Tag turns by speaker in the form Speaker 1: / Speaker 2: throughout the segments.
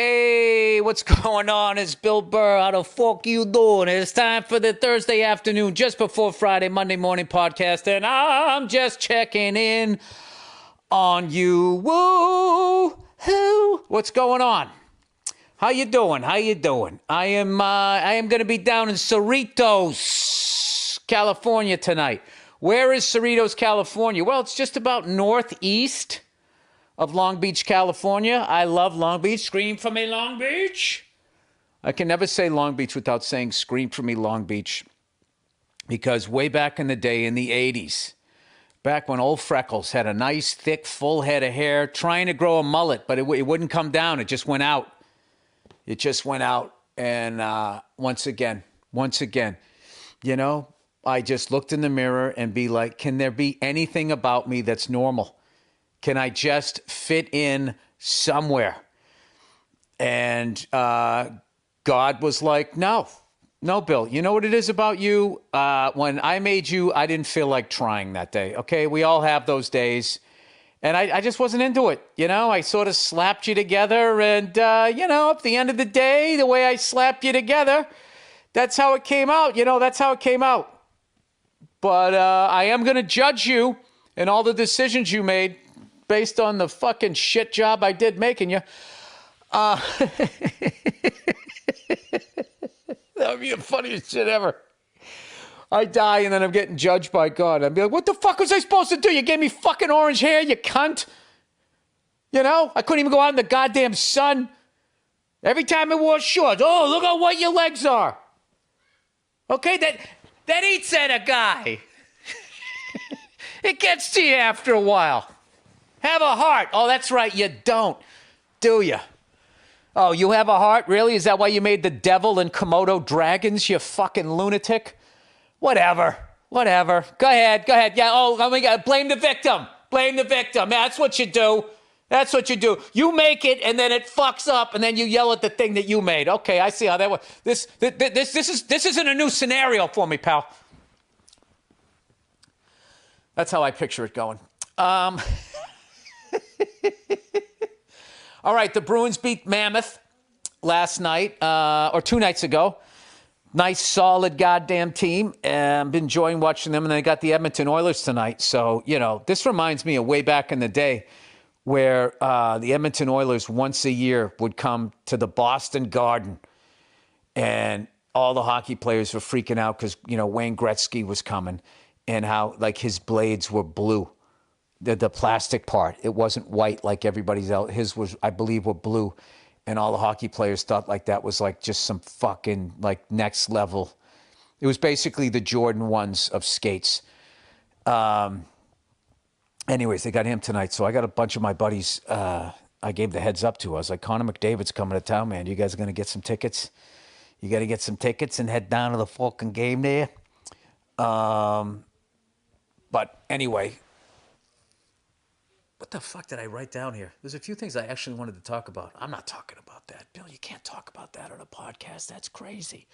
Speaker 1: Hey, what's going on? It's Bill Burr. How the fuck you doing? It's time for the Thursday afternoon, just before Friday, Monday morning podcast, and I'm just checking in on you. Woo-hoo. What's going on? How you doing? How you doing? I am going to be down in Cerritos, California tonight. Where is Cerritos, California? Well, it's just about northeast of Long Beach, California. I love Long Beach. Scream for me, Long Beach. I can never say Long Beach without saying scream for me, Long Beach. Because way back in the day, in the 80s, back when old Freckles had a nice, thick, full head of hair, trying to grow a mullet, but it wouldn't come down. It just went out. It just went out. And once again, you know, I just looked in the mirror and be like, can there be anything about me that's normal? Can I just fit in somewhere? And God was like, no, Bill. You know what it is about you? When I made you, I didn't feel like trying that day. Okay, we all have those days. And I just wasn't into it. You know, I sort of slapped you together. And, you know, at the end of the day, the way I slapped you together, that's how it came out. You know, that's how it came out. But I am going to judge you and all the decisions you made based on the fucking shit job I did making you. That would be the funniest shit ever. I die and then I'm getting judged by God. I'd be like, what the fuck was I supposed to do? You gave me fucking orange hair, you cunt. You know, I couldn't even go out in the goddamn sun. Every time I wore shorts, oh, look how white your legs are. Okay, that eats at a guy. It gets to you after a while. Have a heart. Oh, that's right, you don't, do you? Oh, you have a heart? Really? Is that why you made the devil and Komodo dragons, you fucking lunatic? Whatever. Go ahead. Yeah, oh my God, blame the victim. Yeah, that's what you do. You make it, and then it fucks up, and then you yell at the thing that you made. Okay, I see how that was. This isn't a new scenario for me, pal. That's how I picture it going. All right, the Bruins beat Mammoth last night, or 2 nights ago. Nice, solid goddamn team. I've been enjoying watching them, and they got the Edmonton Oilers tonight. So, you know, this reminds me of way back in the day where the Edmonton Oilers once a year would come to the Boston Garden, and all the hockey players were freaking out because, you know, Wayne Gretzky was coming, and how, like, his blades were blue. The plastic part, it wasn't white like everybody's else. His was, I believe, were blue. And all the hockey players thought like that was like just some fucking like next level. It was basically the Jordan 1s of skates. Anyways, they got him tonight. So I got a bunch of my buddies I gave the heads up to. I was like, Connor McDavid's coming to town, man. You guys are going to get some tickets? You got to get some tickets and head down to the fucking game there. But anyway, what the fuck did I write down here? There's a few things I actually wanted to talk about. I'm not talking about that. Bill, you can't talk about that on a podcast. That's crazy.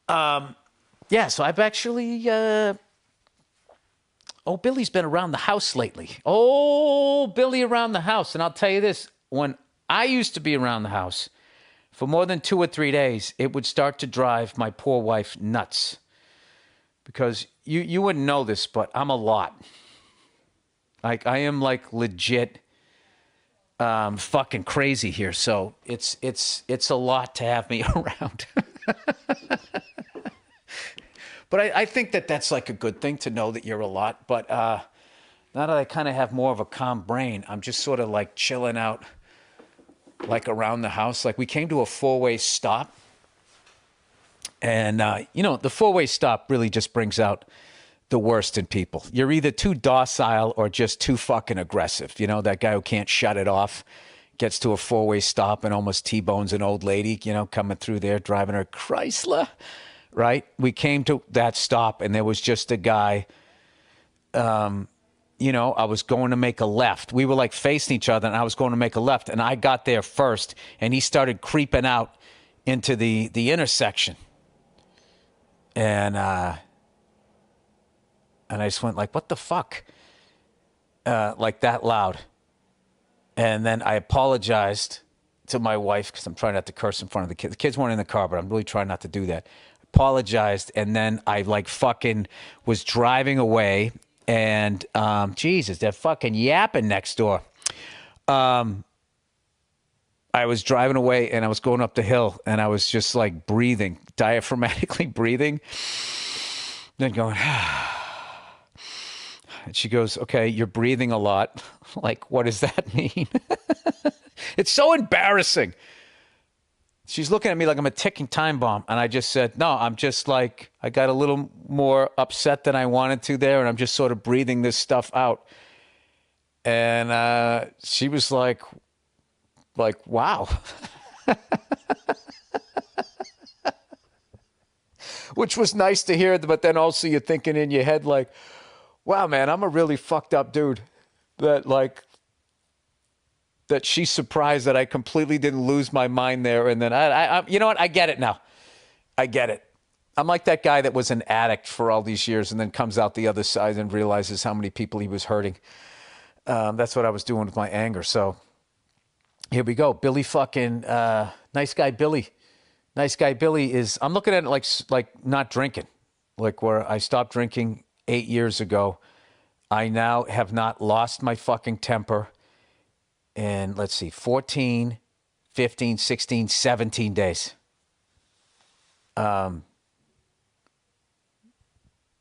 Speaker 1: Yeah, so I've actually... Billy's been around the house lately. Oh, Billy around the house. And I'll tell you this. When I used to be around the house, for more than 2 or 3 days, it would start to drive my poor wife nuts. Because you wouldn't know this, but I'm a lot. Like, I am like legit fucking crazy here. So it's a lot to have me around. But I think that's like a good thing to know that you're a lot. But now that I kind of have more of a calm brain, I'm just sort of like chilling out like around the house. Like, we came to a 4-way stop. And, you know, the 4-way stop really just brings out the worst in people. You're either too docile or just too fucking aggressive. You know, that guy who can't shut it off gets to a 4-way stop and almost T-bones an old lady, you know, coming through there, driving her Chrysler, right? We came to that stop and there was just a guy, you know, I was going to make a left. We were like facing each other and I was going to make a left and I got there first and he started creeping out into the intersection. And I just went like, what the fuck? Like that loud. And then I apologized to my wife because I'm trying not to curse in front of the kids. The kids weren't in the car, but I'm really trying not to do that. Apologized, and then I like fucking was driving away, and Jesus, they're fucking yapping next door. I was driving away, and I was going up the hill, and I was just like breathing, diaphragmatically breathing, then going. And she goes, "Okay, you're breathing a lot. Like, what does that mean?" It's so embarrassing. She's looking at me like I'm a ticking time bomb. And I just said, no, I'm just like, I got a little more upset than I wanted to there. And I'm just sort of breathing this stuff out. And she was like, wow. Which was nice to hear. But then also you're thinking in your head like, wow, man, I'm a really fucked up dude. That she's surprised that I completely didn't lose my mind there. And then I you know what? I get it now. I get it. I'm like that guy that was an addict for all these years and then comes out the other side and realizes how many people he was hurting. That's what I was doing with my anger. So here we go. Billy fucking, nice guy Billy. Nice guy Billy is, I'm looking at it like not drinking. Like where I stopped drinking 8 years ago. I now have not lost my fucking temper. And let's see, 14, 15, 16, 17 days. I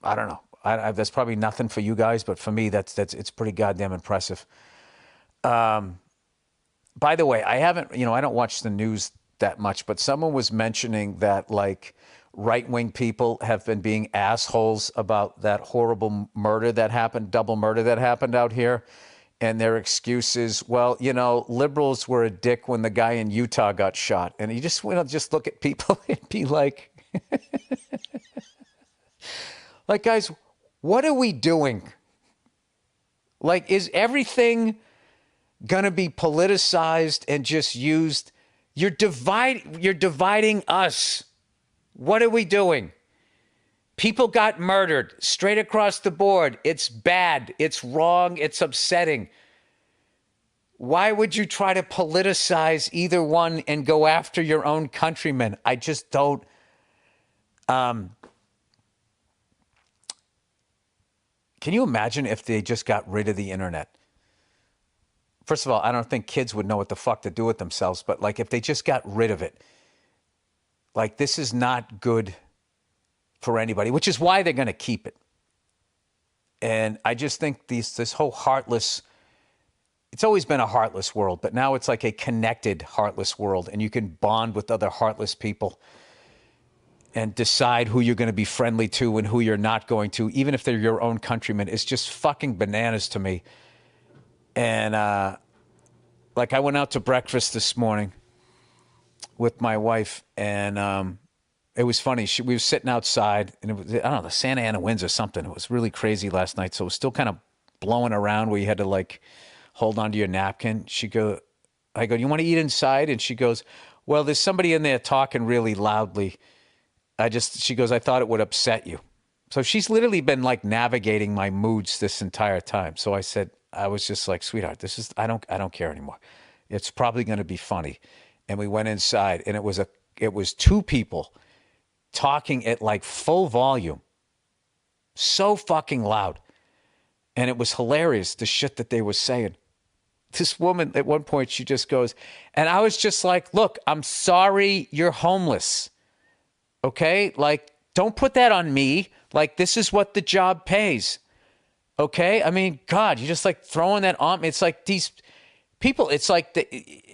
Speaker 1: don't know. That's probably nothing for you guys, but for me, it's pretty goddamn impressive. By the way, I don't watch the news that much, but someone was mentioning that like right-wing people have been being assholes about that horrible murder that happened, double murder that happened out here. And their excuse is, well, liberals were a dick when the guy in Utah got shot. And you just want to just look at people and be like, like, guys, what are we doing? Like, is everything going to be politicized and just used? You're dividing us. What are we doing? People got murdered straight across the board. It's bad. It's wrong. It's upsetting. Why would you try to politicize either one and go after your own countrymen? I just don't. Can you imagine if they just got rid of the internet? First of all, I don't think kids would know what the fuck to do with themselves. But like if they just got rid of it, like this is not good for anybody, which is why they're going to keep it. And I just think this whole heartless, it's always been a heartless world, but now it's like a connected heartless world, and you can bond with other heartless people and decide who you're going to be friendly to and who you're not going to, even if they're your own countrymen. It's just fucking bananas to me. And like I went out to breakfast this morning with my wife, and it was funny. We were sitting outside, and it was, I don't know, the Santa Ana winds or something. It was really crazy last night, so it was still kind of blowing around where you had to like hold onto your napkin. I go, you want to eat inside? And she goes, well, there's somebody in there talking really loudly. She goes, I thought it would upset you. So she's literally been like navigating my moods this entire time. So I was just like, sweetheart, I don't care anymore. It's probably going to be funny. And we went inside, and it was two people talking at like full volume, so fucking loud. And it was hilarious, the shit that they were saying. This woman at one point, she just goes, and I was just like, look, I'm sorry you're homeless. Okay? Like, don't put that on me. Like, this is what the job pays. Okay? I mean, God, you're just like throwing that on me. It's like these people, it's like,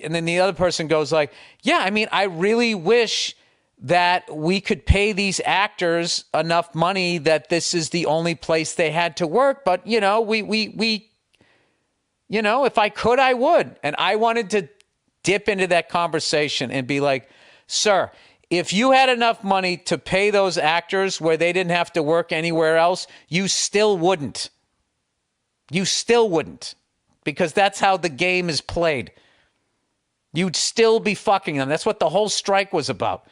Speaker 1: and then the other person goes like, yeah, I mean, I really wish that we could pay these actors enough money that this is the only place they had to work. But, we if I could, I would. And I wanted to dip into that conversation and be like, sir, if you had enough money to pay those actors where they didn't have to work anywhere else, you still wouldn't. You still wouldn't. Because that's how the game is played. You'd still be fucking them. That's what the whole strike was about.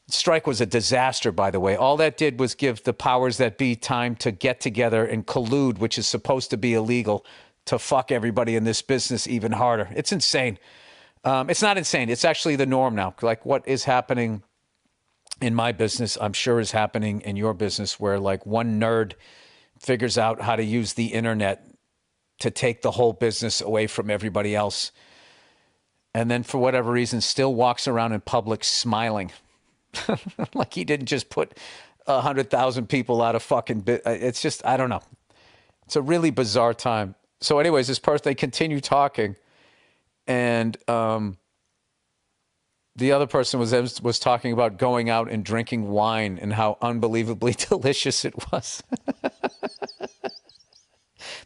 Speaker 1: Strike was a disaster, by the way. All that did was give the powers that be time to get together and collude, which is supposed to be illegal, to fuck everybody in this business even harder. It's insane. It's not insane. It's actually the norm now. Like what is happening in my business, I'm sure is happening in your business, where like one nerd figures out how to use the internet to take the whole business away from everybody else. And then for whatever reason, still walks around in public smiling. Like he didn't just put 100,000 people out of fucking it's just, I don't know. It's a really bizarre time. So anyways, this person, they continue talking. And the other person was talking about going out and drinking wine and how unbelievably delicious it was.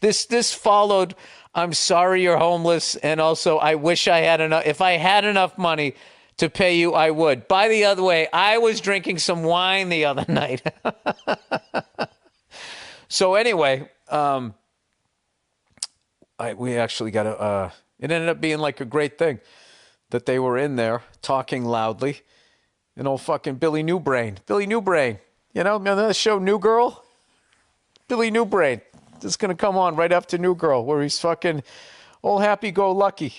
Speaker 1: This followed, I'm sorry you're homeless, and also I wish I had enough. If I had enough money to pay you, I would. By the other way, I was drinking some wine the other night. So anyway, we actually got a. It ended up being like a great thing that they were in there talking loudly. And old fucking Billy Newbrain. You know, remember that show New Girl? Billy Newbrain. This is going to come on right after New Girl, where he's fucking all happy-go-lucky.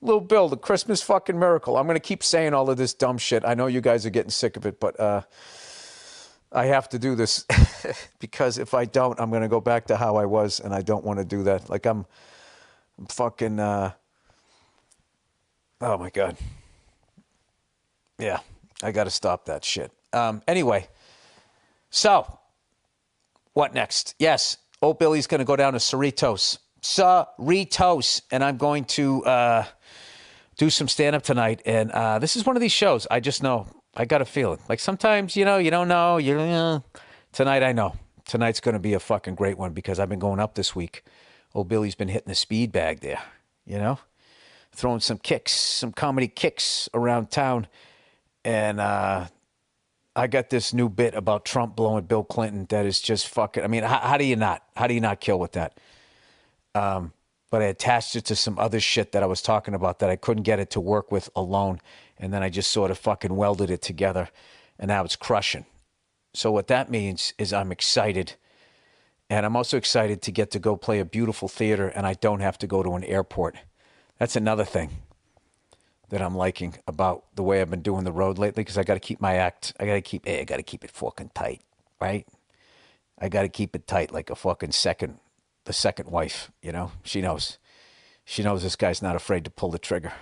Speaker 1: Little Bill, the Christmas fucking miracle. I'm going to keep saying all of this dumb shit. I know you guys are getting sick of it, but I have to do this because if I don't, I'm going to go back to how I was, and I don't want to do that. Like I'm fucking, oh my God. Yeah, I got to stop that shit. Anyway, so what next? Yes, old Billy's going to go down to Cerritos, and I'm going to do some stand-up tonight. And this is one of these shows. I just know. I got a feeling. Like sometimes, you know, you don't know. Tonight I know. Tonight's going to be a fucking great one because I've been going up this week. Old Billy's been hitting the speed bag there, you know, throwing some kicks, some comedy kicks around town. And I got this new bit about Trump blowing Bill Clinton that is just fucking, I mean, how do you not kill with that? But I attached it to some other shit that I was talking about that I couldn't get it to work with alone. And then I just sort of fucking welded it together, and now it's crushing. So what that means is I'm excited. And I'm also excited to get to go play a beautiful theater, and I don't have to go to an airport. That's another thing that I'm liking about the way I've been doing the road lately, because I got to keep my act. I got to keep it fucking tight, right? I got to keep it tight like a fucking the second wife, you know? She knows this guy's not afraid to pull the trigger.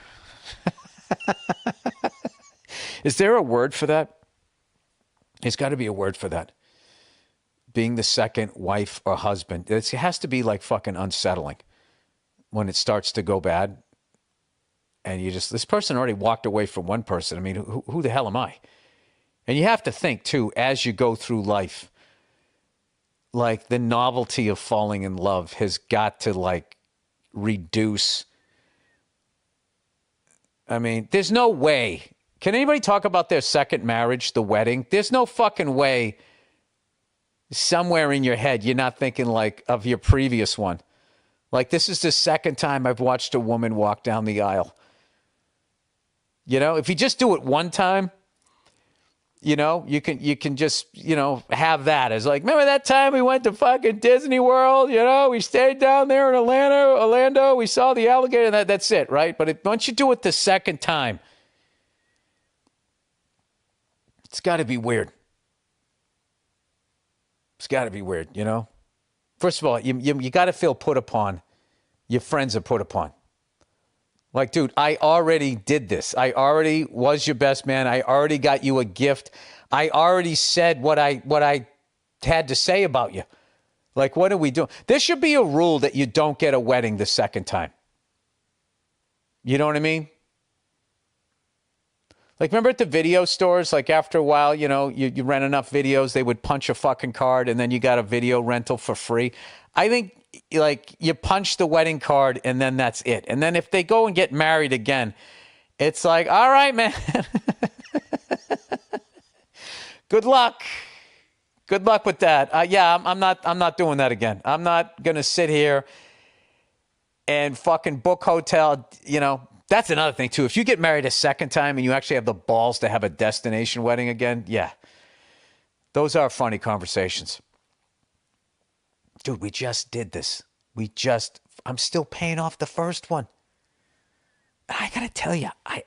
Speaker 1: Is there a word for that? There's got to be a word for that. Being the second wife or husband. It has to be like fucking unsettling when it starts to go bad. And this person already walked away from one person. I mean, who the hell am I? And you have to think too, as you go through life, like the novelty of falling in love has got to like reduce. I mean, there's no way. Can anybody talk about their second marriage, the wedding? There's no fucking way somewhere in your head you're not thinking like of your previous one. Like, this is the second time I've watched a woman walk down the aisle. You know, if you just do it one time, you know, you can just, you know, have that as like, remember that time we went to fucking Disney World, you know, we stayed down there in Orlando, we saw the alligator, and that's it, right? But once you do it the second time, it's got to be weird. It's got to be weird, you know? First of all, you got to feel put upon. Your friends are put upon. Like, dude, I already did this. I already was your best man. I already got you a gift. I already said what I had to say about you. Like, what are we doing? There should be a rule that you don't get a wedding the second time. You know what I mean? Like, remember at the video stores, like after a while, you know, you rent enough videos, they would punch a fucking card and then you got a video rental for free. I think, like, you punch the wedding card and then that's it. And then if they go and get married again, it's like, all right, man. Good luck. Good luck with that. Yeah, I'm not doing that again. I'm not going to sit here and fucking book hotel, you know. That's another thing, too. If you get married a second time and you actually have the balls to have a destination wedding again, yeah. Those are funny conversations. Dude, we just did this. I'm still paying off the first one. I got to tell you, I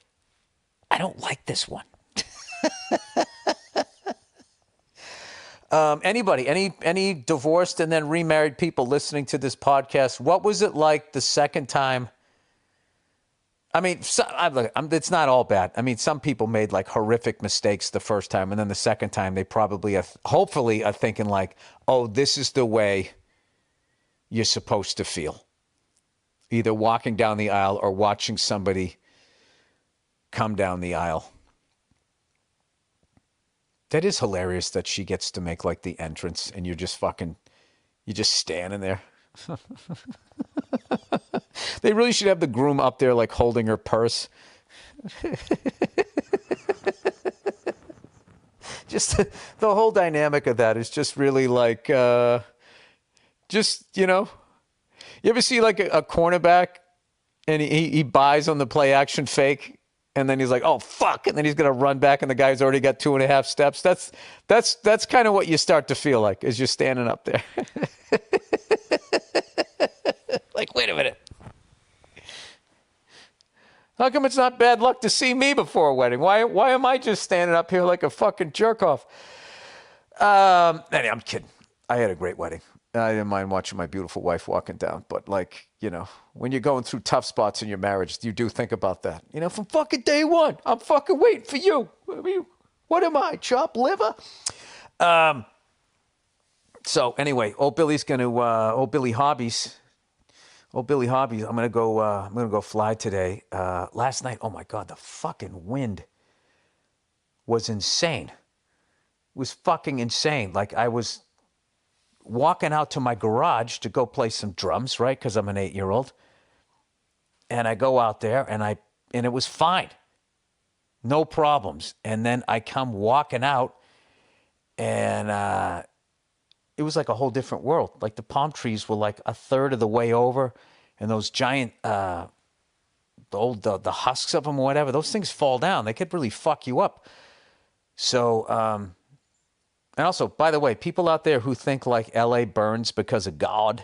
Speaker 1: don't like this one. Anybody, any divorced and then remarried people listening to this podcast, what was it like the second time? I mean, it's not all bad. I mean, some people made like horrific mistakes the first time, and then the second time they probably, hopefully, are thinking like, oh, this is the way you're supposed to feel. Either walking down the aisle or watching somebody come down the aisle. That is hilarious that she gets to make like the entrance and you're just standing there. They really should have the groom up there like holding her purse. Just the whole dynamic of that is just really like, you ever see like a cornerback and he buys on the play action fake? And then he's like, oh, fuck. And then he's going to run back and the guy's already got 2.5 steps. That's kind of what you start to feel like as you're standing up there. Like, wait a minute. How come it's not bad luck to see me before a wedding? Why am I just standing up here like a fucking jerk off? Anyway, I'm kidding. I had a great wedding. I didn't mind watching my beautiful wife walking down. But like, when you're going through tough spots in your marriage, you do think about that. From fucking day one, I'm fucking waiting for you. I mean, what am I, chopped liver? So anyway, old Billy Hobbies. I'm gonna go fly today. Last night, oh my God, the fucking wind was insane. It was fucking insane. Like I was walking out to my garage to go play some drums, right? Because I'm an 8-year-old. And I go out there and it was fine. No problems. And then I come walking out and it was like a whole different world. Like the palm trees were like a third of the way over and those giant, the husks of them or whatever, those things fall down. They could really fuck you up. So, and also, by the way, people out there who think like LA burns because of God,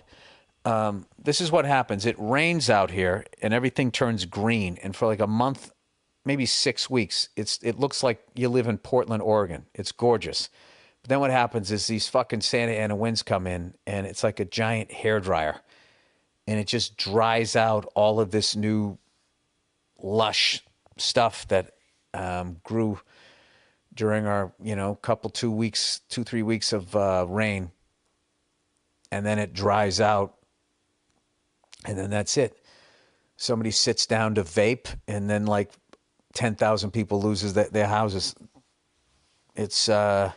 Speaker 1: this is what happens. It rains out here and everything turns green. And for like a month, maybe 6 weeks, it looks like you live in Portland, Oregon. It's gorgeous. But then what happens is these fucking Santa Ana winds come in and it's like a giant hairdryer. And it just dries out all of this new lush stuff that grew during our, 2-3 weeks of rain. And then it dries out. And then that's it. Somebody sits down to vape and then like 10,000 people loses their houses. It's a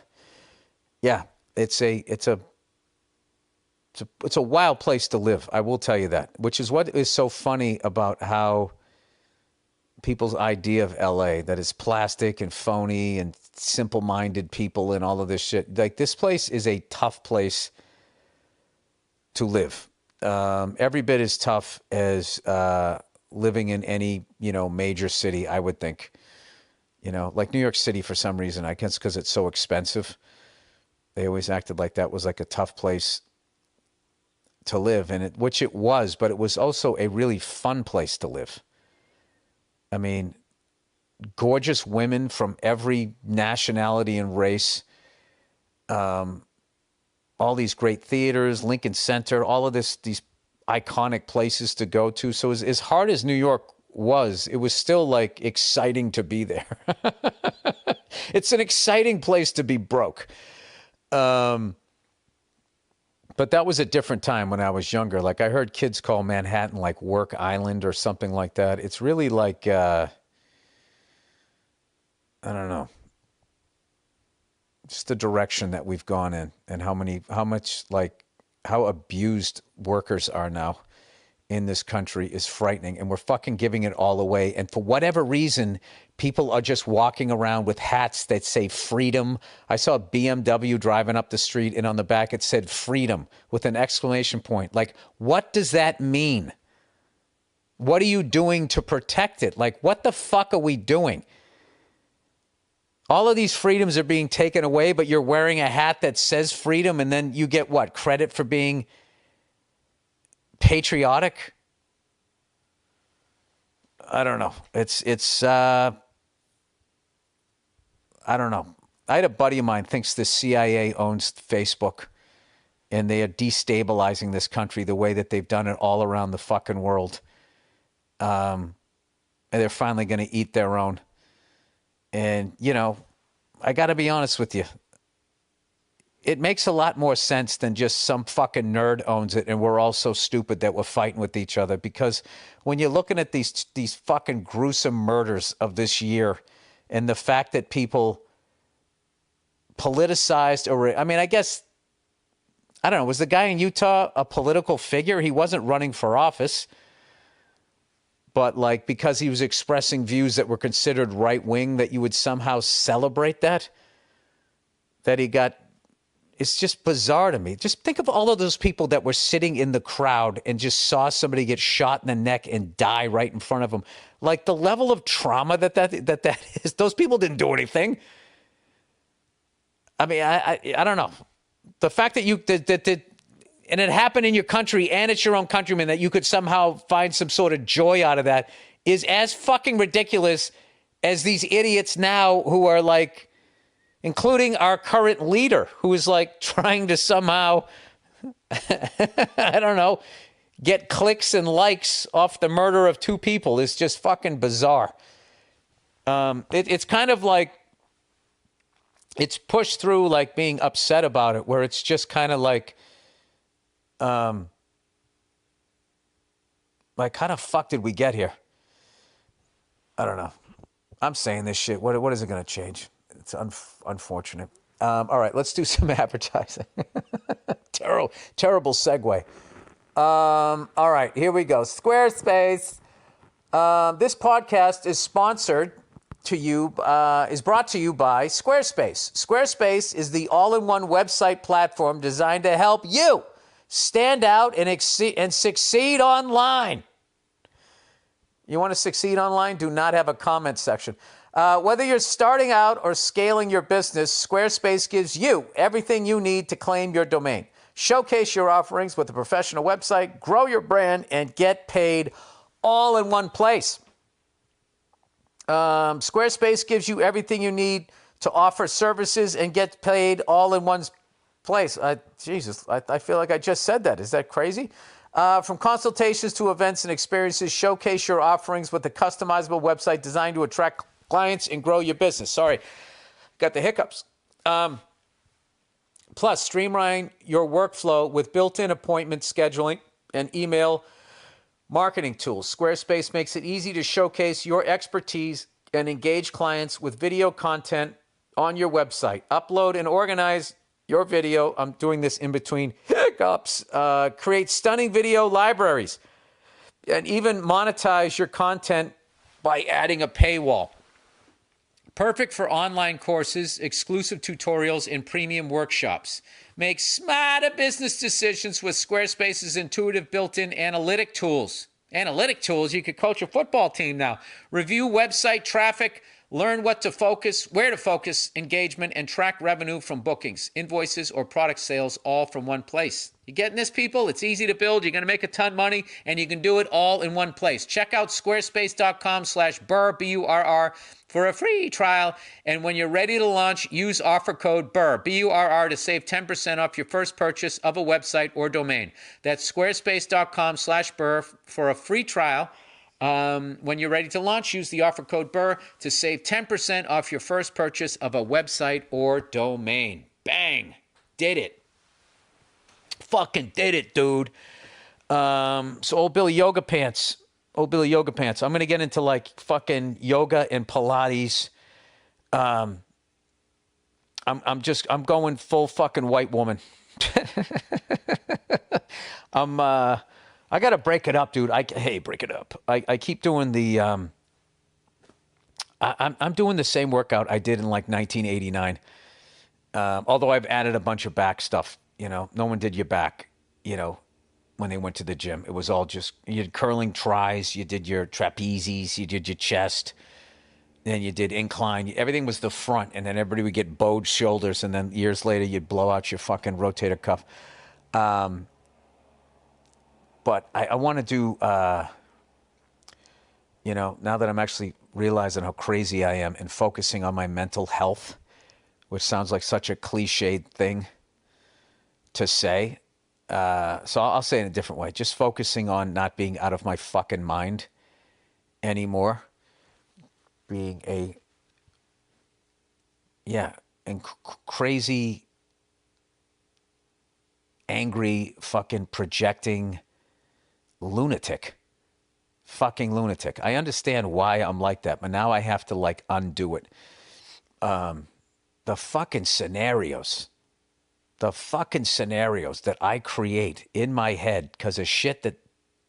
Speaker 1: wild place to live. I will tell you that, which is what is so funny about how people's idea of LA, that it's plastic and phony and simple-minded people and all of this shit. Like this place is a tough place to live. Every bit as tough as living in any, major city, I would think. Like New York City for some reason, I guess because it's so expensive. They always acted like that was like a tough place to live, which it was, but it was also a really fun place to live. I mean, gorgeous women from every nationality and race, all these great theaters, Lincoln Center, all of these iconic places to go to. So as hard as New York was, it was still like exciting to be there. It's an exciting place to be broke. But that was a different time when I was younger. Like I heard kids call Manhattan like Work Island or something like that. It's really like, I don't know, just the direction that we've gone in and how abused workers are now in this country is frightening. And we're fucking giving it all away. And for whatever reason, people are just walking around with hats that say freedom. I saw a BMW driving up the street and on the back it said freedom with an exclamation point. Like, what does that mean? What are you doing to protect it? Like, what the fuck are we doing? All of these freedoms are being taken away, but you're wearing a hat that says freedom, and then you get what? Credit for being patriotic? I don't know. I don't know. I had a buddy of mine thinks the CIA owns Facebook, and they are destabilizing this country the way that they've done it all around the fucking world. And they're finally going to eat their own. And, I got to be honest with you. It makes a lot more sense than just some fucking nerd owns it and we're all so stupid that we're fighting with each other. Because when you're looking at these fucking gruesome murders of this year and the fact that people politicized, I guess, I don't know, was the guy in Utah a political figure? He wasn't running for office, but because he was expressing views that were considered right-wing, that you would somehow celebrate that he got. It's just bizarre to me. Just think of all of those people that were sitting in the crowd and just saw somebody get shot in the neck and die right in front of them. Like the level of trauma that is. Those people didn't do anything. I mean, I don't know. The fact that and it happened in your country and it's your own countrymen, that you could somehow find some sort of joy out of that is as fucking ridiculous as these idiots now who are including our current leader, who is trying to somehow, I don't know, get clicks and likes off the murder of two people. Is just fucking bizarre. It's kind of it's pushed through being upset about it, where it's just kind of how the fuck did we get here? I don't know. I'm saying this shit. What is it going to change? It's unfortunate. All right, let's do some advertising. Terrible segue. All right, here we go. Squarespace. This podcast is sponsored to you, is brought to you by Squarespace. Squarespace is the all-in-one website platform designed to help you stand out and succeed online. You want to succeed online? Do not have a comment section. Whether you're starting out or scaling your business, Squarespace gives you everything you need to claim your domain. Showcase your offerings with a professional website, grow your brand, and get paid all in one place. Squarespace gives you everything you need to offer services and get paid all in one place. Jesus, I feel like I just said that. Is that crazy? From consultations to events and experiences, showcase your offerings with a customizable website designed to attract clients and grow your business. Sorry, got the hiccups. Plus, streamline your workflow with built-in appointment scheduling and email marketing tools. Squarespace makes it easy to showcase your expertise and engage clients with video content on your website. Upload and organize your video. I'm doing this in between hiccups. Create stunning video libraries and even monetize your content by adding a paywall. Perfect for online courses, exclusive tutorials, and premium workshops. Make smarter business decisions with Squarespace's intuitive built-in analytic tools. Analytic tools? You could coach a football team now. Review website traffic, learn where to focus engagement, and track revenue from bookings, invoices, or product sales, all from one place. You getting this, people? It's easy to build. You're going to make a ton of money, and you can do it all in one place. Check out squarespace.com/Burr, B-U-R-R, for a free trial. And when you're ready to launch, use offer code BURR, B-U-R-R, to save 10% off your first purchase of a website or domain. That's squarespace.com/Burr for a free trial. When you're ready to launch, use the offer code BURR to save 10% off your first purchase of a website or domain. Bang! Did it. Fucking did it, dude. So old Billy Yoga Pants. I'm going to get into fucking yoga and Pilates. I'm going full fucking white woman. I got to break it up, dude. Break it up. I keep doing the, I'm doing the same workout I did in 1989. Although I've added a bunch of back stuff, no one did your back, when they went to the gym. It was all just, you did curling tries, you did your trapezes, you did your chest, then you did incline. Everything was the front, and then everybody would get bowed shoulders, and then years later you'd blow out your fucking rotator cuff. But I want to do now that I'm actually realizing how crazy I am and focusing on my mental health, which sounds like such a cliched thing to say. So I'll say it in a different way. Just focusing on not being out of my fucking mind anymore. Being and crazy, angry, fucking projecting lunatic. Fucking lunatic. I understand why I'm like that, but now I have to like undo it. The fucking scenarios that I create in my head because of shit that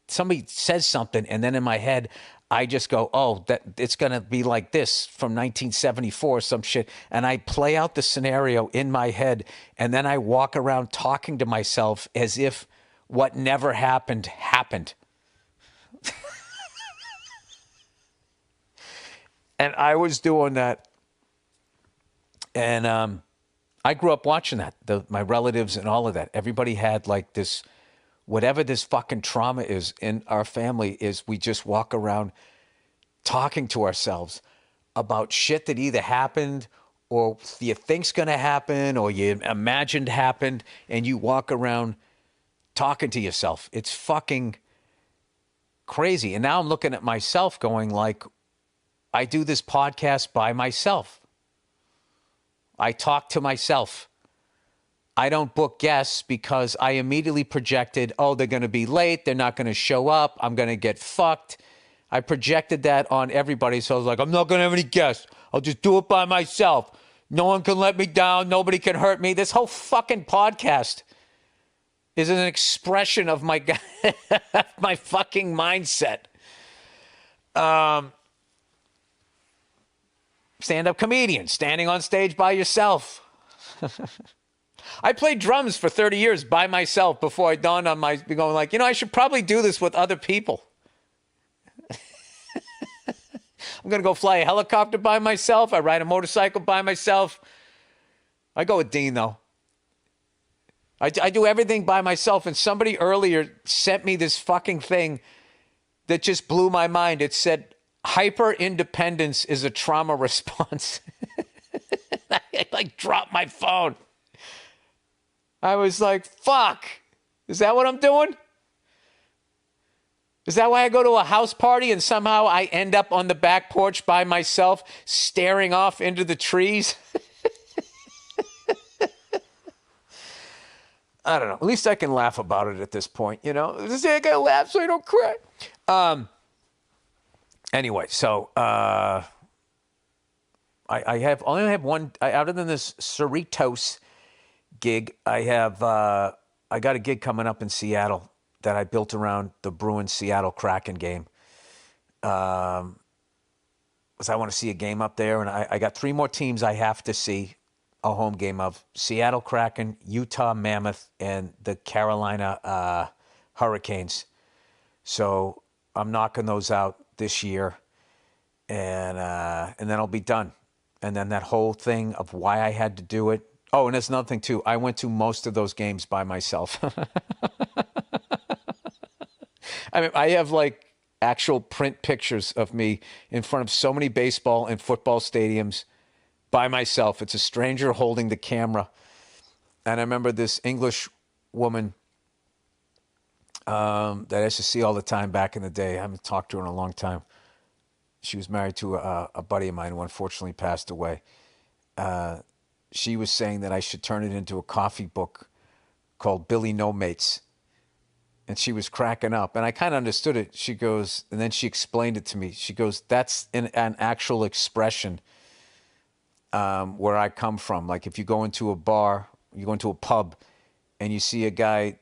Speaker 1: somebody says something, and then in my head I just go, oh, that it's gonna be like this from 1974 or some shit, and I play out the scenario in my head, and then I walk around talking to myself as if what never happened happened. And I was doing that, and I grew up watching that. My relatives and all of that. Everybody had like this, whatever this fucking trauma is in our family is we just walk around talking to ourselves about shit that either happened or you think's going to happen or you imagined happened, and you walk around talking to yourself. It's fucking crazy. And now I'm looking at myself going like, I do this podcast by myself. I talk to myself. I don't book guests because I immediately projected, oh, they're going to be late. They're not going to show up. I'm going to get fucked. I projected that on everybody. So I was like, I'm not going to have any guests. I'll just do it by myself. No one can let me down. Nobody can hurt me. This whole fucking podcast is an expression of my my fucking mindset. Stand-up comedian, standing on stage by yourself. I played drums for 30 years by myself before I dawned on my going like, I should probably do this with other people. I'm going to go fly a helicopter by myself. I ride a motorcycle by myself. I go with Dean, though. I do everything by myself. And somebody earlier sent me this fucking thing that just blew my mind. It said, hyper-independence is a trauma response. I like dropped my phone. I was like, fuck. Is that what I'm doing? Is that why I go to a house party and somehow I end up on the back porch by myself staring off into the trees? I don't know. At least I can laugh about it at this point, I gotta laugh so I don't cry. Anyway, so I only have one, other than this Cerritos gig, I got a gig coming up in Seattle that I built around the Bruins Seattle Kraken game. Because I want to see a game up there, and I got 3 more teams I have to see a home game of: Seattle Kraken, Utah Mammoth, and the Carolina Hurricanes. So I'm knocking those out this year, and then I'll be done. And then that whole thing of why I had to do it. Oh, and there's another thing too. I went to most of those games by myself. I mean, I have like actual print pictures of me in front of so many baseball and football stadiums by myself. It's a stranger holding the camera. And I remember this English woman that I used to see all the time back in the day. I haven't talked to her in a long time. She was married to a buddy of mine who unfortunately passed away. She was saying that I should turn it into a coffee book called Billy No Mates. And she was cracking up. And I kind of understood it. She goes, and then she explained it to me. She goes, that's an actual expression where I come from. Like if you go into a bar, you go into a pub, and you see a guy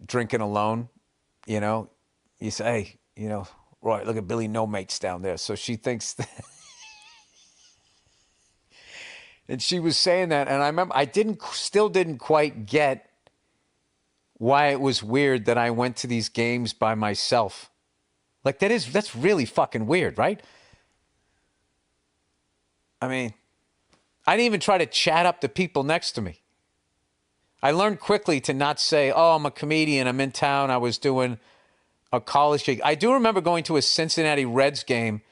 Speaker 1: drinking alone, you say, hey, Roy, look at Billy No Mates down there. So she thinks that. And she was saying that, and I remember I still didn't quite get why it was weird that I went to these games by myself. Like that's really fucking weird, right? I mean, I didn't even try to chat up the people next to me. I learned quickly to not say, oh, I'm a comedian, I'm in town, I was doing a college gig. I do remember going to a Cincinnati Reds game,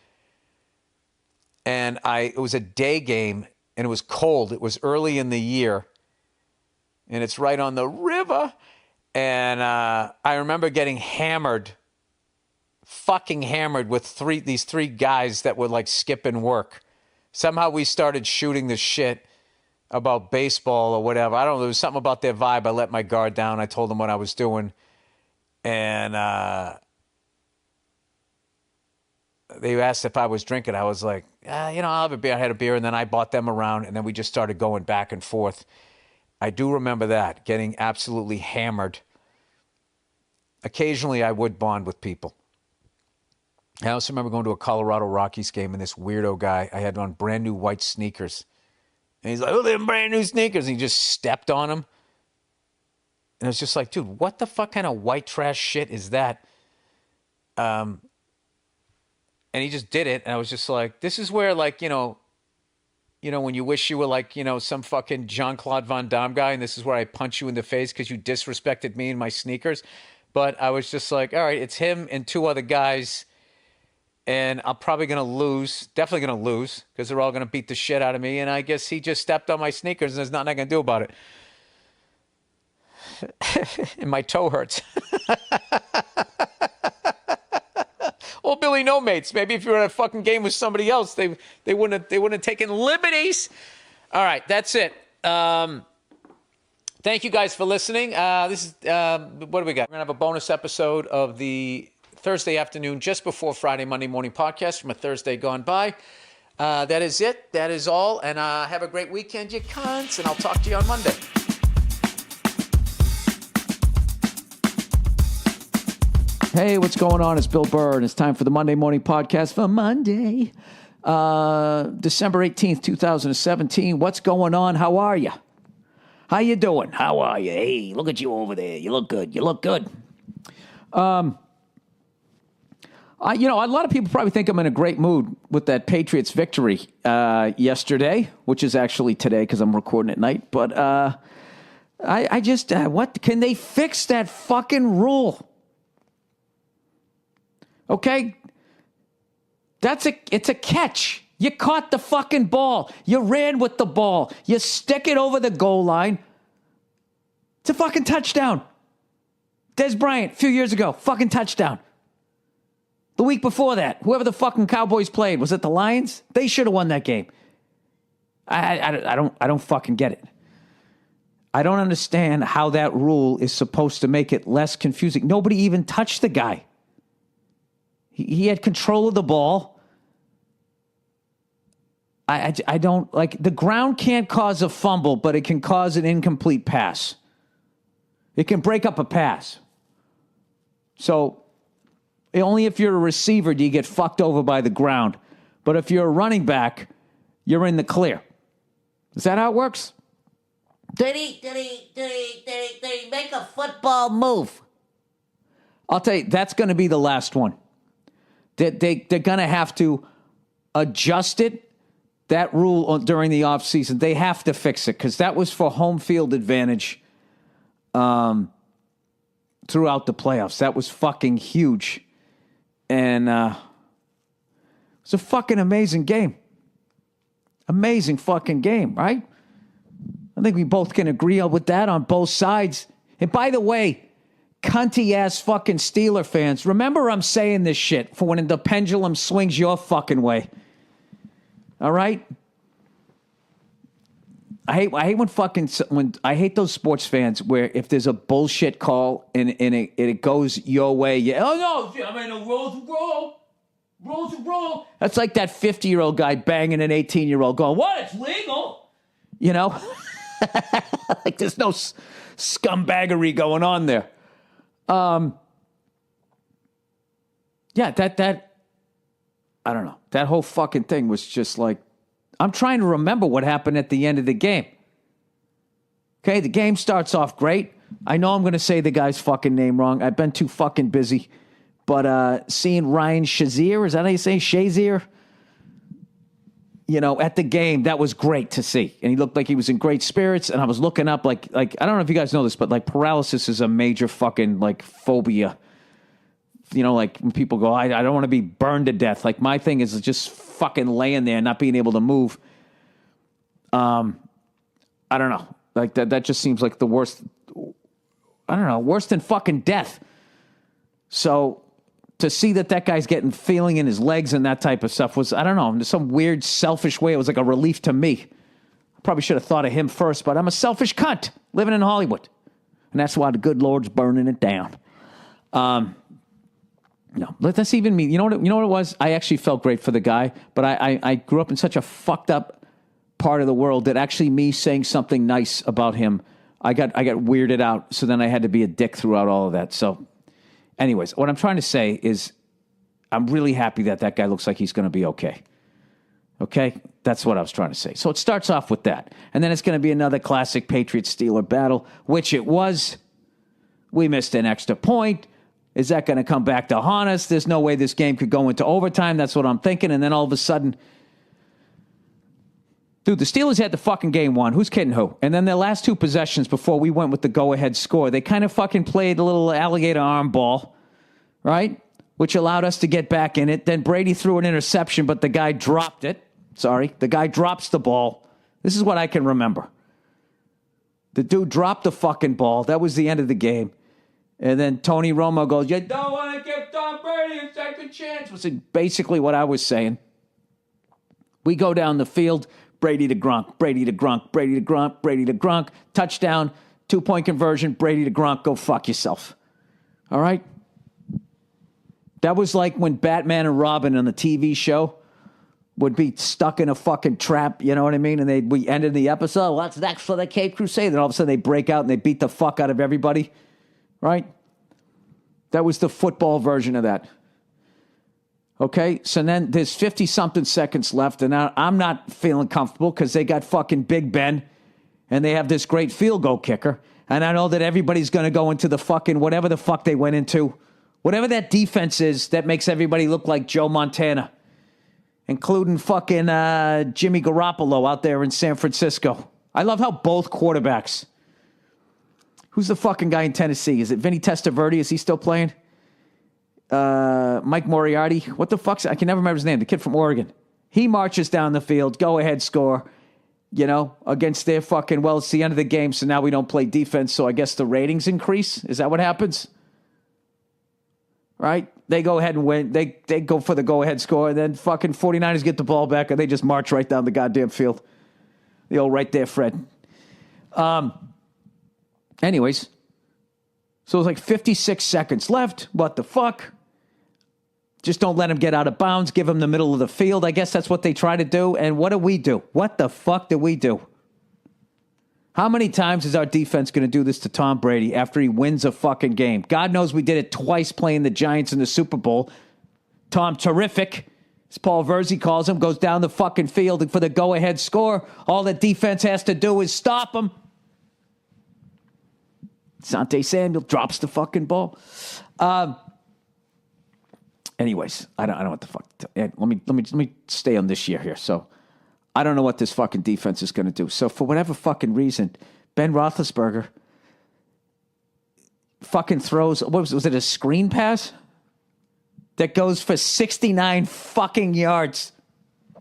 Speaker 1: and it was a day game, and it was cold. It was early in the year, and it's right on the river. And I remember getting fucking hammered with these three guys that were like skipping work. Somehow we started shooting the shit about baseball or whatever. I don't know. There was something about their vibe. I let my guard down. I told them what I was doing. And they asked if I was drinking. I was like, I'll have a beer. I had a beer, and then I bought them around, and then we just started going back and forth. I do remember that, getting absolutely hammered. Occasionally, I would bond with people. I also remember going to a Colorado Rockies game, and this weirdo guy, I had on brand new white sneakers. And he's like, they're brand new sneakers. And he just stepped on them. And I was just like, dude, what the fuck kind of white trash shit is that? And he just did it. And I was just like, this is where, like, when you wish you were like, some fucking Jean-Claude Van Damme guy, and this is where I punch you in the face because you disrespected me and my sneakers. But I was just like, all right, it's him and two other guys, and I'm probably going to lose, definitely going to lose, because they're all going to beat the shit out of me, and I guess he just stepped on my sneakers, and there's nothing I can do about it. And my toe hurts. Well, Billy No Mates. Maybe if you were at a fucking game with somebody else, they wouldn't have taken liberties. All right, that's it. Thank you guys for listening. This is what do we got? We're gonna have a bonus episode of the Thursday afternoon, just before Friday, Monday morning podcast from a Thursday gone by. That is it. That is all. And have a great weekend, you cunts. And I'll talk to you on Monday. Hey, what's going on? It's Bill Burr, and it's time for the Monday Morning Podcast for Monday, December 18th, 2017. What's going on? How are you? How you doing? How are you? Hey, look at you over there. You look good. You look good. A lot of people probably think I'm in a great mood with that Patriots victory yesterday, which is actually today because I'm recording at night. But I just, what? Can they fix that fucking rule? Okay, it's a catch. You caught the fucking ball. You ran with the ball. You stick it over the goal line. It's a fucking touchdown. Des Bryant, a few years ago, fucking touchdown. The week before that, whoever the fucking Cowboys played, was it the Lions? They should have won that game. I don't fucking get it. I don't understand how that rule is supposed to make it less confusing. Nobody even touched the guy. He had control of the ball. I don't, like, the ground can't cause a fumble, but it can cause an incomplete pass. It can break up a pass. So, only if you're a receiver do you get fucked over by the ground. But if you're a running back, you're in the clear. Is that how it works? Did he make a football move? I'll tell you, that's going to be the last one. They're going to have to adjust it, that rule during the offseason. They have to fix it because that was for home field advantage throughout the playoffs. That was fucking huge. And it was a fucking amazing game. Amazing fucking game, right? I think we both can agree with that on both sides. And by the way, cunty-ass fucking Steeler fans, remember I'm saying this shit for when the pendulum swings your fucking way. All right? I hate when I hate those sports fans where if there's a bullshit call and it goes your way, oh no, I mean the rules are wrong. Rules are wrong. That's like that 50-year-old guy banging an 18-year-old going, what? It's legal. You know? Like there's no scumbaggery going on there. Yeah, that I don't know. That whole fucking thing was just like, I'm trying to remember what happened at the end of the game. Okay, the game starts off great. I know I'm going to say the guy's fucking name wrong. I've been too fucking busy. But seeing Ryan Shazier, is that how you say Shazier? At the game, that was great to see. And he looked like he was in great spirits. And I was looking up, like I don't know if you guys know this, but like paralysis is a major fucking like phobia like when people go, I don't want to be burned to death. Like my thing is just fucking laying there, not being able to move. I don't know. Like that just seems like the worst. I don't know, worse than fucking death. So to see that guy's getting feeling in his legs and that type of stuff was, I don't know, in some weird selfish way, it was like a relief to me. I probably should have thought of him first, but I'm a selfish cunt living in Hollywood. And that's why the good Lord's burning it down. No, that's even me. You know what it was? I actually felt great for the guy, but I grew up in such a fucked up part of the world that actually me saying something nice about him, I got weirded out, so then I had to be a dick throughout all of that. So anyways, what I'm trying to say is I'm really happy that guy looks like he's going to be okay. Okay? That's what I was trying to say. So it starts off with that. And then it's going to be another classic Patriots-Steeler battle, which it was. We missed an extra point. Is that going to come back to haunt us? There's no way this game could go into overtime. That's what I'm thinking. And then all of a sudden, dude, the Steelers had the fucking game won. Who's kidding who? And then their last two possessions before we went with the go-ahead score, they kind of fucking played a little alligator arm ball, right? Which allowed us to get back in it. Then Brady threw an interception, but the guy dropped it. Sorry. The guy drops the ball. This is what I can remember. The dude dropped the fucking ball. That was the end of the game. And then Tony Romo goes, you don't want to give Tom Brady a second chance. Was basically what I was saying. We go down the field. Brady to Gronk, Brady to Gronk, Brady to Gronk, Brady to Gronk. Touchdown, 2-point conversion, Brady to Gronk. Go fuck yourself. All right? That was like when Batman and Robin on the TV show would be stuck in a fucking trap, you know what I mean? And we ended the episode, what's next for the Cape Crusade? And all of a sudden they break out and they beat the fuck out of everybody. Right? That was the football version of that. Okay? So then there's 50-something seconds left, and now I'm not feeling comfortable because they got fucking Big Ben, and they have this great field goal kicker, and I know that everybody's going to go into the fucking whatever the fuck they went into, whatever that defense is that makes everybody look like Joe Montana, including fucking Jimmy Garoppolo out there in San Francisco. I love how both quarterbacks... Who's the fucking guy in Tennessee? Is it Vinny Testaverde? Is he still playing? Mike Moriarty? What the fuck's... I can never remember his name. The kid from Oregon. He marches down the field. Go ahead, score. You know, against their fucking... Well, it's the end of the game, so now we don't play defense, so I guess the ratings increase? Is that what happens? Right? They go ahead and win. They go for the go-ahead score, and then fucking 49ers get the ball back, and they just march right down the goddamn field. The old right there, Fred. Anyways, so it was like 56 seconds left. What the fuck? Just don't let him get out of bounds. Give him the middle of the field. I guess that's what they try to do. And what do we do? What the fuck do we do? How many times is our defense going to do this to Tom Brady after he wins a fucking game? God knows we did it twice playing the Giants in the Super Bowl. Tom Terrific, as Paul Verzi calls him, goes down the fucking field for the go-ahead score. All the defense has to do is stop him. Sante Samuel drops the fucking ball. Anyways, I don't know what the fuck. Let me stay on this year here. So I don't know what this fucking defense is going to do. So for whatever fucking reason, Ben Roethlisberger fucking throws. What was it? A screen pass that goes for 69 fucking yards. It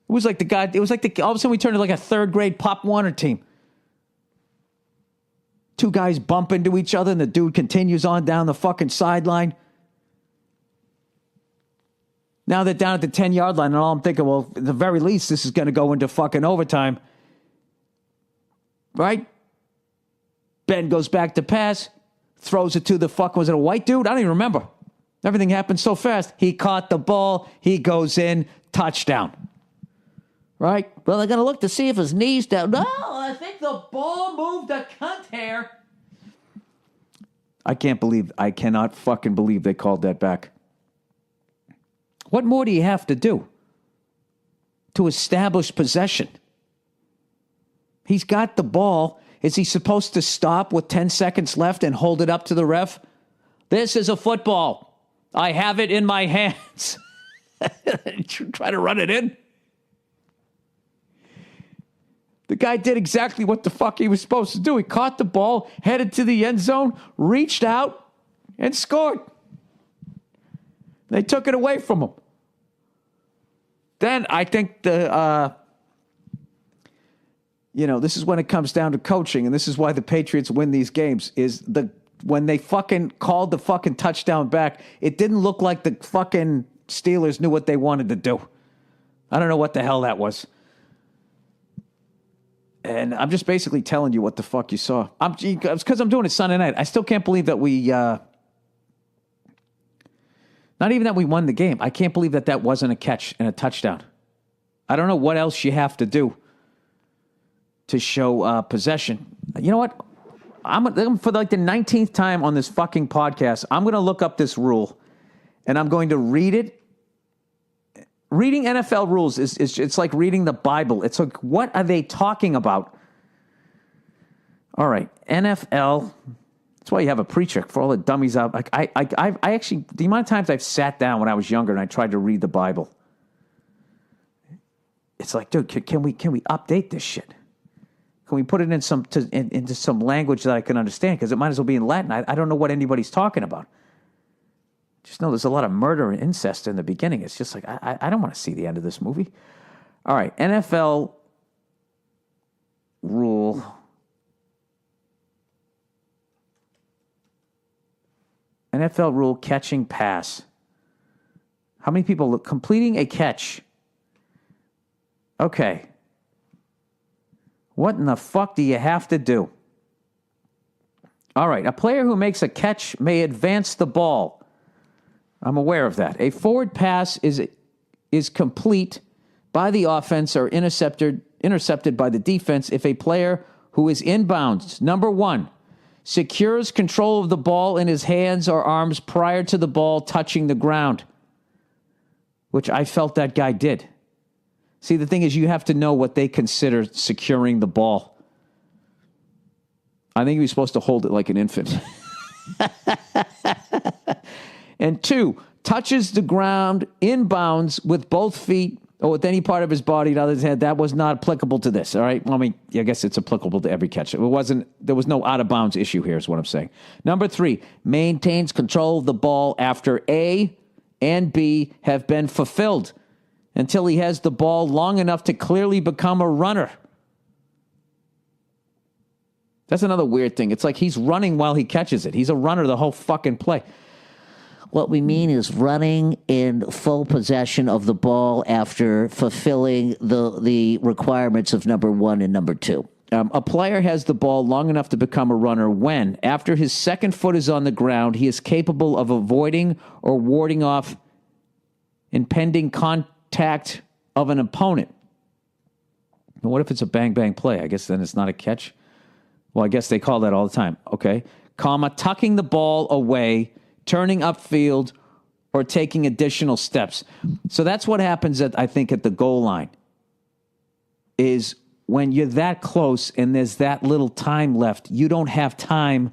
Speaker 1: was like the guy. It was like all of a sudden we turned to like a third grade Pop Warner team. Two guys bump into each other, and the dude continues on down the fucking sideline. Now they're down at the 10-yard line, and all I'm thinking, well, at the very least, this is going to go into fucking overtime. Right? Ben goes back to pass, throws it to the fuck, was it a white dude? I don't even remember. Everything happened so fast. He caught the ball. He goes in. Touchdown. Right? Well, they're going to look to see if his knee's down. No, I think the ball moved a cunt hair. I cannot fucking believe they called that back. What more do you have to do to establish possession? He's got the ball. Is he supposed to stop with 10 seconds left and hold it up to the ref? This is a football. I have it in my hands. Try to run it in. The guy did exactly what the fuck he was supposed to do. He caught the ball, headed to the end zone, reached out, and scored. They took it away from him. Then I think this is when it comes down to coaching, and this is why the Patriots win these games, is when they fucking called the fucking touchdown back, it didn't look like the fucking Steelers knew what they wanted to do. I don't know what the hell that was. And I'm just basically telling you what the fuck you saw. It's because I'm doing it Sunday night. I still can't believe that we, not even that we won the game. I can't believe that wasn't a catch and a touchdown. I don't know what else you have to do to show possession. You know what? I'm for like the 19th time on this fucking podcast, I'm going to look up this rule, and I'm going to read it. Reading NFL rules is it's like reading the Bible. It's like, what are they talking about? All right, NFL. That's why you have a preacher, for all the dummies out. Like I actually, the amount of times I've sat down when I was younger and I tried to read the Bible. It's like, dude, can we update this shit? Can we put it into some language that I can understand? Because it might as well be in Latin. I don't know what anybody's talking about. Just know there's a lot of murder and incest in the beginning. It's just like, I don't want to see the end of this movie. All right, NFL rule. NFL rule, catching pass. How many people completing a catch? Okay. What in the fuck do you have to do? All right, a player who makes a catch may advance the ball. I'm aware of that. A forward pass is complete by the offense or intercepted by the defense if a player who is inbounds, number one, secures control of the ball in his hands or arms prior to the ball touching the ground, which I felt that guy did. See, the thing is, you have to know what they consider securing the ball. I think he was supposed to hold it like an infant. And two, touches the ground inbounds with both feet or with any part of his body other than his head. That was not applicable to this, all right? Well, I mean, I guess it's applicable to every catch. There was no out-of-bounds issue here is what I'm saying. Number three, maintains control of the ball after A and B have been fulfilled until he has the ball long enough to clearly become a runner. That's another weird thing. It's like he's running while he catches it. He's a runner the whole fucking play.
Speaker 2: What we mean is running in full possession of the ball after fulfilling the requirements of number one and number two.
Speaker 1: A player has the ball long enough to become a runner when, after his second foot is on the ground, he is capable of avoiding or warding off impending contact of an opponent. And what if it's a bang-bang play? I guess then it's not a catch. Well, I guess they call that all the time. Okay. Tucking the ball away, turning upfield, or taking additional steps. So that's what happens I think at the goal line, is when you're that close and there's that little time left, you don't have time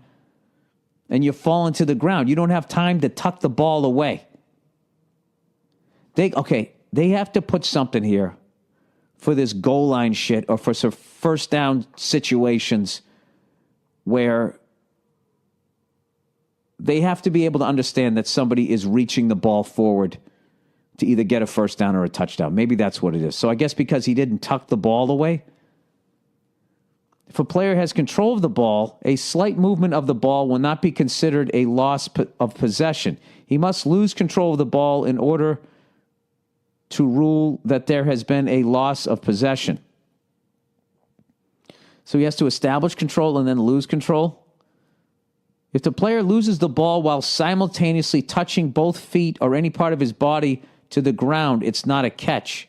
Speaker 1: and you're falling to the ground. You don't have time to tuck the ball away. They have to put something here for this goal line shit or for some first down situations where they have to be able to understand that somebody is reaching the ball forward to either get a first down or a touchdown. Maybe that's what it is. So I guess because he didn't tuck the ball away, if a player has control of the ball, a slight movement of the ball will not be considered a loss of possession. He must lose control of the ball in order to rule that there has been a loss of possession. So he has to establish control and then lose control. If the player loses the ball while simultaneously touching both feet or any part of his body to the ground, it's not a catch.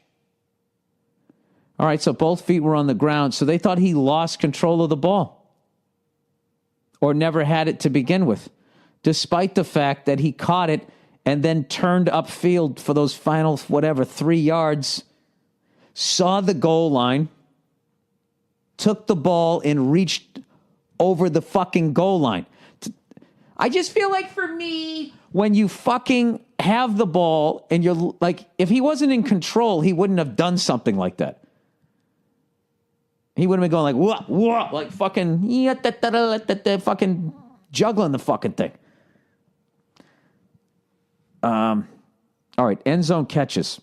Speaker 1: All right, so both feet were on the ground, so they thought he lost control of the ball or never had it to begin with, despite the fact that he caught it and then turned upfield for those final, 3 yards, saw the goal line, took the ball, and reached over the fucking goal line. I just feel like for me, when you fucking have the ball and you're like, if he wasn't in control, he wouldn't have done something like that. He would have been going like, whoa, like fucking, fucking juggling the fucking thing. All right, end zone catches.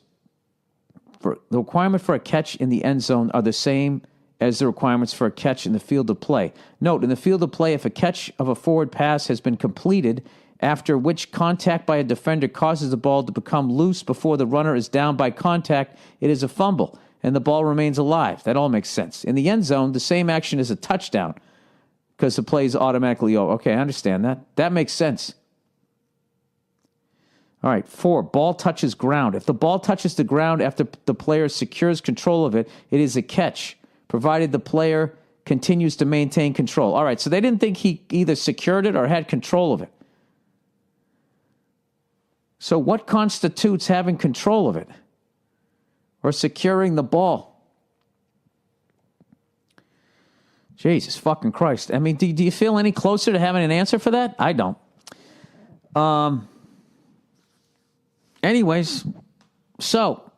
Speaker 1: The requirement for a catch in the end zone are the same as the requirements for a catch in the field of play. Note, in the field of play, if a catch of a forward pass has been completed, after which contact by a defender causes the ball to become loose before the runner is down by contact, it is a fumble, and the ball remains alive. That all makes sense. In the end zone, the same action is a touchdown because the play is automatically over. Okay, I understand that. That makes sense. All right, 4, ball touches ground. If the ball touches the ground after the player secures control of it, it is a catch, provided the player continues to maintain control. All right, so they didn't think he either secured it or had control of it. So what constitutes having control of it or securing the ball? Jesus fucking Christ. I mean, do you feel any closer to having an answer for that? I don't. Anyways, so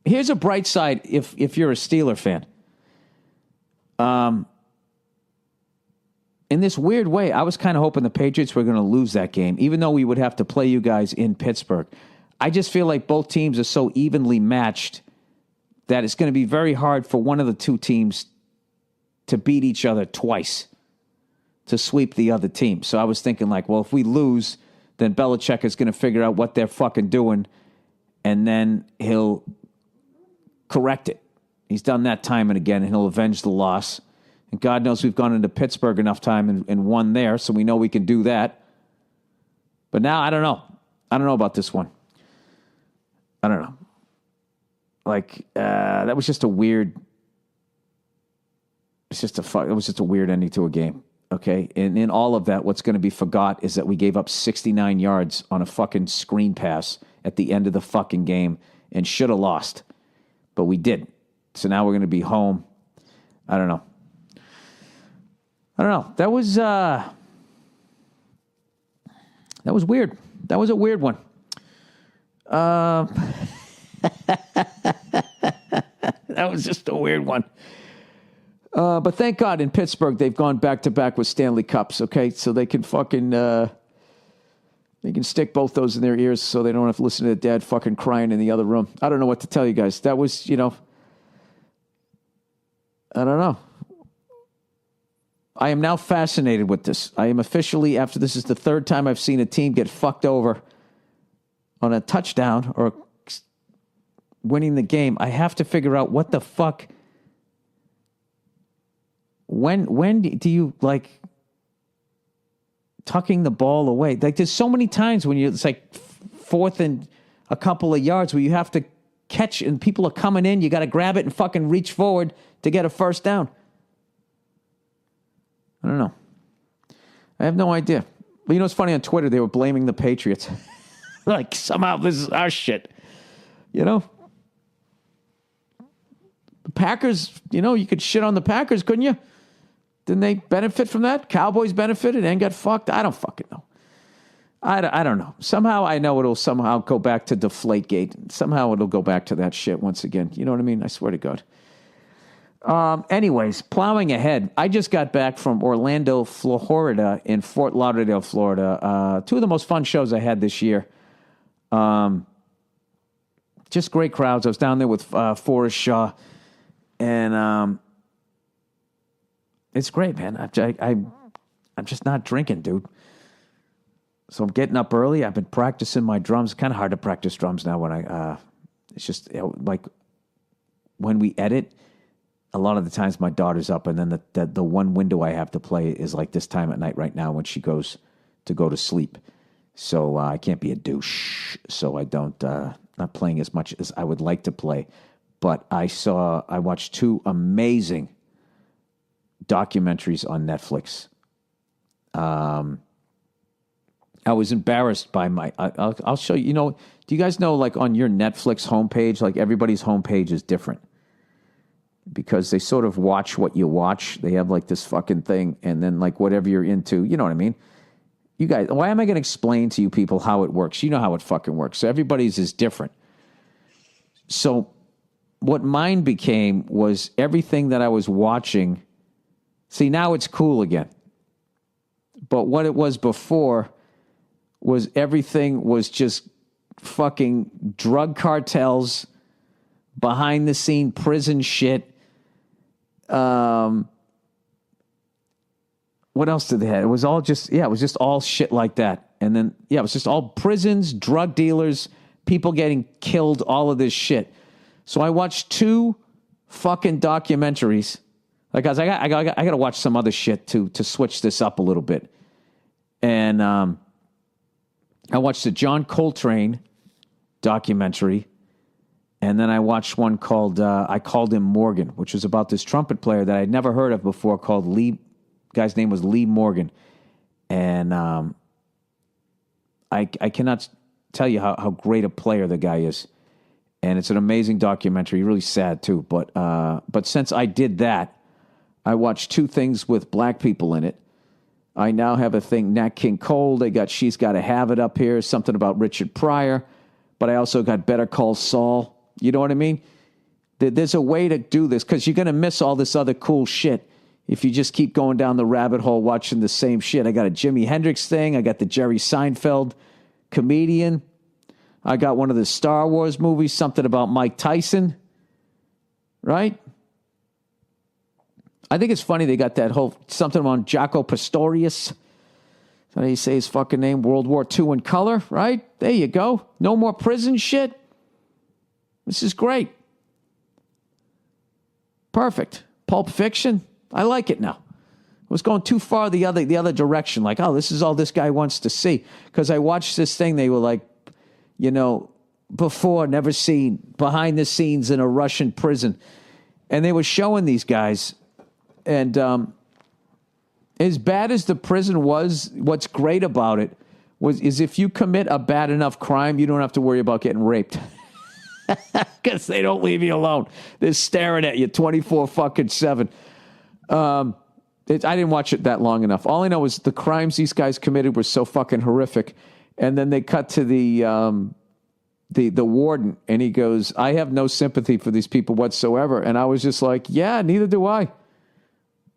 Speaker 1: here's a bright side if you're a Steeler fan. In this weird way, I was kind of hoping the Patriots were going to lose that game, even though we would have to play you guys in Pittsburgh. I just feel like both teams are so evenly matched that it's going to be very hard for one of the two teams to beat each other twice, to sweep the other team. So I was thinking like, well, if we lose, then Belichick is going to figure out what they're fucking doing, and then he'll correct it. He's done that time and again, and he'll avenge the loss. And God knows we've gone into Pittsburgh enough time and won there, so we know we can do that. But now, I don't know. I don't know about this one. I don't know. Like, that was just a weird... It was just a weird ending to a game. Okay, and in all of that, what's going to be forgot is that we gave up 69 yards on a fucking screen pass at the end of the fucking game and should have lost, but we didn't. So now we're going to be home. I don't know. That was weird. That was a weird one. That was just a weird one. But thank God in Pittsburgh, they've gone back-to-back with Stanley Cups, okay? So they can fucking, they can stick both those in their ears so they don't have to listen to dad fucking crying in the other room. I don't know what to tell you guys. That was, I don't know. I am now fascinated with this. I am officially, after this is the third time I've seen a team get fucked over on a touchdown or winning the game, I have to figure out what the fuck... When do you, like, tucking the ball away? Like, there's so many times when it's like fourth and a couple of yards where you have to catch and people are coming in. You got to grab it and fucking reach forward to get a first down. I don't know. I have no idea. But it's funny, on Twitter, they were blaming the Patriots. Like, somehow this is our shit. The Packers, you could shit on the Packers, couldn't you? Didn't they benefit from that? Cowboys benefited and got fucked? I don't fucking know. I don't know. Somehow I know it'll somehow go back to Deflategate. Somehow it'll go back to that shit once again. You know what I mean? I swear to God. Anyways, plowing ahead. I just got back from Orlando, Florida, and Fort Lauderdale, Florida. Two of the most fun shows I had this year. Just great crowds. I was down there with Forrest Shaw, and it's great, man. I'm just not drinking, dude. So I'm getting up early. I've been practicing my drums. It's kind of hard to practice drums now when it's just like when we edit, a lot of the times my daughter's up, and then the one window I have to play is like this time at night right now when she goes to go to sleep. So I can't be a douche. So I don't, not playing as much as I would like to play. But I watched two amazing documentaries on Netflix. I was embarrassed by I'll show you. Do you guys know, like, on your Netflix homepage, like, everybody's homepage is different because they sort of watch what you watch. They have like this fucking thing, and then like whatever you're into, you know what I mean? You guys, why am I going to explain to you people how it works? You know how it fucking works. So everybody's is different. So what mine became was everything that I was watching. See, now it's cool again. But what it was before was everything was just fucking drug cartels, behind the scene prison shit. What else did they have? It was all just, it was just all shit like that. And then, it was just all prisons, drug dealers, people getting killed, all of this shit. So I watched 2 fucking documentaries. Like, guys, I got to watch some other shit to switch this up a little bit. And I watched the John Coltrane documentary. And then I watched one called, I Called Him Morgan, which was about this trumpet player that I'd never heard of before called Lee. Guy's name was Lee Morgan. And I cannot tell you how great a player the guy is. And it's an amazing documentary, really sad too. But since I did that, I watched 2 things with black people in it. I now have a thing, Nat King Cole. They got She's Gotta Have It up here, something about Richard Pryor. But I also got Better Call Saul. You know what I mean? There's a way to do this because you're going to miss all this other cool shit if you just keep going down the rabbit hole watching the same shit. I got a Jimi Hendrix thing. I got the Jerry Seinfeld comedian. I got one of the Star Wars movies, something about Mike Tyson. Right? I think it's funny they got that whole something on Jaco Pastorius. How do you say his fucking name? World War II in color, right? There you go. No more prison shit. This is great. Perfect. Pulp Fiction. I like it now. I was going too far the other direction. Like, oh, this is all this guy wants to see. Because I watched this thing. They were like, before, never seen, behind the scenes in a Russian prison. And they were showing these guys. And as bad as the prison was, what's great about it is if you commit a bad enough crime, you don't have to worry about getting raped. Because they don't leave you alone. They're staring at you 24/7. I didn't watch it that long enough. All I know is the crimes these guys committed were so fucking horrific. And then they cut to the warden, and he goes, I have no sympathy for these people whatsoever. And I was just like, yeah, neither do I.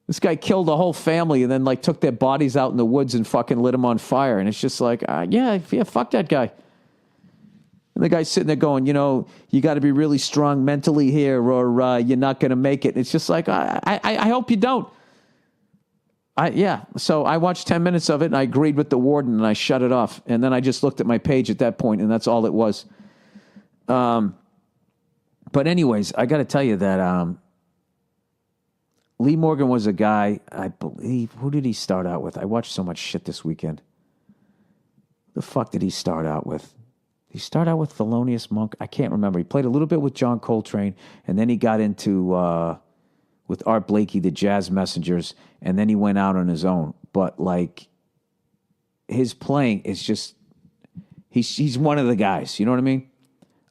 Speaker 1: This guy killed a whole family and then like took their bodies out in the woods and fucking lit them on fire. And it's just like, yeah, fuck that guy. And the guy's sitting there going, you got to be really strong mentally here or you're not going to make it. It's just like, I hope you don't. So I watched 10 minutes of it and I agreed with the warden and I shut it off. And then I just looked at my page at that point and that's all it was. But anyways, I got to tell you that Lee Morgan was a guy, I believe, who did he start out with? I watched so much shit this weekend. The fuck did he start out with? He started out with Thelonious Monk. I can't remember. He played a little bit with John Coltrane, and then he got into with Art Blakey, the Jazz Messengers, and then he went out on his own. But like his playing is just he's one of the guys. You know what I mean?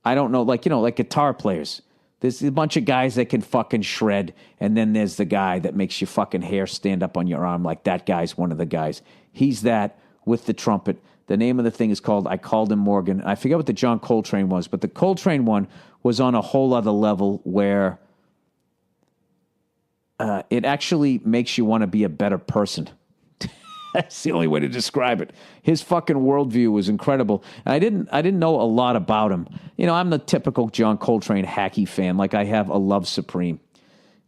Speaker 1: I don't know, like guitar players. There's a bunch of guys that can fucking shred, and then there's the guy that makes your fucking hair stand up on your arm. Like that guy's one of the guys. He's that with the trumpet. The name of the thing is called I Called Him Morgan. I forget what the John Coltrane was, but the Coltrane one was on a whole other level where it actually makes you want to be a better person. That's the only way to describe it. His fucking worldview was incredible. And I didn't know a lot about him. I'm the typical John Coltrane hacky fan. Like I have a Love Supreme,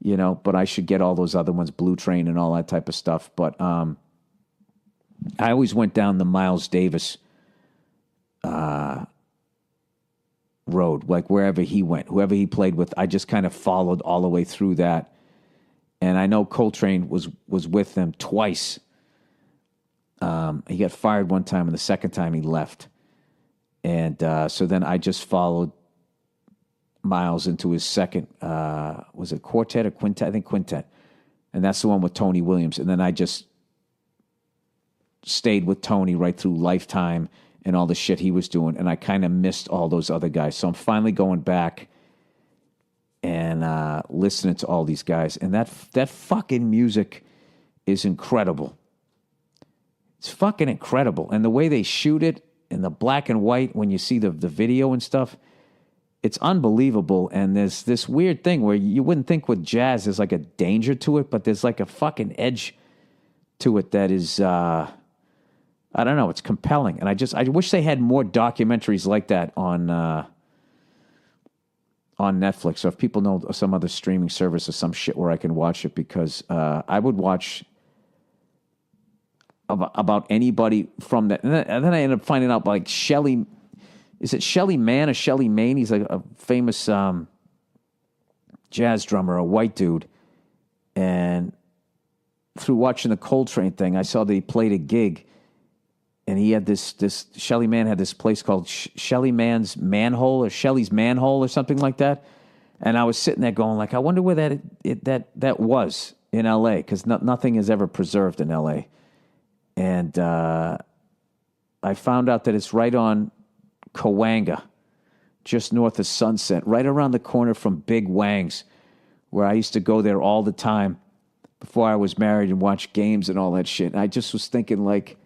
Speaker 1: but I should get all those other ones, Blue Train and all that type of stuff. But I always went down the Miles Davis road, like wherever he went, whoever he played with, I just kind of followed all the way through that. And I know Coltrane was with them twice. He got fired one time, and the second time he left. And so then I just followed Miles into his second, was it quartet or quintet? I think quintet. And that's the one with Tony Williams. And then I just stayed with Tony right through Lifetime and all the shit he was doing. And I kind of missed all those other guys. So I'm finally going back and listening to all these guys. And that fucking music is incredible. It's fucking incredible. And the way they shoot it in the black and white when you see the video and stuff, it's unbelievable. And there's this weird thing where you wouldn't think with jazz there's like a danger to it, but there's like a fucking edge to it that is, I I don't know. It's compelling. And I wish they had more documentaries like that on Netflix. So if people know some other streaming service or some shit where I can watch it, because I would watch about anybody from that. And then I ended up finding out like Shelly, is it Shelly Manne or Shelly Maine? He's like a famous jazz drummer, a white dude. And through watching the Coltrane thing, I saw that he played a gig. And he had this Shelly Manne had this place called Shelly Manne's Manhole or Shelly's Manhole or something like that. And I was sitting there going like, I wonder where that was in L.A. because nothing is ever preserved in L.A. And I found out that it's right on Cahuenga, just north of Sunset, right around the corner from Big Wang's, where I used to go there all the time before I was married and watch games and all that shit. And I just was thinking like,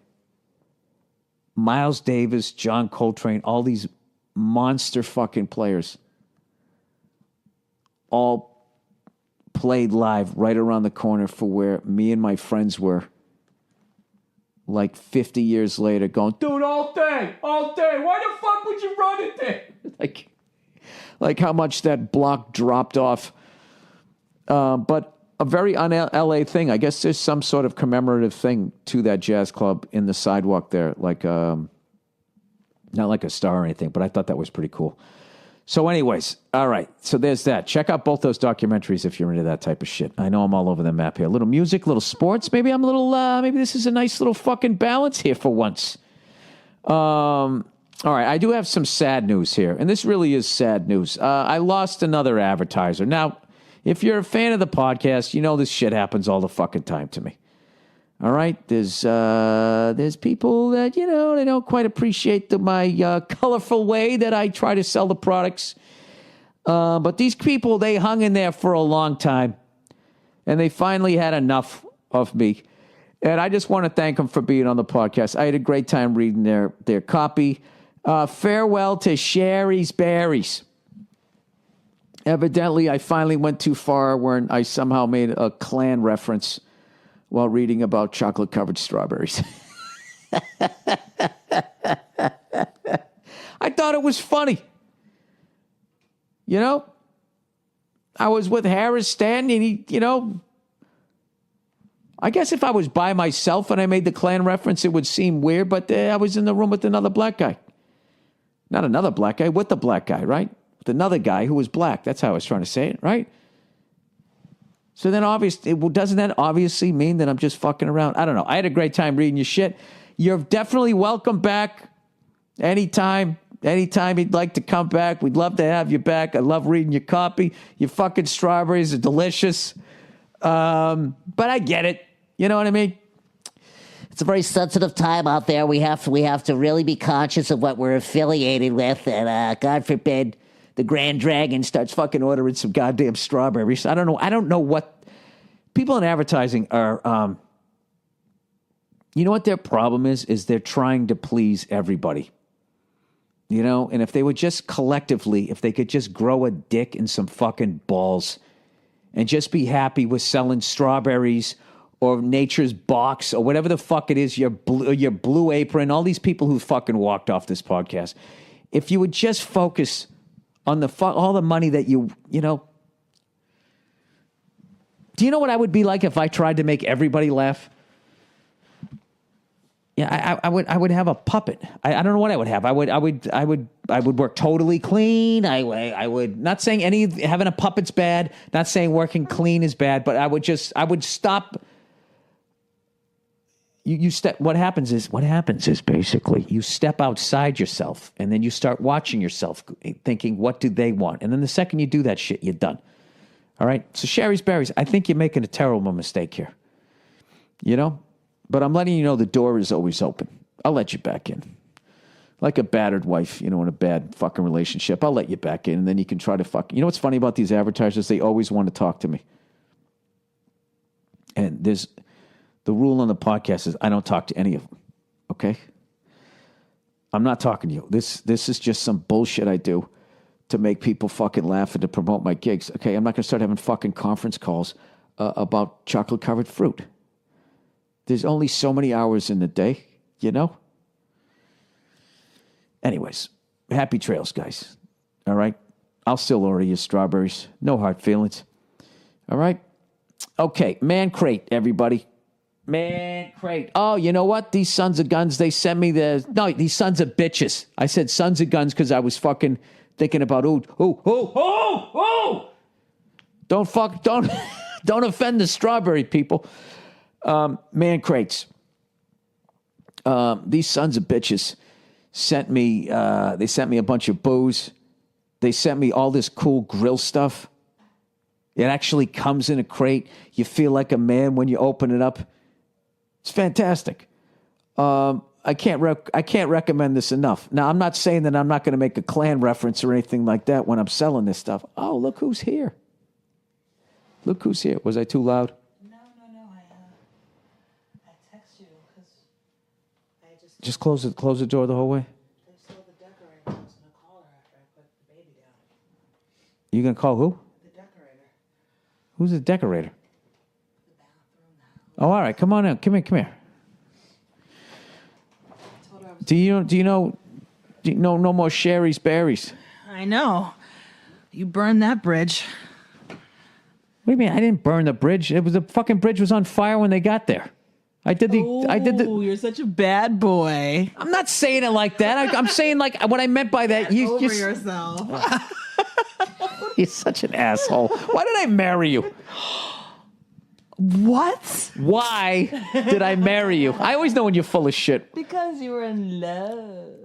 Speaker 1: Miles Davis, John Coltrane, all these monster fucking players all played live right around the corner for where me and my friends were like 50 years later going, dude, all day. Why the fuck would you run it there? like how much that block dropped off. But a very un-LA thing. I guess there's some sort of commemorative thing to that jazz club in the sidewalk there. Like, not like a star or anything, but I thought that was pretty cool. So anyways, all right. So there's that. Check out both those documentaries if you're into that type of shit. I know I'm all over the map here. A little music, a little sports. Maybe I'm a little, maybe this is a nice little fucking balance here for once. All right. I do have some sad news here, and this really is sad news. I lost another advertiser. Now, if you're a fan of the podcast, you know this shit happens all the fucking time to me. All right? There's people that, you know, they don't quite appreciate my colorful way that I try to sell the products. But these people, they hung in there for a long time, and they finally had enough of me. And I just want to thank them for being on the podcast. I had a great time reading their copy. Farewell to Sherry's Berries. Evidently, I finally went too far where I somehow made a Klan reference while reading about chocolate-covered strawberries. I thought it was funny. You know? I was with Harris Stanton, and he, you know, I guess if I was by myself and I made the Klan reference, it would seem weird, but I was in the room with another black guy. Not another black guy, with the black guy, right? With another guy who was black. That's how I was trying to say it, right? So then obviously, doesn't that obviously mean that I'm just fucking around? I don't know. I had a great time reading your shit. You're definitely welcome back anytime. Anytime you'd like to come back, we'd love to have you back. I love reading your copy. Your fucking strawberries are delicious. But I get it. You know what I mean?
Speaker 2: It's a very sensitive time out there. We have to really be conscious of what we're affiliated with, and God forbid the Grand Dragon starts fucking ordering some goddamn strawberries. I don't know what people in advertising are. You know what their problem is? Is they're trying to please everybody. You know, and if they would just collectively, if they could just grow a dick and some fucking balls and just be happy with selling strawberries or Nature's Box or whatever the fuck it is, your Blue Apron, all these people who fucking walked off this podcast. If you would just focus on all the money that you know. Do you know what I would be like if I tried to make everybody laugh? Yeah, I would have a puppet. I don't know what I would have. I would work totally clean. I would, not saying having a puppet's bad, not saying working clean is bad, but I would stop. What happens is basically you step outside yourself and then you start watching yourself thinking, what do they want? And then the second you do that shit, you're done. All right. So Sherry's Berries, I think you're making a terrible mistake here. You know? But I'm letting you know the door is always open. I'll let you back in. Like a battered wife, in a bad fucking relationship. I'll let you back in, and then you can try to fuck. You know what's funny about these advertisers? They always want to talk to me. And the rule on the podcast is I don't talk to any of them. Okay? I'm not talking to you. This is just some bullshit I do to make people fucking laugh and to promote my gigs. Okay? I'm not going to start having fucking conference calls about chocolate-covered fruit. There's only so many hours in the day, you know?
Speaker 1: Anyways, happy trails, guys. All right? I'll still order you strawberries. No hard feelings. All right? Okay, Man Crate, everybody. Man Crate. Oh, you know what? These sons of guns, they sent me these sons of bitches. I said sons of guns because I was fucking thinking about, don't don't offend the strawberry people. Man Crates. These sons of bitches sent me a bunch of booze. They sent me all this cool grill stuff. It actually comes in a crate. You feel like a man when you open it up. It's fantastic. I can't recommend this enough. Now, I'm not saying that I'm not going to make a Klan reference or anything like that when I'm selling this stuff. Oh, look who's here. Look who's here. Was I too loud?
Speaker 3: No. I text you because I
Speaker 1: just close the door the whole way.
Speaker 3: They sold the decorator. I was gonna call her after I put the baby down.
Speaker 1: You gonna call who?
Speaker 3: The decorator.
Speaker 1: Who's the decorator?
Speaker 3: The bathroom.
Speaker 1: Oh, all right. Come on in. Come here.
Speaker 3: I told her I was.
Speaker 1: Do you know no more Sherry's berries?
Speaker 3: I know. You burned that bridge.
Speaker 1: What do you mean? I didn't burn the bridge. The fucking bridge was on fire when they got there. I did the.
Speaker 3: Oh, you're such a bad boy.
Speaker 1: I'm not saying it like that. I'm saying like what I meant by that.
Speaker 3: Get over yourself.
Speaker 1: You're such an asshole. Why did I marry you?
Speaker 3: What?
Speaker 1: Why did I marry you? I always know when you're full of shit.
Speaker 3: Because you were in love.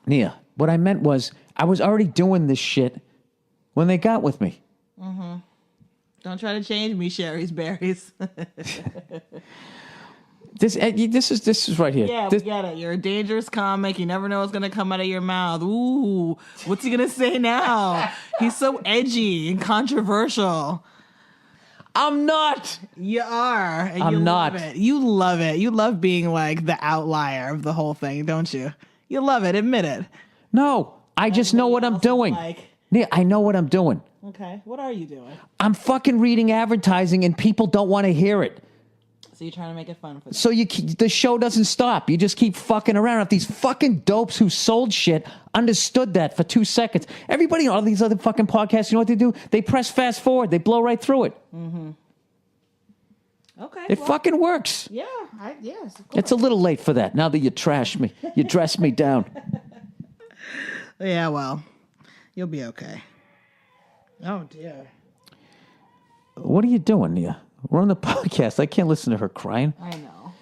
Speaker 1: Nia, what I meant was I was already doing this shit when they got with me.
Speaker 3: Mm-hmm. Don't try to change me, Sherry's berries.
Speaker 1: This is right here.
Speaker 3: Yeah, we get it. You're a dangerous comic. You never know what's gonna come out of your mouth. Ooh, what's he gonna say now? He's so edgy and controversial.
Speaker 1: I'm not.
Speaker 3: You are. And
Speaker 1: I'm
Speaker 3: you
Speaker 1: not.
Speaker 3: Love it. You love it. You love being like the outlier of the whole thing, don't you? You love it. Admit it.
Speaker 1: No, I just know what I'm doing. Nia, I know what I'm doing.
Speaker 3: Okay, what are you doing?
Speaker 1: I'm fucking reading advertising and people don't want to hear it.
Speaker 3: So you're trying to make it fun for them.
Speaker 1: So the show doesn't stop. You just keep fucking around. If these fucking dopes who sold shit understood that for 2 seconds, everybody on all these other fucking podcasts, you know what they do? They press fast forward. They blow right through it.
Speaker 3: Mm-hmm. Okay.
Speaker 1: It fucking works.
Speaker 3: Yeah. Yes. Of course.
Speaker 1: It's a little late for that. Now that you trash me, you dress me down.
Speaker 3: Yeah. Well, you'll be okay. Oh dear.
Speaker 1: What are you doing, Nia? We're on the podcast. I can't listen to her crying.
Speaker 3: I know.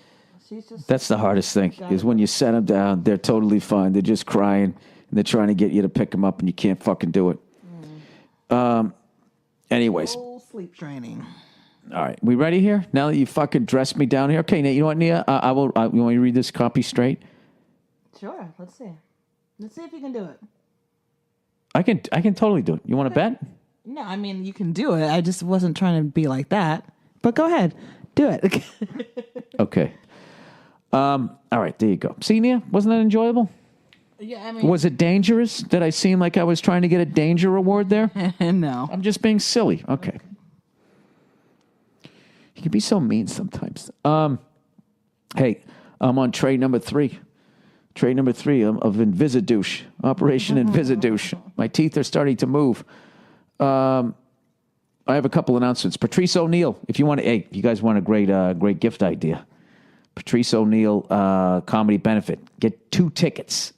Speaker 3: She's just.
Speaker 1: That's the hardest thing, is when you set them down, they're totally fine. They're just crying, and they're trying to get you to pick them up, and you can't fucking do it. Anyways.
Speaker 3: Sleep training.
Speaker 1: All right. We ready here? Now that you fucking dressed me down here? Okay, Nate, you know what, Nia? You want me to read this copy straight?
Speaker 3: Sure. Let's see. Let's see if you can do it.
Speaker 1: I can totally do it. You want to bet?
Speaker 3: No, I mean, you can do it. I just wasn't trying to be like that. But go ahead. Do it.
Speaker 1: Okay. All right, there you go. See, Nia? Wasn't that enjoyable?
Speaker 3: Yeah, I mean...
Speaker 1: Was it dangerous? Did I seem like I was trying to get a danger award there?
Speaker 3: No.
Speaker 1: I'm just being silly. Okay. You can be so mean sometimes. Hey, I'm on trade number 3. Trade number 3 of Invisidouche. Operation Invisidouche. My teeth are starting to move. I have a couple announcements. Patrice O'Neill, if you want to, hey, you guys want a great gift idea. Patrice O'Neill comedy benefit. Get 2 tickets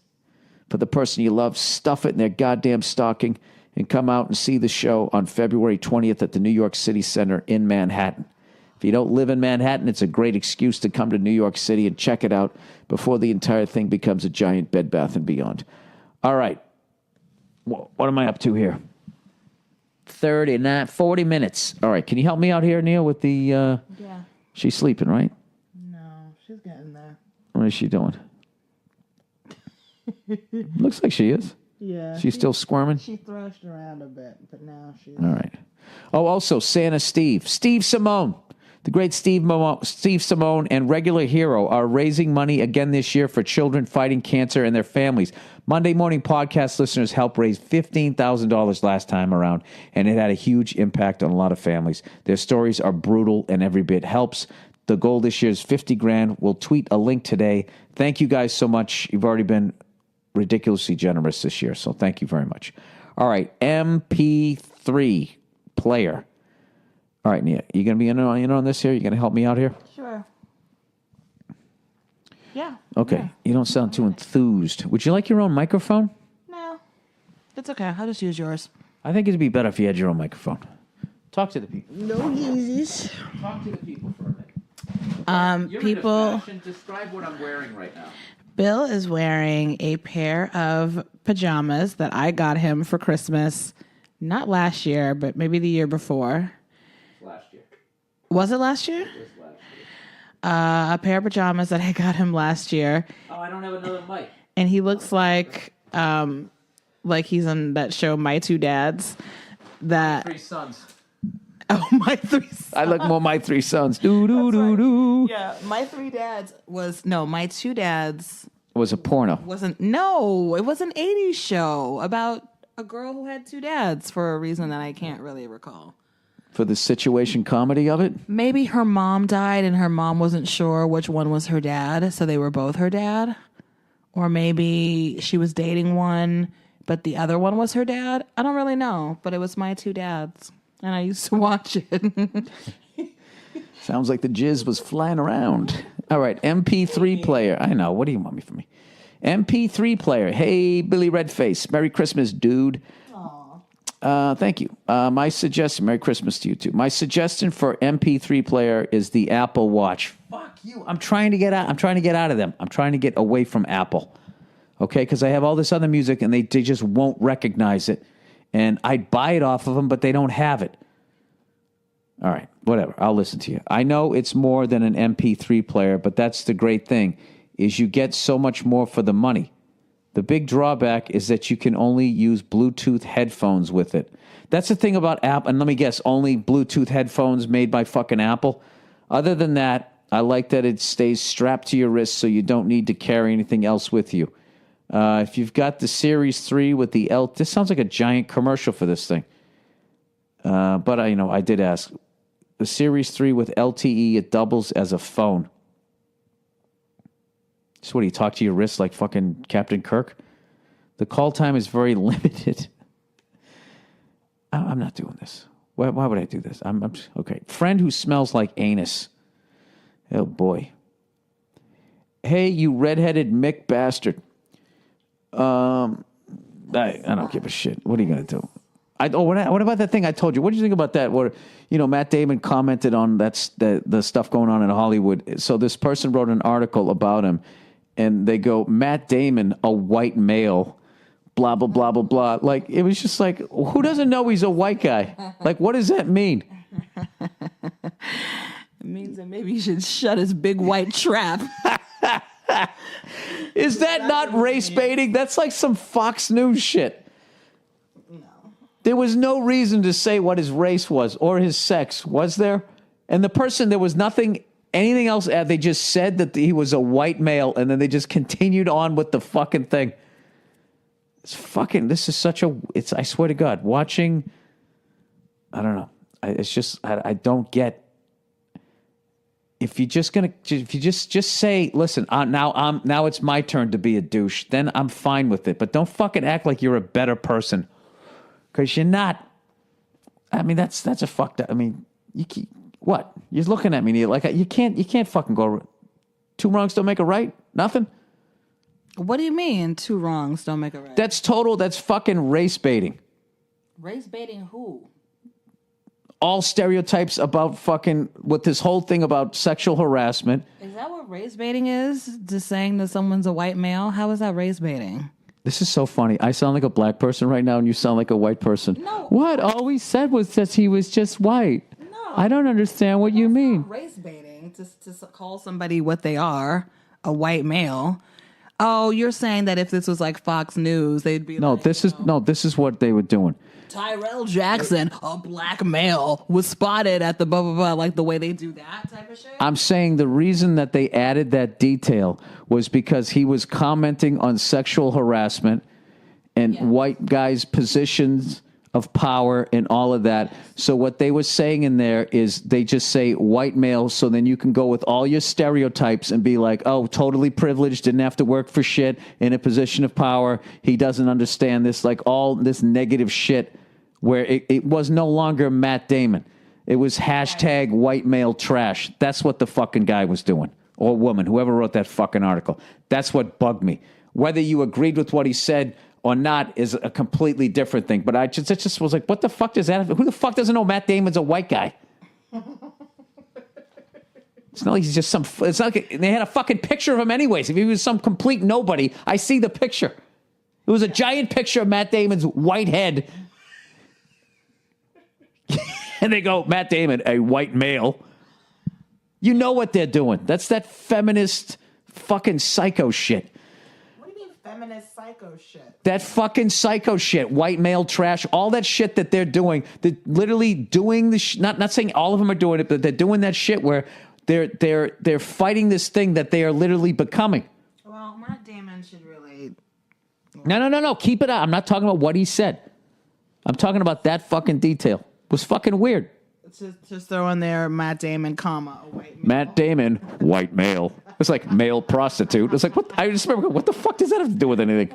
Speaker 1: for the person you love. Stuff it in their goddamn stocking and come out and see the show on February 20th at the New York City Center in Manhattan. If you don't live in Manhattan, it's a great excuse to come to New York City and check it out before the entire thing becomes a giant Bed Bath & Beyond. All right. What am I up to here? 40 minutes. All right. Can you help me out here, Neil, with the...
Speaker 3: Yeah.
Speaker 1: She's sleeping, right?
Speaker 3: No, she's getting there.
Speaker 1: What is she doing? Looks like she is.
Speaker 3: Yeah.
Speaker 1: She's still squirming?
Speaker 3: She thrashed around a bit, but now she's...
Speaker 1: All right. Oh, also, Santa Steve. Steve Simone. The great Steve Simone and Regular Hero are raising money again this year for children fighting cancer and their families. Monday Morning Podcast listeners helped raise $15,000 last time around, and it had a huge impact on a lot of families. Their stories are brutal, and every bit helps. The goal this year is $50,000. We'll tweet a link today. Thank you guys so much. You've already been ridiculously generous this year. So thank you very much. All right, MP3 player. All right, Nia, you going to be in on this here? You going to help me out here?
Speaker 3: Sure. Yeah.
Speaker 1: Okay.
Speaker 3: Yeah.
Speaker 1: You don't sound too enthused. Would you like your own microphone?
Speaker 3: No. It's okay. I'll just use yours.
Speaker 1: I think it'd be better if you had your own microphone. Talk to the people.
Speaker 3: No Yeezys.
Speaker 1: Talk to the people for a minute. You're
Speaker 3: People.
Speaker 1: in a fashion. Describe what I'm wearing right now.
Speaker 3: Bill is wearing a pair of pajamas that I got him for Christmas, not last year, but maybe the year before.
Speaker 1: Last year.
Speaker 3: Was it last year?
Speaker 1: It was last year.
Speaker 3: A pair of pajamas that I got him last year,
Speaker 1: Oh, I don't have another mic.
Speaker 3: and he looks like he's on that show My Two Dads. That
Speaker 1: 3 sons.
Speaker 3: oh my three.
Speaker 1: I look more My 3 sons. Do do do do.
Speaker 3: Yeah, My Three Dads My Two Dads
Speaker 1: It was a porno.
Speaker 3: it was an 80s show about a girl who had two dads for a reason that I can't really recall.
Speaker 1: For the situation comedy of it?
Speaker 3: Maybe her mom died and her mom wasn't sure which one was her dad, so they were both her dad. Or maybe she was dating one, but the other one was her dad. I don't really know, but it was My Two Dads, and I used to watch it.
Speaker 1: Sounds like the jizz was flying around. All right, MP3 player. I know. What do you want me from me? MP3 player. Hey, Billy Redface. Merry Christmas, dude. Thank you. My suggestion, Merry Christmas to you too. My suggestion for MP3 player is the Apple Watch. Fuck you. I'm trying to get out of them. I'm trying to get away from Apple. Okay, because I have all this other music and they just won't recognize it. And I'd buy it off of them, but they don't have it. All right, whatever. I'll listen to you. I know it's more than an MP3 player, but that's the great thing, is you get so much more for the money. The big drawback is that you can only use Bluetooth headphones with it. That's the thing about Apple. And let me guess, only Bluetooth headphones made by fucking Apple. Other than that, I like that it stays strapped to your wrist so you don't need to carry anything else with you. If you've got the Series 3 with the this sounds like a giant commercial for this thing. But I did ask. The Series 3 with LTE, it doubles as a phone. So what, do you talk to your wrist like fucking Captain Kirk? The call time is very limited. I'm not doing this. Why would I do this? I'm okay. Friend who smells like anus. Oh, boy. Hey, you redheaded Mick bastard. I don't give a shit. What are you going to do? What about that thing I told you? What did you think about that? Where, Matt Damon commented on the stuff going on in Hollywood. So this person wrote an article about him, and they go, Matt Damon, a white male, blah, blah, blah, blah, blah. Like, it was just like, who doesn't know he's a white guy? Like, what does that mean?
Speaker 3: It means that maybe you should shut his big white trap.
Speaker 1: Is that not race baiting? That's like some Fox News shit.
Speaker 3: No.
Speaker 1: There was no reason to say what his race was or his sex, was there? And the person, there was anything else. They just said that he was a white male, and then they just continued on with the fucking thing. This is such I swear to God, watching, I don't know. I don't get. If you just say, listen, now it's my turn to be a douche, then I'm fine with it. But don't fucking act like you're a better person, because you're not. I mean, that's a fucked up. I mean, what? You're looking at me, Neil, like you can't fucking go. 2 wrongs don't make a right. Nothing.
Speaker 3: What do you mean 2 wrongs don't make a right?
Speaker 1: That's fucking race baiting.
Speaker 3: Race baiting who?
Speaker 1: All stereotypes about fucking, with this whole thing about sexual harassment.
Speaker 3: Is that what race baiting is? Just saying that someone's a white male? How is that race baiting?
Speaker 1: This is so funny. I sound like a black person right now, and you sound like a white person.
Speaker 3: No.
Speaker 1: What? All we said was that he was just white.
Speaker 3: No.
Speaker 1: I don't understand what you mean.
Speaker 3: Not race baiting to call somebody what they are, a white male. Oh, you're saying that if this was like Fox News, they'd be
Speaker 1: This is what they were doing.
Speaker 3: Tyrell Jackson, a black male, was spotted at the blah, blah, blah, like the way they do that type of shit?
Speaker 1: I'm saying the reason that they added that detail was because he was commenting on sexual harassment and white guys' positions of power and all of that. So what they were saying in there is they just say white male, so then you can go with all your stereotypes and be like, oh, totally privileged, didn't have to work for shit, in a position of power. He doesn't understand this, like all this negative shit where it was no longer Matt Damon. It was hashtag white male trash. That's what the fucking guy was doing. Or woman, whoever wrote that fucking article. That's what bugged me. Whether you agreed with what he said or not is a completely different thing. But it just was like, what the fuck does that have? Who the fuck doesn't know Matt Damon's a white guy? It's not like he's just some. It's not like they had a fucking picture of him anyways. If he was some complete nobody, I see the picture. It was a giant picture of Matt Damon's white head. And they go, Matt Damon, a white male. You know what they're doing. That's that feminist fucking psycho shit.
Speaker 3: Feminist psycho shit.
Speaker 1: That fucking psycho shit, white male trash, all that shit that they're doing. They're literally doing the not saying all of them are doing it, but they're doing that shit where they're fighting this thing that they are literally becoming.
Speaker 3: Well, Matt Damon should really.
Speaker 1: No. Keep it out. I'm not talking about what he said. I'm talking about that fucking detail. It was fucking weird.
Speaker 3: Just throw in there Matt Damon, comma, a white male.
Speaker 1: Matt Damon, white male. It's like male prostitute. It's like, what? I just remember, what the fuck does that have to do with anything?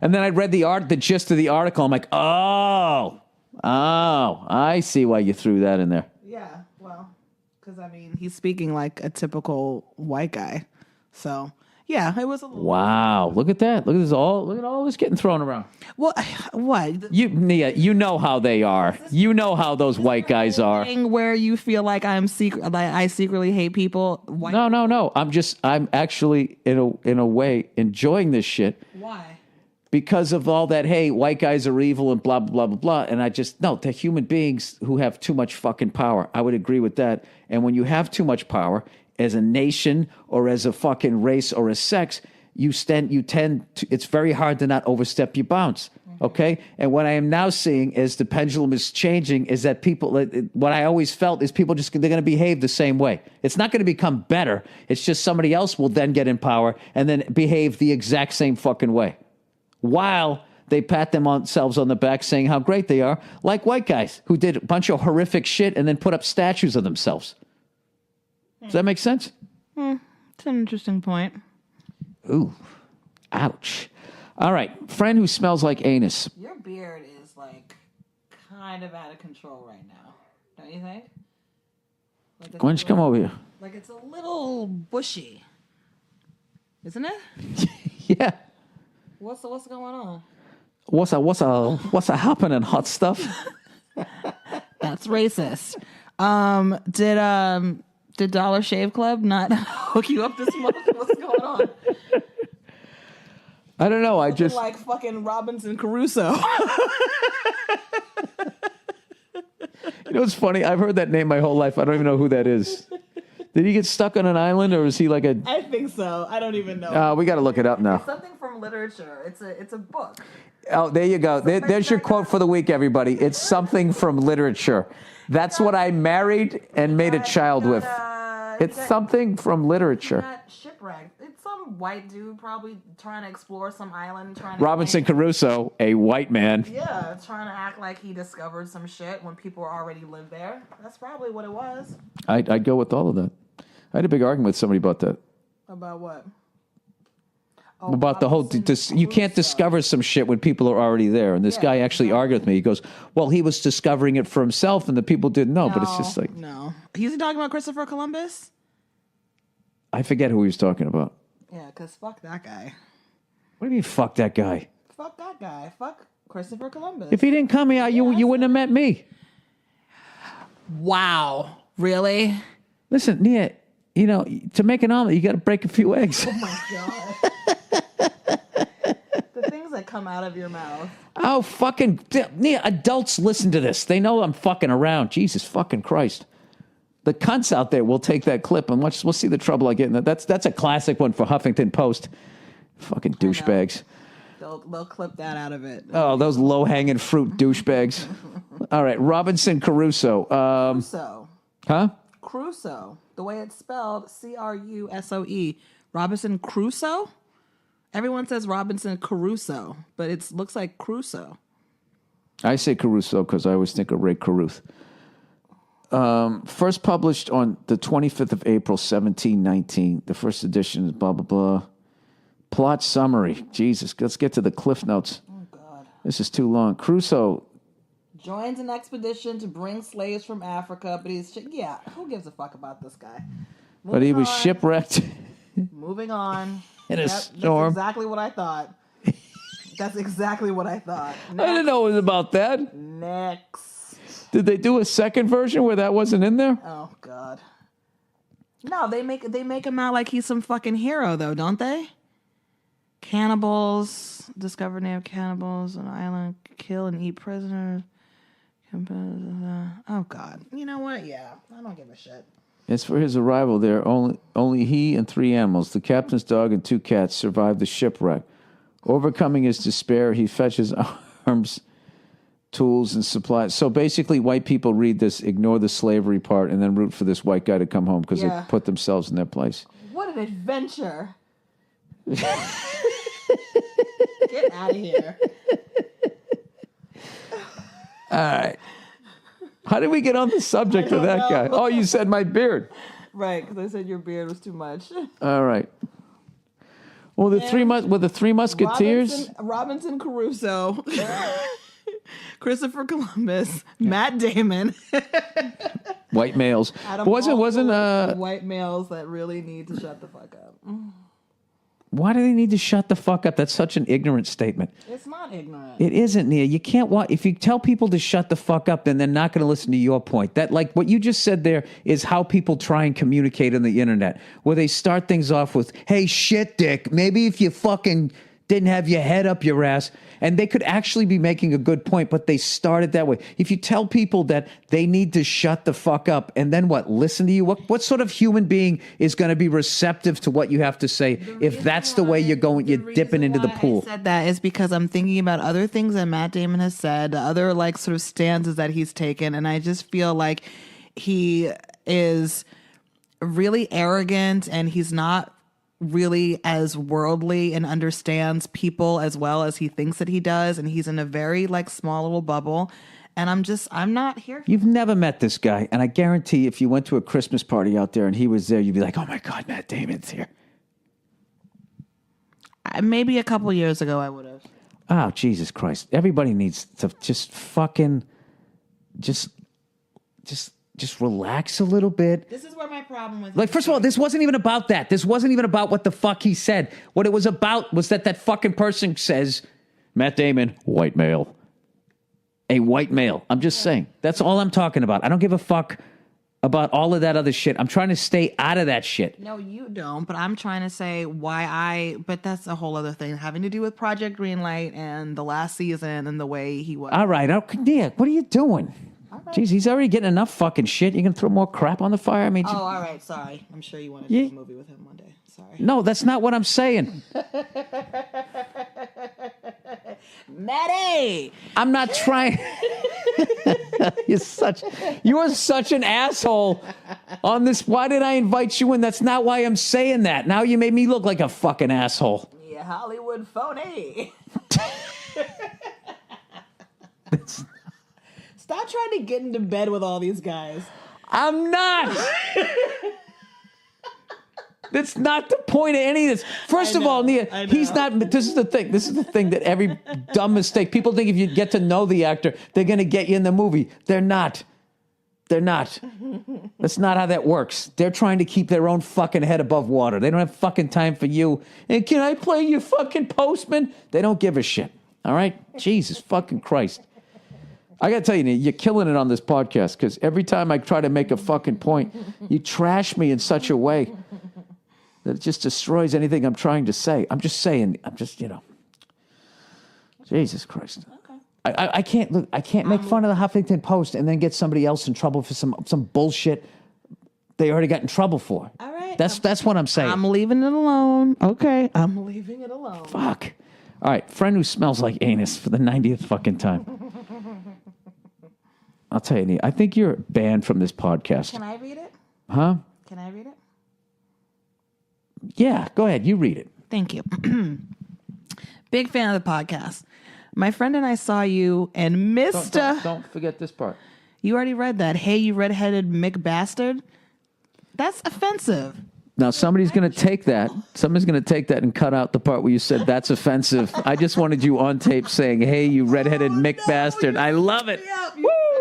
Speaker 1: And then I read the gist of the article. I'm like, oh, I see why you threw that in there.
Speaker 3: Yeah, well, because I mean, he's speaking like a typical white guy. So yeah, it was a little.
Speaker 1: Wow, look at that. Look at all this getting thrown around.
Speaker 3: Well, what?
Speaker 1: Nia, you know how they are. You know how those white guys are.
Speaker 3: Where you feel like I secretly hate people.
Speaker 1: No. I'm actually in a way enjoying this shit.
Speaker 3: Why?
Speaker 1: Because of all that, hey, white guys are evil and blah, blah, blah, blah. And they're human beings who have too much fucking power. I would agree with that. And when you have too much power as a nation or as a fucking race or a sex, you tend to, it's very hard to not overstep your bounds. Okay. And what I am now seeing as the pendulum is changing is that people, what I always felt is people they're going to behave the same way. It's not going to become better. It's just somebody else will then get in power and then behave the exact same fucking way, while they pat themselves on the back saying how great they are, like white guys who did a bunch of horrific shit and then put up statues of themselves. Does that make sense?
Speaker 3: It's an interesting point.
Speaker 1: Ooh, ouch. All right, friend who smells like anus.
Speaker 3: Your beard is like kind of out of control right now, don't you think? Like
Speaker 1: Why don't you come over here?
Speaker 3: Like it's a little bushy, isn't it?
Speaker 1: Yeah.
Speaker 3: What's going on?
Speaker 1: What's a happening, hot stuff?
Speaker 3: That's racist. Did Dollar Shave Club not hook you up this month? What's going on?
Speaker 1: I don't know. I just
Speaker 3: like fucking Robinson Crusoe.
Speaker 1: You know what's funny? I've heard that name my whole life. I don't even know who that is. Did he get stuck on an island, or is he like a?
Speaker 3: I think so. I don't even know.
Speaker 1: We got to look it up now.
Speaker 3: It's something from literature. It's a book.
Speaker 1: Oh, there you go. There's your quote for the week, everybody. It's something from literature. That's what I married and made a child with. It's something from literature.
Speaker 3: Shipwrecked. It's some white dude probably trying to explore some island.
Speaker 1: Robinson Crusoe, a white man.
Speaker 3: Yeah, trying to act like he discovered some shit when people already lived there. That's probably what it was.
Speaker 1: I'd go with all of that. I had a big argument with somebody about that.
Speaker 3: About what?
Speaker 1: About the whole, you can't discover some shit when people are already there. And this guy actually argued with me. He goes, well, he was discovering it for himself and the people didn't know. But it's just like.
Speaker 3: No. He's talking about Christopher Columbus?
Speaker 1: I forget who he was talking about.
Speaker 3: Yeah, because fuck that guy.
Speaker 1: What do you mean, fuck that guy?
Speaker 3: Fuck that guy. Fuck Christopher Columbus.
Speaker 1: If he didn't come here, you wouldn't have met me.
Speaker 3: Wow. Really?
Speaker 1: Listen, Nia, to make an omelet, you got to break a few eggs.
Speaker 3: Oh, my God. The things that come out of your mouth.
Speaker 1: Oh, fucking... Nia, adults listen to this. They know I'm fucking around. Jesus fucking Christ. The cunts out there will take that clip and we'll see the trouble I get in that. That's a classic one for Huffington Post. Fucking douchebags.
Speaker 3: They'll clip that out of it.
Speaker 1: Oh, those low-hanging fruit douchebags. All right, Robinson Crusoe.
Speaker 3: Crusoe.
Speaker 1: Huh?
Speaker 3: Crusoe. The way it's spelled, Crusoe. Robinson Crusoe? Everyone says Robinson Crusoe, but it looks like Crusoe.
Speaker 1: I say Caruso because I always think of Ray Caruth. First published on the 25th of April, 1719. The first edition is blah, blah, blah. Plot summary. Jesus, let's get to the Cliff Notes.
Speaker 3: Oh, God.
Speaker 1: This is too long. Crusoe
Speaker 3: Joins an expedition to bring slaves from Africa, but who gives a fuck about this guy?
Speaker 1: But he was shipwrecked
Speaker 3: Moving on.
Speaker 1: in a storm.
Speaker 3: That's exactly what I thought. That's exactly what I thought.
Speaker 1: I didn't know it was about that.
Speaker 3: Next.
Speaker 1: Did they do a second version where that wasn't in there?
Speaker 3: Oh, God. No, they make him out like he's some fucking hero, though, don't they? Cannibals, discover native cannibals on an island, kill and eat prisoners. Oh, God. You know what? Yeah, I don't give a shit.
Speaker 1: As for his arrival there, only he and 3 animals, the captain's dog and 2 cats, survived the shipwreck. Overcoming his despair, he fetches arms, tools, and supplies. So basically, white people read this, ignore the slavery part, and then root for this white guy to come home because they put themselves in their place.
Speaker 3: What an adventure. Get out of here.
Speaker 1: All right. How did we get on the subject of that guy? Oh, you said my beard.
Speaker 3: Right, because I said your beard was too much.
Speaker 1: All right. Well, the three Musketeers.
Speaker 3: Robinson Crusoe. Christopher Columbus. Matt Damon.
Speaker 1: White males. Wasn't
Speaker 3: white males that really need to shut the fuck up.
Speaker 1: Why do they need to shut the fuck up? That's such an ignorant statement.
Speaker 3: It's not ignorant.
Speaker 1: It isn't, Nia. You can't if you tell people to shut the fuck up, then they're not going to listen to your point. That, like, what you just said there is how people try and communicate on the internet, where they start things off with, hey, shit, dick, maybe if you fucking didn't have your head up your ass. And they could actually be making a good point, but they started that way. If you tell people that they need to shut the fuck up and then what, listen to you, what sort of human being is going to be receptive to what you have to say if that's the way you're dipping into the pool?
Speaker 3: I said that is because I'm thinking about other things that Matt Damon has said, other like sort of stances that he's taken, and I just feel like he is really arrogant and he's not really as worldly and understands people as well as he thinks that he does, and he's in a very like small little bubble, and I'm not here.
Speaker 1: You've never met this guy, and I guarantee if you went to a Christmas party out there and he was there, you'd be like, oh my God, Matt Damon's here.
Speaker 3: Maybe a couple years ago I would have.
Speaker 1: Oh, Jesus Christ. Everybody needs to just fucking just relax a little bit.
Speaker 3: This is where my problem with
Speaker 1: like, first of all, this wasn't even about that. This wasn't even about what the fuck he said. What it was about was that fucking person says, Matt Damon, white male. A white male. I'm just saying. That's all I'm talking about. I don't give a fuck about all of that other shit. I'm trying to stay out of that shit.
Speaker 3: No, you don't. But I'm trying to say but that's a whole other thing having to do with Project Greenlight and the last season and the way he was.
Speaker 1: All right. Yeah, what are you doing? Jeez, he's already getting enough fucking shit. You can throw more crap on the fire? I mean,
Speaker 3: all right, sorry. I'm sure you want to do a movie with him one day. Sorry.
Speaker 1: No, that's not what I'm saying.
Speaker 3: Maddie!
Speaker 1: I'm not trying. You are such an asshole on this. Why did I invite you in? That's not why I'm saying that. Now you made me look like a fucking asshole.
Speaker 3: Yeah, Hollywood phony. Stop trying to get into bed with all these guys.
Speaker 1: I'm not. That's not the point of any of this. First of all, Nia, he's not. This is the thing. This is the thing that every dumb mistake. People think if you get to know the actor, they're going to get you in the movie. They're not. They're not. That's not how that works. They're trying to keep their own fucking head above water. They don't have fucking time for you. And can I play your fucking postman? They don't give a shit. All right? Jesus fucking Christ. I got to tell you, you're killing it on this podcast because every time I try to make a fucking point, you trash me in such a way that it just destroys anything I'm trying to say. I'm just saying, Jesus Christ.
Speaker 3: Okay.
Speaker 1: I can't make fun of the Huffington Post and then get somebody else in trouble for some bullshit they already got in trouble for.
Speaker 3: All right.
Speaker 1: That's what I'm saying.
Speaker 3: I'm leaving it alone. Okay. I'm leaving it alone.
Speaker 1: Fuck. All right. Friend who smells like anus for the 90th fucking time. I'll tell you, I think you're banned from this podcast.
Speaker 3: Can I read it?
Speaker 1: Huh?
Speaker 3: Can I read it?
Speaker 1: Yeah, go ahead. You read it.
Speaker 3: Thank you. Big fan of the podcast. My friend and I saw you and missed.
Speaker 1: Don't forget this part.
Speaker 3: You already read that. Hey, you redheaded Mick bastard. That's offensive.
Speaker 1: Now, somebody's going to take that. Somebody's going to take that and cut out the part where you said that's offensive. I just wanted you on tape saying, hey, you redheaded Mick bastard. I love it.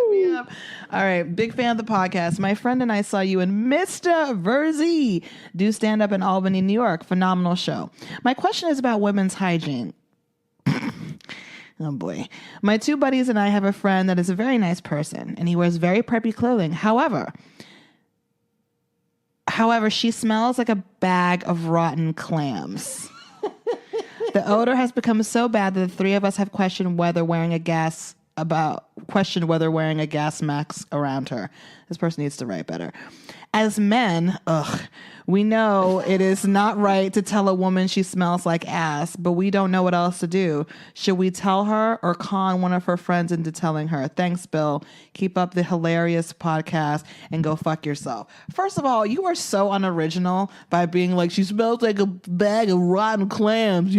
Speaker 3: Me up. All right. Big fan of the podcast. My friend and I saw you in Mr. Verzi do stand up in Albany, New York. Phenomenal show. My question is about women's hygiene. Oh boy. My two buddies and I have a friend that is a very nice person and he wears very preppy clothing. However, she smells like a bag of rotten clams. The odor has become so bad that the three of us have questioned whether wearing a gas mask around her. This person needs to write better. As men, we know it is not right to tell a woman she smells like ass, but we don't know what else to do. Should we tell her or con one of her friends into telling her? Thanks, Bill. Keep up the hilarious podcast and go fuck yourself. First of all, you are so unoriginal by being like, she smells like a bag of rotten clams,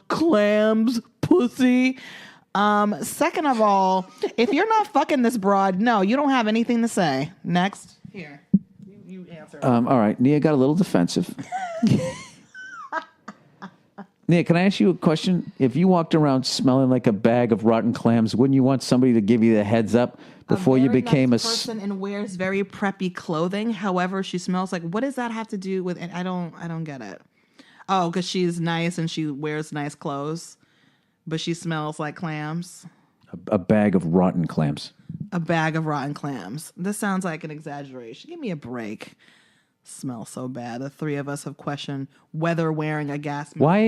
Speaker 3: clams, pussy. Second of all, if you're not fucking this broad, no, you don't have anything to say. Next. Here. You answer.
Speaker 1: All right. Nia got a little defensive. Nia, can I ask you a question? If you walked around smelling like a bag of rotten clams, wouldn't you want somebody to give you the heads up before you became
Speaker 3: nice person and wears very preppy clothing? However, she smells like. What does that have to do with? I don't get it. Oh, because she's nice and she wears nice clothes, but she smells like clams.
Speaker 1: A bag of rotten clams.
Speaker 3: A bag of rotten clams. This sounds like an exaggeration. Give me a break. Smells so bad. The three of us have questioned whether wearing a gas mask.
Speaker 1: Why are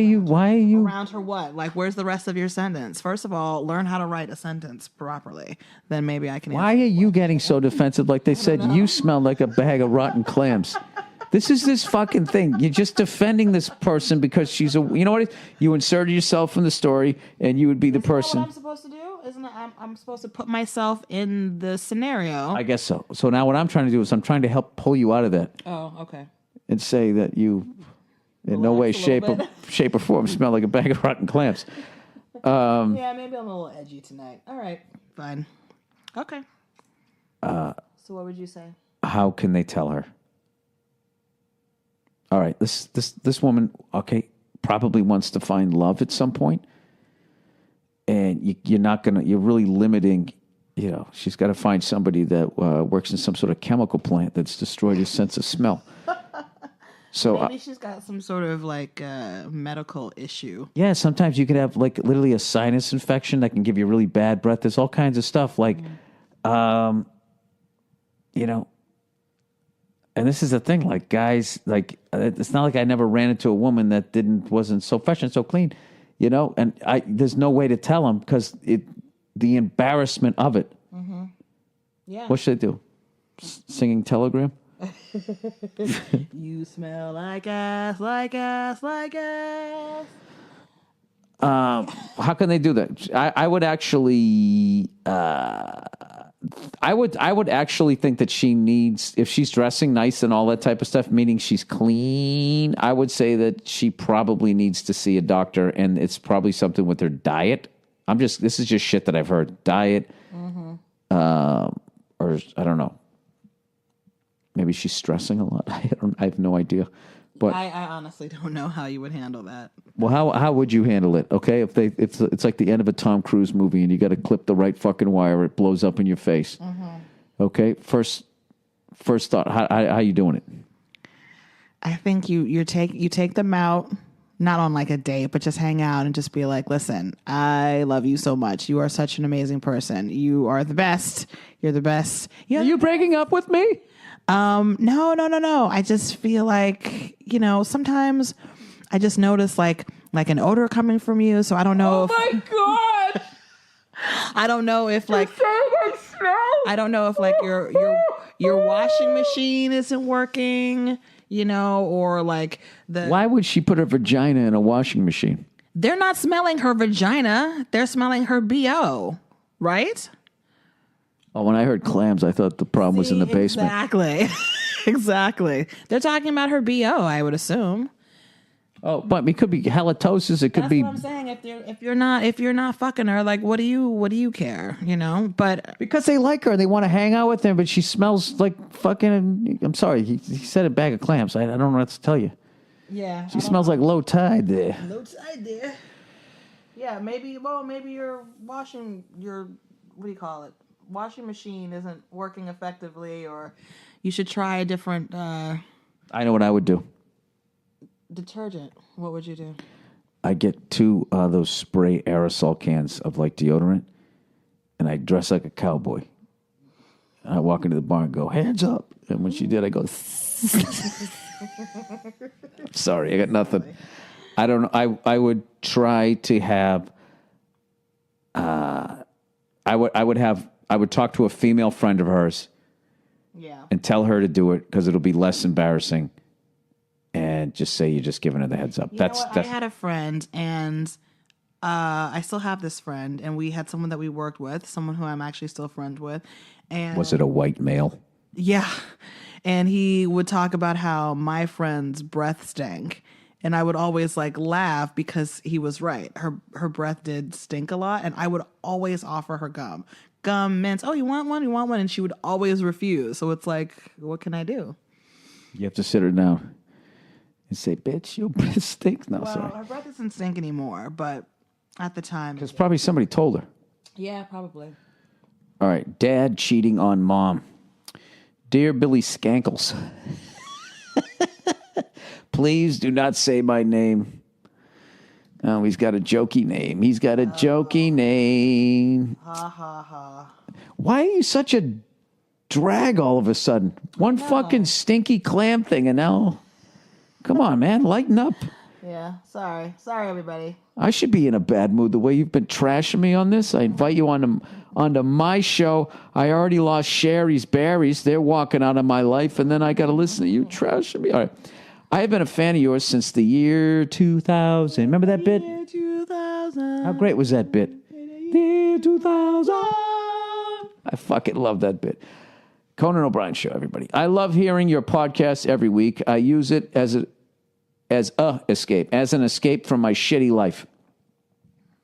Speaker 1: you
Speaker 3: around her? What? Like, where's the rest of your sentence? First of all, learn how to write a sentence properly. Then maybe I can.
Speaker 1: Why are you getting so defensive? Like they said, you smell like a bag of rotten clams. This is this fucking thing. You're just defending this person because she's a. You know what? You inserted yourself in the story, and you would be the person.
Speaker 3: What I'm supposed to do? Isn't it? I'm supposed to put myself in the scenario.
Speaker 1: I guess so. So now what I'm trying to do is I'm trying to help pull you out of that.
Speaker 3: Oh, okay.
Speaker 1: And say that you, in no way, shape or form, smell like a bag of rotten clams.
Speaker 3: Yeah, maybe I'm a little edgy tonight. All right, fine. Okay. So what would you say?
Speaker 1: How can they tell her? All right, this woman, okay, probably wants to find love at some point, and you're really limiting. She's got to find somebody that works in some sort of chemical plant that's destroyed his sense of smell. So
Speaker 3: maybe she's got some sort of like medical issue.
Speaker 1: Yeah, sometimes you could have like literally a sinus infection that can give you really bad breath. There's all kinds of stuff like, and this is the thing, like guys, like it's not like I never ran into a woman that wasn't so fresh and so clean, and there's no way to tell them because the embarrassment of it.
Speaker 3: Mm-hmm. Yeah.
Speaker 1: What should I do? Singing Telegram?
Speaker 3: You smell like ass, like ass, like ass.
Speaker 1: How can they do that? I would actually, I would actually think that she needs, if she's dressing nice and all that type of stuff, meaning she's clean, I would say that she probably needs to see a doctor, and it's probably something with her diet. This is just shit that I've heard. Diet, or I don't know. Maybe she's stressing a lot. I have no idea. But
Speaker 3: I honestly don't know how you would handle that.
Speaker 1: Well, how would you handle it? Okay, if it's like the end of a Tom Cruise movie and you got to clip the right fucking wire, it blows up in your face. Mm-hmm. Okay, first thought, how you doing it?
Speaker 3: I think you take them out, not on like a date, but just hang out and just be like, listen, I love you so much. You are such an amazing person. You are the best. You're the best.
Speaker 1: Are you breaking up with me?
Speaker 3: No. I just feel like, sometimes I just notice like an odor coming from you. So I don't know.
Speaker 1: Oh my God.
Speaker 3: I don't know if like, I don't know if like your washing machine isn't working, or like
Speaker 1: Why would she put her vagina in a washing machine?
Speaker 3: They're not smelling her vagina. They're smelling her BO, right?
Speaker 1: Oh, when I heard clams, I thought the problem was in the basement.
Speaker 3: Exactly. Exactly. They're talking about her BO, I would assume.
Speaker 1: Oh, but it could be halitosis. It could
Speaker 3: That's
Speaker 1: be
Speaker 3: what I'm saying. If you're not fucking her, like what do you care? You know. But
Speaker 1: because they like her. They want to hang out with her, but she smells like fucking. I'm sorry. He said a bag of clams. I don't know what to tell you.
Speaker 3: yeah,
Speaker 1: She smells like low tide there.
Speaker 3: low tide there. Yeah, maybe. Well, maybe your what do you call it? Washing machine isn't working effectively, or you should try a different
Speaker 1: I know what I would do.
Speaker 3: detergent. What would you do?
Speaker 1: I get 2 those spray aerosol cans of like deodorant, and I dress like a cowboy. And I walk into the bar and go, hands up. And when she did, I go, sorry, I got nothing. I don't know. I would try to have, I would talk to a female friend of hers
Speaker 3: Yeah.
Speaker 1: and tell her to do it because it'll be less embarrassing. And just say you're just giving her the heads up.
Speaker 3: You know what? I had a friend, and I still have this friend, and we had someone that we worked with, someone who I'm actually still friends with. And
Speaker 1: was it a white male?
Speaker 3: yeah, and he would talk about how my friend's breath stank, and I would always like laugh because he was right. Her breath did stink a lot, and I would always offer her gum, mints. Oh, you want one? You want one? And she would always refuse. So it's like, what can I do?
Speaker 1: You have to sit her down and say, bitch, your breath stinks. No,
Speaker 3: Well,
Speaker 1: sorry.
Speaker 3: her breath doesn't stink anymore, but at the time,
Speaker 1: Because probably somebody told her.
Speaker 3: yeah, probably.
Speaker 1: All right, dad cheating on mom. Dear Billy Skankles, please do not say my name. Oh, he's got a jokey name. He's got a jokey name.
Speaker 3: Ha ha ha.
Speaker 1: Why are you such a drag all of a sudden? One fucking stinky clam thing, and now, come on, man, lighten up.
Speaker 3: Yeah, sorry, everybody.
Speaker 1: I should be in a bad mood the way you've been trashing me on this. I invite you onto my show. I already lost Sherry's berries. They're walking out of my life, and then I got to listen to you trashing me. All right. I have been a fan of yours since the year 2000. Remember that bit?
Speaker 3: Year 2000.
Speaker 1: How great was that bit? Year 2000. I fucking love that bit. Conan O'Brien Show, everybody. I love hearing your podcast every week. I use it as an escape from my shitty life.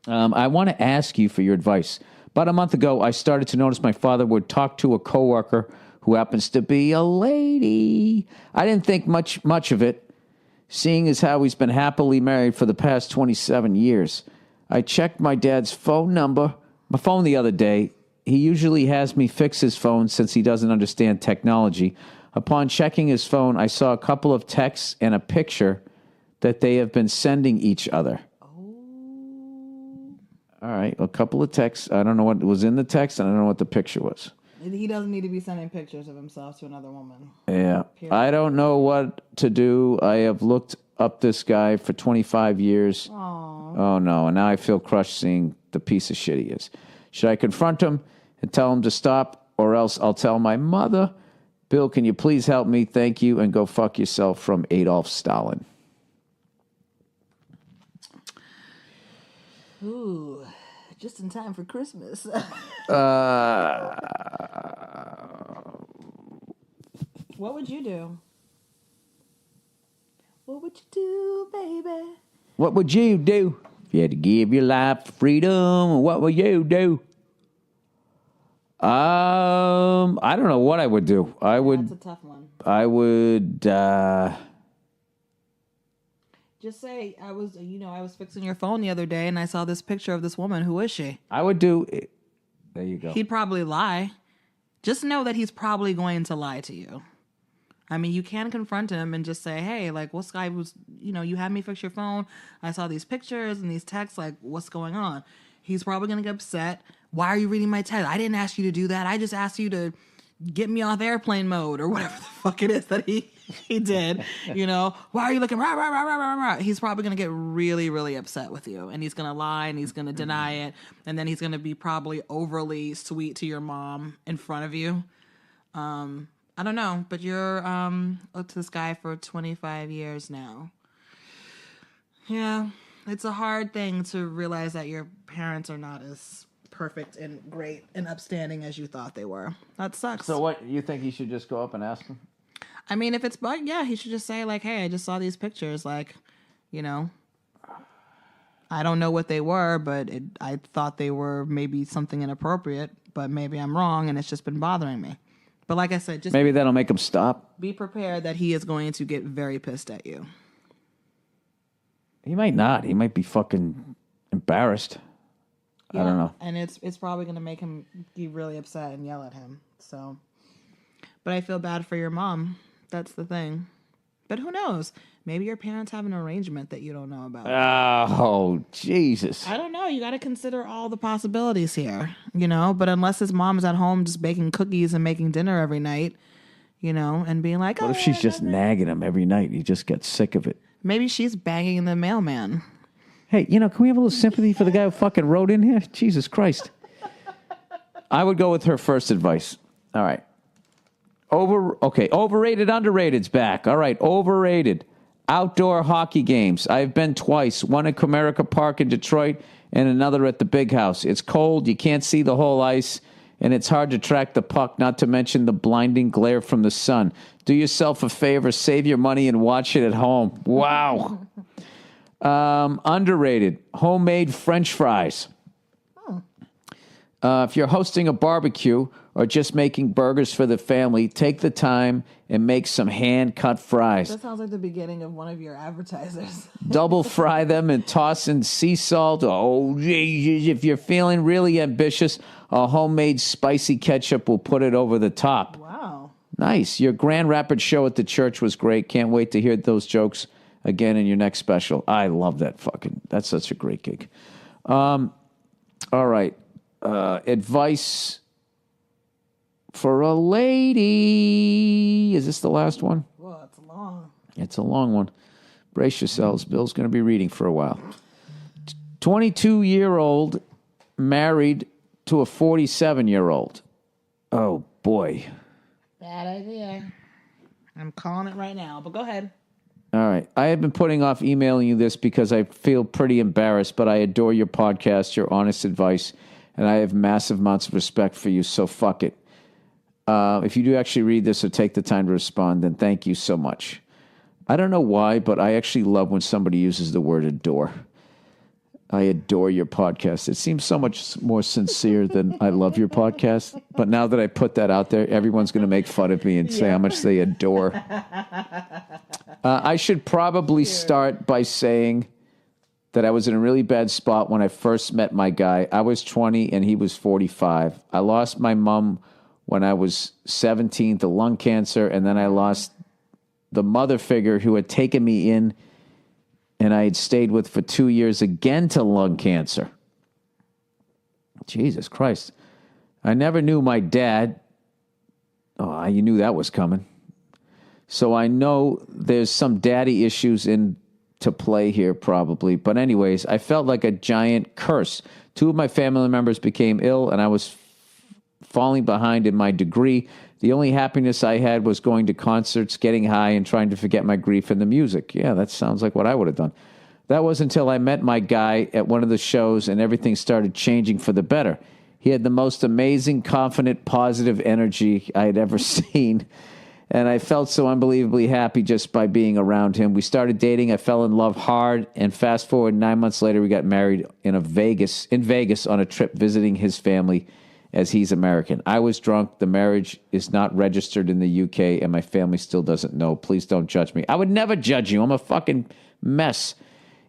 Speaker 1: I want to ask you for your advice. About a month ago, I started to notice my father would talk to a coworker who happens to be a lady. I didn't think much of it, seeing as how he's been happily married for the past 27 years. I checked my dad's phone the other day. He usually has me fix his phone since he doesn't understand technology. Upon checking his phone, I saw a couple of texts and a picture that they have been sending each other. All right, a couple of texts. I don't know what was in the text, and I don't know what the picture was.
Speaker 3: He doesn't need to be sending pictures of himself to another woman.
Speaker 1: Yeah. I don't know what to do. I have looked up this guy for 25 years.
Speaker 3: Aww.
Speaker 1: Oh, no. And now I feel crushed seeing the piece of shit he is. Should I confront him and tell him to stop, or else I'll tell my mother? Bill, can you please help me? Thank you, and go fuck yourself from Adolf Stalin.
Speaker 3: Ooh, just in time for Christmas. What would you do? What would you do, baby?
Speaker 1: What would you do if you had to give your life for freedom? What would you do? I don't know what I would do.
Speaker 3: That's a tough one.
Speaker 1: I would,
Speaker 3: Just say I was fixing your phone the other day and I saw this picture of this woman. Who is she?
Speaker 1: I would do, there you go.
Speaker 3: He'd probably lie. Just know that he's probably going to lie to you. I mean, you can confront him and just say, hey, like, what's guy was, you had me fix your phone. I saw these pictures and these texts, like, what's going on? He's probably going to get upset. Why are you reading my text? I didn't ask you to do that. I just asked you to get me off airplane mode or whatever the fuck it is that he did. Why are you looking? Rah, rah, rah, rah, rah, rah. He's probably going to get really, really upset with you. And he's going to lie and he's going to deny it. And then he's going to be probably overly sweet to your mom in front of you. I don't know, but you're up to this guy for 25 years now. Yeah, it's a hard thing to realize that your parents are not as perfect and great and upstanding as you thought they were. That sucks.
Speaker 1: So what, you think he should just go up and ask him?
Speaker 3: I mean, if it's bug, yeah, he should just say, like, hey, I just saw these pictures. Like, You know? I don't know what they were, but I thought they were maybe something inappropriate, but maybe I'm wrong and it's just been bothering me. But like I said, just
Speaker 1: Maybe that'll make him stop.
Speaker 3: be prepared that he is going to get very pissed at you.
Speaker 1: He might not. He might be fucking embarrassed. I don't know.
Speaker 3: And it's probably going to make him be really upset and yell at him. So, but I feel bad for your mom. That's the thing. But who knows? Maybe your parents have an arrangement that you don't know about.
Speaker 1: Oh, Jesus.
Speaker 3: I don't know. You got to consider all the possibilities here, you know? But unless his mom is at home just baking cookies and making dinner every night, you know, and being like,
Speaker 1: What if she's just nagging him every night and he just gets sick of it?
Speaker 3: Maybe she's banging the mailman.
Speaker 1: Hey, you know, can we have a little sympathy for the guy who fucking wrote in here? Jesus Christ. I would go with her first advice. All right. Overrated, underrated's back. All right, overrated. Outdoor hockey games. I've been twice. One at Comerica Park in Detroit and another at the Big House. It's cold. You can't see the whole ice. And it's hard to track the puck, not to mention the blinding glare from the sun. Do yourself a favor. Save your money and watch it at home. Wow. Underrated. Homemade French fries. If you're hosting a barbecue or just making burgers for the family, take the time and make some hand-cut fries.
Speaker 3: That sounds like the beginning of one of your advertisers.
Speaker 1: Double fry them and toss in sea salt. Oh, geez, if you're feeling really ambitious, a homemade spicy ketchup will put it over the top.
Speaker 3: Wow.
Speaker 1: Nice. Your Grand Rapids show at the church was great. Can't wait to hear those jokes again in your next special. I love that that's such a great gig. All right. Advice for a lady. Is this the last one?
Speaker 3: Well, it's long.
Speaker 1: It's a long one. Brace yourselves. Bill's going to be reading for a while. 22-year-old married to a 47-year-old. Oh, boy.
Speaker 3: Bad idea. I'm calling it right now, but go ahead.
Speaker 1: All right. I have been putting off emailing you this because I feel pretty embarrassed, but I adore your podcast, your honest advice, and I have massive amounts of respect for you, so fuck it. If you do actually read this or take the time to respond, then thank you so much. I don't know why, but I actually love when somebody uses the word adore. I adore your podcast. It seems so much more sincere than I love your podcast. But now that I put that out there, everyone's going to make fun of me and say how much they adore. I should probably start by saying that I was in a really bad spot when I first met my guy. I was 20 and he was 45. I lost my mom when I was 17 to lung cancer, and then I lost the mother figure who had taken me in and I had stayed with for 2 years again to lung cancer. Jesus Christ. I never knew my dad. Oh, you knew that was coming. So I know there's some daddy issues into play here probably. But anyways, I felt like a giant curse. 2 of my family members became ill and I was falling behind in my degree. The only happiness I had was going to concerts, getting high, and trying to forget my grief in the music. Yeah, that sounds like what I would have done. That was until I met my guy at one of the shows and everything started changing for the better. He had the most amazing, confident, positive energy I had ever seen. And I felt so unbelievably happy just by being around him. We started dating. I fell in love hard. And fast forward 9 months later, we got married in Vegas on a trip visiting his family, as he's American. I was drunk. The marriage is not registered in the UK, and my family still doesn't know. Please don't judge me. I would never judge you. I'm a fucking mess.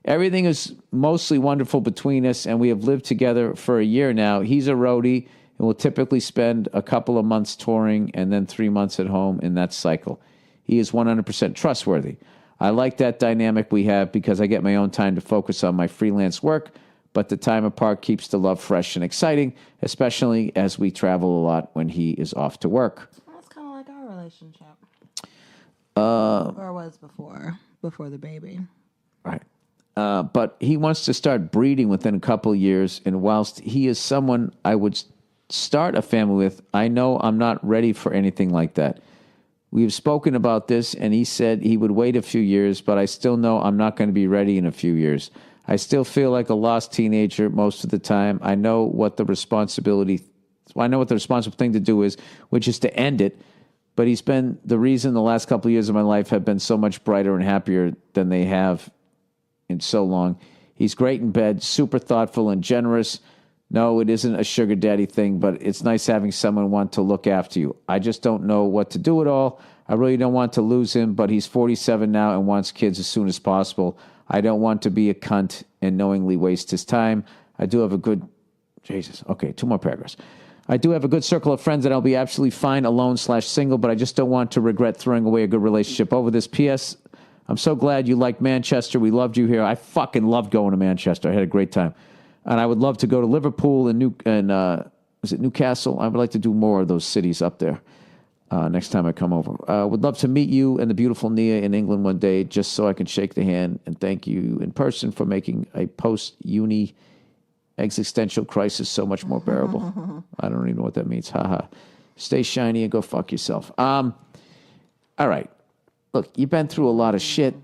Speaker 1: Everything is mostly wonderful between us, and we have lived together for a year now. He's a roadie, and we'll typically spend a couple of months touring and then 3 months at home in that cycle. He is 100% trustworthy. I like that dynamic we have because I get my own time to focus on my freelance work, but the time apart keeps the love fresh and exciting, especially as we travel a lot when he is off to work.
Speaker 3: That's kind of like our relationship. Or was before the baby.
Speaker 1: Right. But he wants to start breeding within a couple of years, and whilst he is someone I would start a family with, I know I'm not ready for anything like that. We've spoken about this, and he said he would wait a few years, but I still know I'm not going to be ready in a few years. I still feel like a lost teenager most of the time. I know what the responsible thing to do is, which is to end it. But he's been the reason the last couple of years of my life have been so much brighter and happier than they have in so long. He's great in bed, super thoughtful and generous. No, it isn't a sugar daddy thing, but it's nice having someone want to look after you. I just don't know what to do at all. I really don't want to lose him, but he's 47 now and wants kids as soon as possible. I don't want to be a cunt and knowingly waste his time. I do have a good... Jesus. Okay, 2 more paragraphs. I do have a good circle of friends that I'll be absolutely fine alone/single, but I just don't want to regret throwing away a good relationship over this. P.S. I'm so glad you liked Manchester. We loved you here. I fucking loved going to Manchester. I had a great time. And I would love to go to Liverpool and is it Newcastle? I would like to do more of those cities up there next time I come over. Would love to meet you and the beautiful Nia in England one day just so I can shake the hand and thank you in person for making a post-uni existential crisis so much more bearable. I don't even know what that means. Haha. Stay shiny and go fuck yourself. All right. Look, you've been through a lot of shit,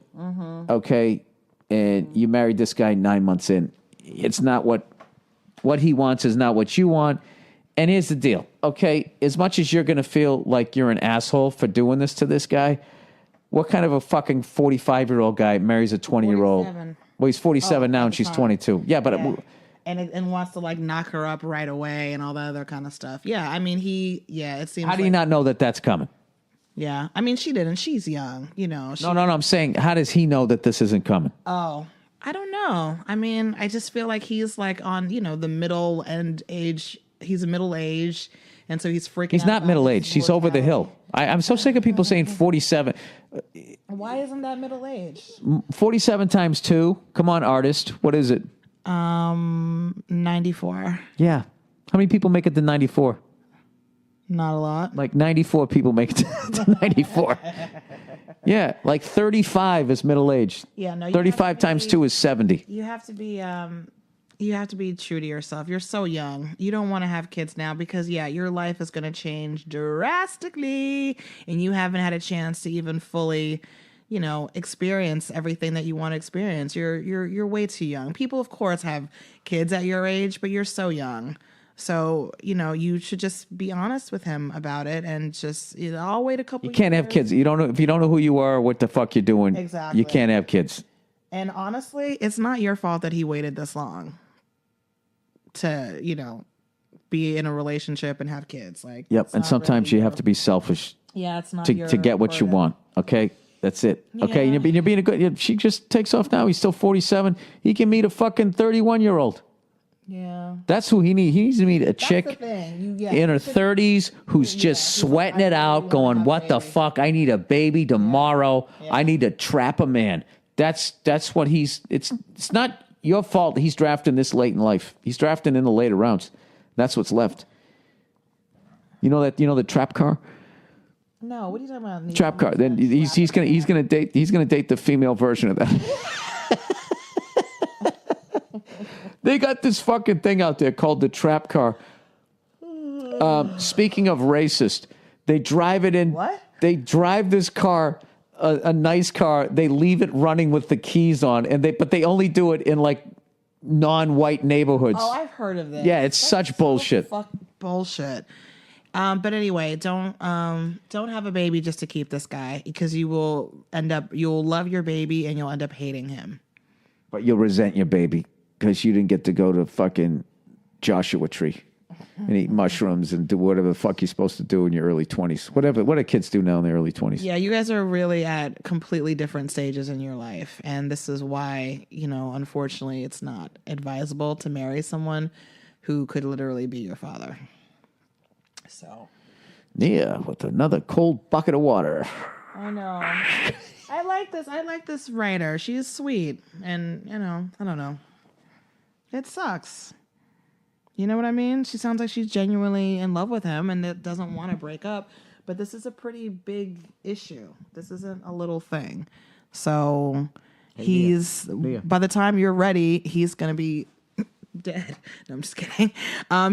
Speaker 1: okay? And you married this guy 9 months in. It's not what he wants is not what you want. And here's the deal, okay? As much as you're going to feel like you're an asshole for doing this to this guy, what kind of a fucking 45-year-old guy marries a 20-year-old?
Speaker 3: 47.
Speaker 1: Well, he's 47 now and she's 22. Yeah, but...
Speaker 3: Yeah. And wants to like knock her up right away and all that other kind of stuff. Yeah, I mean, it seems
Speaker 1: How do you not know that that's coming?
Speaker 3: Yeah, I mean, she didn't. She's young, No,
Speaker 1: I'm saying, how does he know that this isn't coming?
Speaker 3: Oh, I don't know. I mean, I just feel like he's like on, the middle end age. He's a middle age, and so he's freaking.
Speaker 1: He's not middle aged. He's over the hill. I'm so sick of people saying 47.
Speaker 3: Why isn't that middle age?
Speaker 1: 47 times 2. Come on, artist. What is it?
Speaker 3: 94.
Speaker 1: Yeah. How many people make it to 94?
Speaker 3: Not a lot.
Speaker 1: Like 94 people make it to 94. Yeah, like 35 is middle age.
Speaker 3: Yeah, no.
Speaker 1: 35 times 2 is 70.
Speaker 3: You have to be true to yourself. You're so young. You don't want to have kids now because your life is going to change drastically and you haven't had a chance to even fully experience everything that you want to experience. You're way too young. People, of course, have kids at your age, but you're so young. So, you should just be honest with him about it and just, I'll wait a couple
Speaker 1: years. You can't have kids. You don't know if you don't know who you are or what the fuck you're doing.
Speaker 3: Exactly.
Speaker 1: You can't have kids.
Speaker 3: And honestly, it's not your fault that he waited this long to, be in a relationship and have kids. Like,
Speaker 1: yep. And sometimes you have to be selfish.
Speaker 3: Yeah, it's not
Speaker 1: to get what you want. Okay. That's it. Okay,
Speaker 3: Yeah.
Speaker 1: you're being a good... She just takes off now. He's still 47. He can meet a fucking 31-year-old.
Speaker 3: Yeah.
Speaker 1: That's who he needs. He needs to meet a chick
Speaker 3: That's the thing.
Speaker 1: in her 30s who's just sweating it out, going, what the fuck? I need a baby tomorrow.
Speaker 3: Yeah.
Speaker 1: I need to trap a man. That's what he's... It's not your fault he's drafting this late in life. He's drafting in the later rounds. That's what's left. You know the trap car?
Speaker 3: No, what are you talking about?
Speaker 1: Trap car. Then he's gonna date the female version of that. They got this fucking thing out there called the trap car. Speaking of racist, they drive it in.
Speaker 3: What?
Speaker 1: They drive this car, a nice car. They leave it running with the keys on, but they only do it in like non-white neighborhoods.
Speaker 3: Oh, I've heard of this.
Speaker 1: Yeah, it's such bullshit.
Speaker 3: Fuck bullshit. But anyway, don't have a baby just to keep this guy because you'll love your baby and you'll end up hating him.
Speaker 1: But you'll resent your baby because you didn't get to go to fucking Joshua Tree and eat mushrooms and do whatever the fuck you're supposed to do in your early 20s. What do kids do now in their early 20s?
Speaker 3: Yeah, you guys are really at completely different stages in your life. And this is why, unfortunately, it's not advisable to marry someone who could literally be your father. So,
Speaker 1: yeah, with another cold bucket of water.
Speaker 3: I know. I like this writer. She's sweet, and I don't know. It sucks. You know what I mean? She sounds like she's genuinely in love with him and that doesn't want to break up. But this is a pretty big issue. This isn't a little thing. So by the time you're ready, he's gonna be dead. No, I'm just kidding.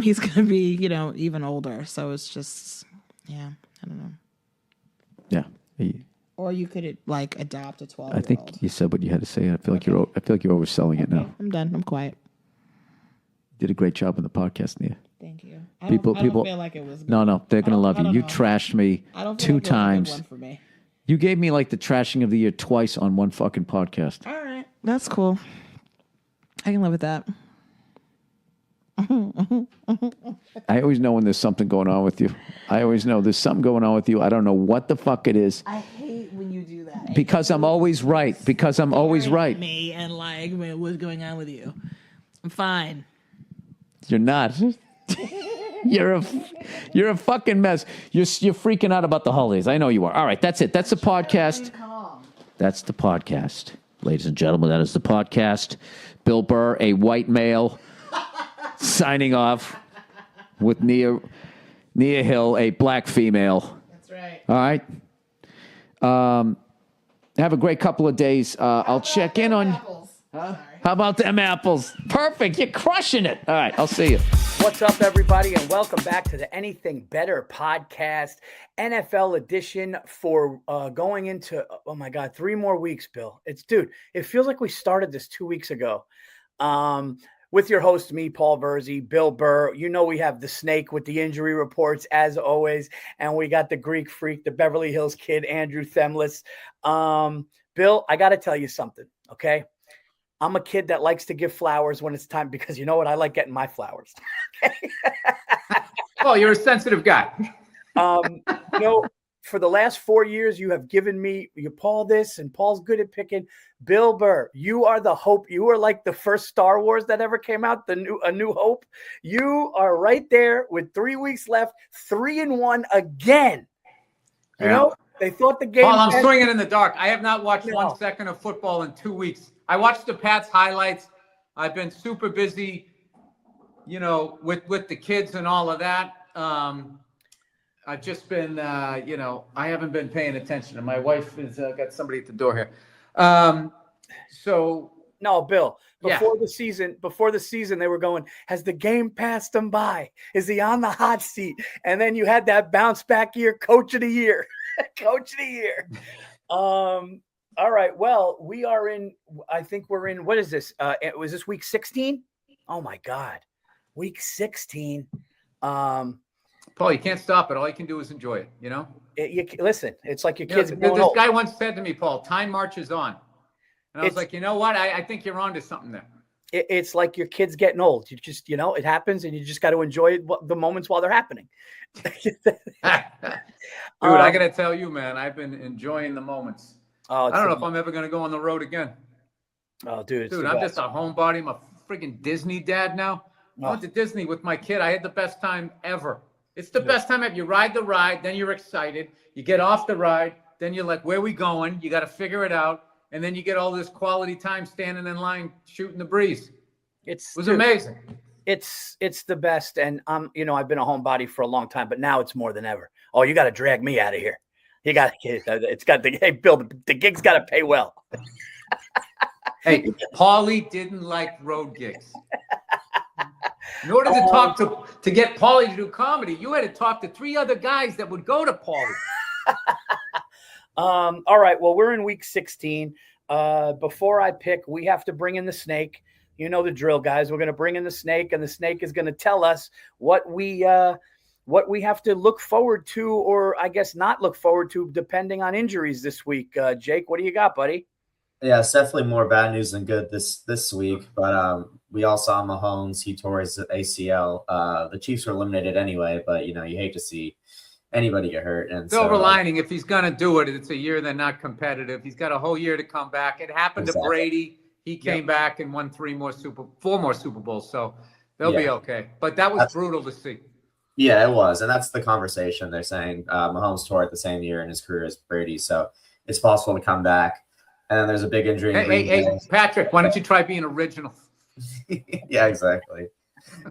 Speaker 3: He's gonna be, even older. So it's just, I don't know.
Speaker 1: Yeah.
Speaker 3: Or you could like adopt a 12-year-old.
Speaker 1: I think you said what you had to say. I feel like you're overselling it now.
Speaker 3: I'm done. I'm quiet.
Speaker 1: You did a great job on the podcast, Nia.
Speaker 3: Thank you.
Speaker 1: People
Speaker 3: feel like it was good.
Speaker 1: No, they're gonna love you. You trashed me
Speaker 3: I don't feel
Speaker 1: 2
Speaker 3: like it was a good
Speaker 1: times.
Speaker 3: one for me.
Speaker 1: You gave me like the trashing of the year twice on one fucking podcast.
Speaker 3: All right. That's cool. I can live with that.
Speaker 1: I always know when there's something going on with you. I always know there's something going on with you. I don't know what the fuck it is.
Speaker 3: I hate when you do that.
Speaker 1: Because I'm always right. Because I'm always right.
Speaker 3: Me and like, what's going on with you? I'm fine.
Speaker 1: You're not. You're a fucking mess. You're freaking out about the holidays. I know you are. All right, that's it. That's the podcast. That's the podcast. Ladies and gentlemen, that is the podcast. Bill Burr, a white male, signing off with Nia Hill, a black female.
Speaker 3: That's right.
Speaker 1: All right. Have a great couple of days. I'll check in on you. Huh? How about them apples? Perfect. You're crushing it. All right. I'll see you.
Speaker 4: What's up, everybody, and welcome back to the Anything Better podcast, NFL edition for going into, oh my God, 3 more weeks, Bill. It feels like we started this 2 weeks ago. With your host, me, Paul Verzi, Bill Burr. You know we have the snake with the injury reports, as always, and we got the Greek freak, the Beverly Hills kid, Andrew Themlis. Bill, I got to tell you something, okay? I'm a kid that likes to give flowers when it's time because you know what? I like getting my flowers.
Speaker 1: Well, you're a sensitive guy.
Speaker 4: For the last 4 years, you have given me Paul this, and Paul's good at picking. Bill Burr, you are the hope. You are like the first Star Wars that ever came out, A New Hope. You are right there with 3 weeks left, 3-1 again. You know, they thought the game.
Speaker 1: Paul, I'm swinging in the dark. I have not watched 1 second of football in 2 weeks. I watched the Pats highlights. I've been super busy, with the kids and all of that. I've just been, I haven't been paying attention. And my wife has got somebody at the door here.
Speaker 4: No, Bill, before the season, they were going, has the game passed him by? Is he on the hot seat? And then you had that bounce back year, coach of the year, All right. Well, I think we're in, what is this? Was this week 16? Oh my God. Week 16.
Speaker 1: Paul, you can't stop it. All you can do is enjoy it,
Speaker 4: Listen, it's like your kids.
Speaker 1: This guy once said to me, Paul, time marches on. And I was like, you know what? I think you're onto something there.
Speaker 4: It's like your kids getting old. You just, it happens and you just got to enjoy the moments while they're happening.
Speaker 1: Dude, I got to tell you, man, I've been enjoying the moments. I don't know if I'm ever going to go on the road again.
Speaker 4: Oh, dude.
Speaker 1: I'm just a homebody. I'm a freaking Disney dad now. I went to Disney with my kid. I had the best time ever. It's the best time ever. You ride the ride, then you're excited. You get off the ride, then you're like, where are we going? You got to figure it out. And then you get all this quality time standing in line, shooting the breeze. It was amazing.
Speaker 4: It's the best. And I've been a homebody for a long time, but now it's more than ever. Oh, you got to drag me out of here. Hey, Bill, the gig's got to pay well.
Speaker 1: Hey, Paulie didn't like road gigs. In order to get Paulie to do comedy, you had to talk to 3 other guys that would go to Paulie.
Speaker 4: All right. Well, we're in week 16. Before I pick, we have to bring in the snake. You know the drill, guys. We're going to bring in the snake, and the snake is going to tell us what we have to look forward to, or I guess not look forward to, depending on injuries this week. Jake, what do you got, buddy?
Speaker 5: Yeah, it's definitely more bad news than good this week. But we all saw Mahomes. He tore his ACL. The Chiefs were eliminated anyway, but, you hate to see anybody get hurt. And
Speaker 1: silver lining, if he's going to do it, it's a year they're not competitive. He's got a whole year to come back. It happened to Brady. He came back and won 4 more Super Bowls. So they'll be okay. But that's brutal to see.
Speaker 5: Yeah, it was. And that's the conversation. They're saying Mahomes tore it the same year in his career as Brady. So it's possible to come back. And then there's a big injury.
Speaker 1: Hey, Patrick, why don't you try being original?
Speaker 5: Yeah, exactly.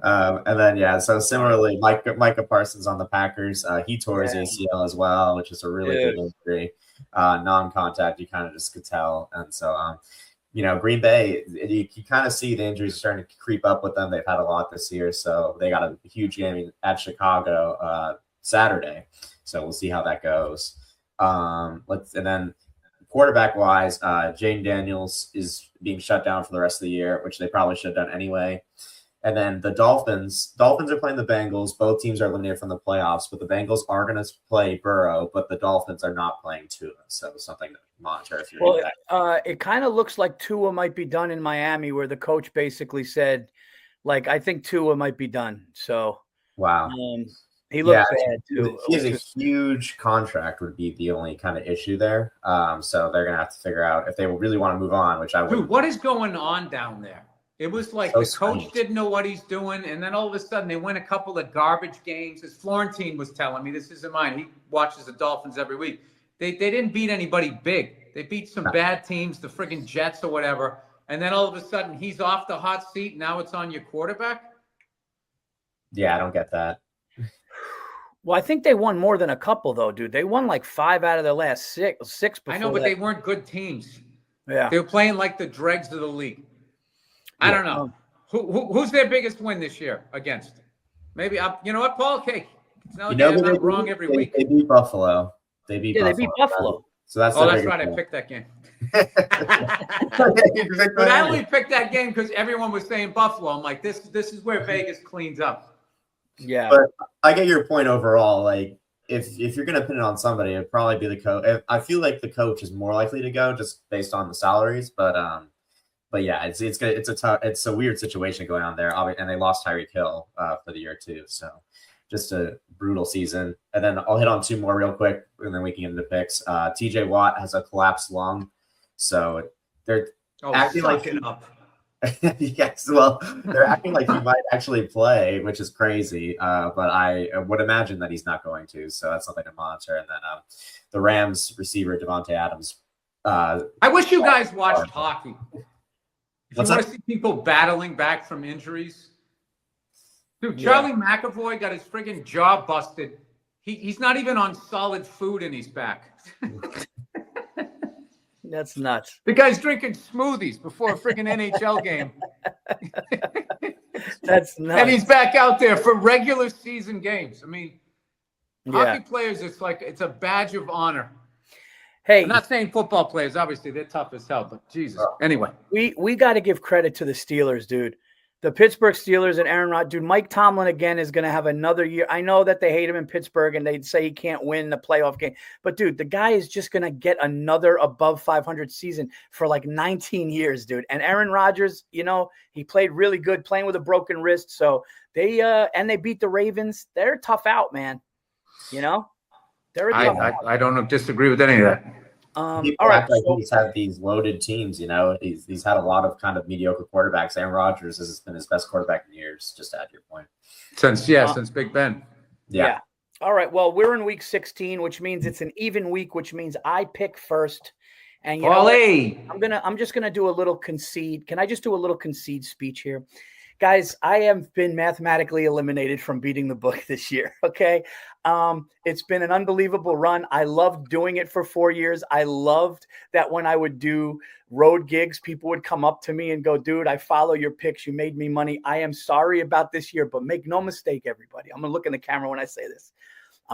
Speaker 5: And then, so similarly, Micah Parsons on the Packers, he tore his ACL as well, which is a really big injury. Non-contact, you kind of just could tell. And so, Green Bay, you kind of see the injuries starting to creep up with them. They've had a lot this year. So they got a huge game at Chicago Saturday. So we'll see how that goes. And then quarterback-wise, Jaden Daniels is being shut down for the rest of the year, which they probably should have done anyway. And then the Dolphins are playing the Bengals. Both teams are eliminated from the playoffs, but the Bengals are going to play Burrow, but the Dolphins are not playing Tua. So something to monitor if you're
Speaker 4: it kind of looks like Tua might be done in Miami, where the coach basically said, like, I think Tua might be done. So,
Speaker 5: wow.
Speaker 4: He looked bad too.
Speaker 5: He has a huge contract would be the only kind of issue there. So they're going to have to figure out if they really want to move on, which I would.
Speaker 1: Dude, what is going on down there? It was like the coach didn't know what he's doing, and then all of a sudden they win a couple of garbage games. As Florentine was telling me, this isn't mine. He watches the Dolphins every week. They didn't beat anybody big. They beat some bad teams, the friggin' Jets or whatever. And then all of a sudden he's off the hot seat. Now it's on your quarterback.
Speaker 5: Yeah, I don't get that.
Speaker 4: Well, I think they won more than a couple, though, dude. They won like 5 out of their last six before
Speaker 1: I know, but they weren't good teams.
Speaker 4: Yeah.
Speaker 1: They were playing like the dregs of the league. I don't know. Who's their biggest win this year against? Maybe, you know what, Paul? Okay. It's not like I'm wrong every week.
Speaker 5: They beat Buffalo. They beat
Speaker 4: Buffalo.
Speaker 5: So that's
Speaker 1: that's right. I picked that game. But I only picked that game because everyone was saying Buffalo. I'm like, this is where Vegas cleans up.
Speaker 4: Yeah.
Speaker 5: But I get your point overall. Like, if you're going to pin it on somebody, it'd probably be the coach. I feel like the coach is more likely to go just based on the salaries. But yeah, it's a weird situation going on there. And they lost Tyreek Hill for the year too. So just a brutal season. And then I'll hit on 2 more real quick, and then we can get into picks. TJ Watt has a collapsed lung, so they're acting like
Speaker 1: up.
Speaker 5: Yes, well, they're acting like he might actually play, which is crazy. But I would imagine that he's not going to. So that's something to monitor. And then the Rams receiver Devontae Adams.
Speaker 1: I wish you guys watched hockey. If
Speaker 5: What's
Speaker 1: you want
Speaker 5: that?
Speaker 1: to see people battling back from injuries. Dude, Charlie McAvoy got his friggin' jaw busted. He's not even on solid food and he's back.
Speaker 4: That's nuts.
Speaker 1: The guy's drinking smoothies before a friggin' NHL game.
Speaker 4: That's nuts.
Speaker 1: And he's back out there for regular season games. I mean, hockey players, it's a badge of honor.
Speaker 4: Hey,
Speaker 1: I'm not saying football players, obviously they're tough as hell, but Jesus. Anyway.
Speaker 4: We got to give credit to the Steelers, dude. The Pittsburgh Steelers and Aaron Rodgers. Dude, Mike Tomlin again is going to have another year. I know that they hate him in Pittsburgh and they'd say he can't win the playoff game. But, dude, the guy is just going to get another above 500 season for like 19 years, dude. And Aaron Rodgers, you know, he played really good playing with a broken wrist. So they beat the Ravens. They're tough out, man. You know?
Speaker 1: I don't disagree with any of that.
Speaker 4: All
Speaker 5: right, like he's had these loaded teams. You know, he's had a lot of kind of mediocre quarterbacks. Aaron Rodgers has been his best quarterback in years. Just to add your point, since
Speaker 1: Big Ben.
Speaker 4: Yeah. All right. Well, we're in week 16, which means it's an even week, which means I pick first. And you know, I'm just gonna do a little concede. Can I just do a little concede speech here? Guys, I have been mathematically eliminated from beating the book this year, okay? It's been an unbelievable run. I loved doing it for 4 years. I loved that when I would do road gigs, people would come up to me and go, dude, I follow your picks. You made me money. I am sorry about this year, but make no mistake, everybody. I'm going to look in the camera when I say this.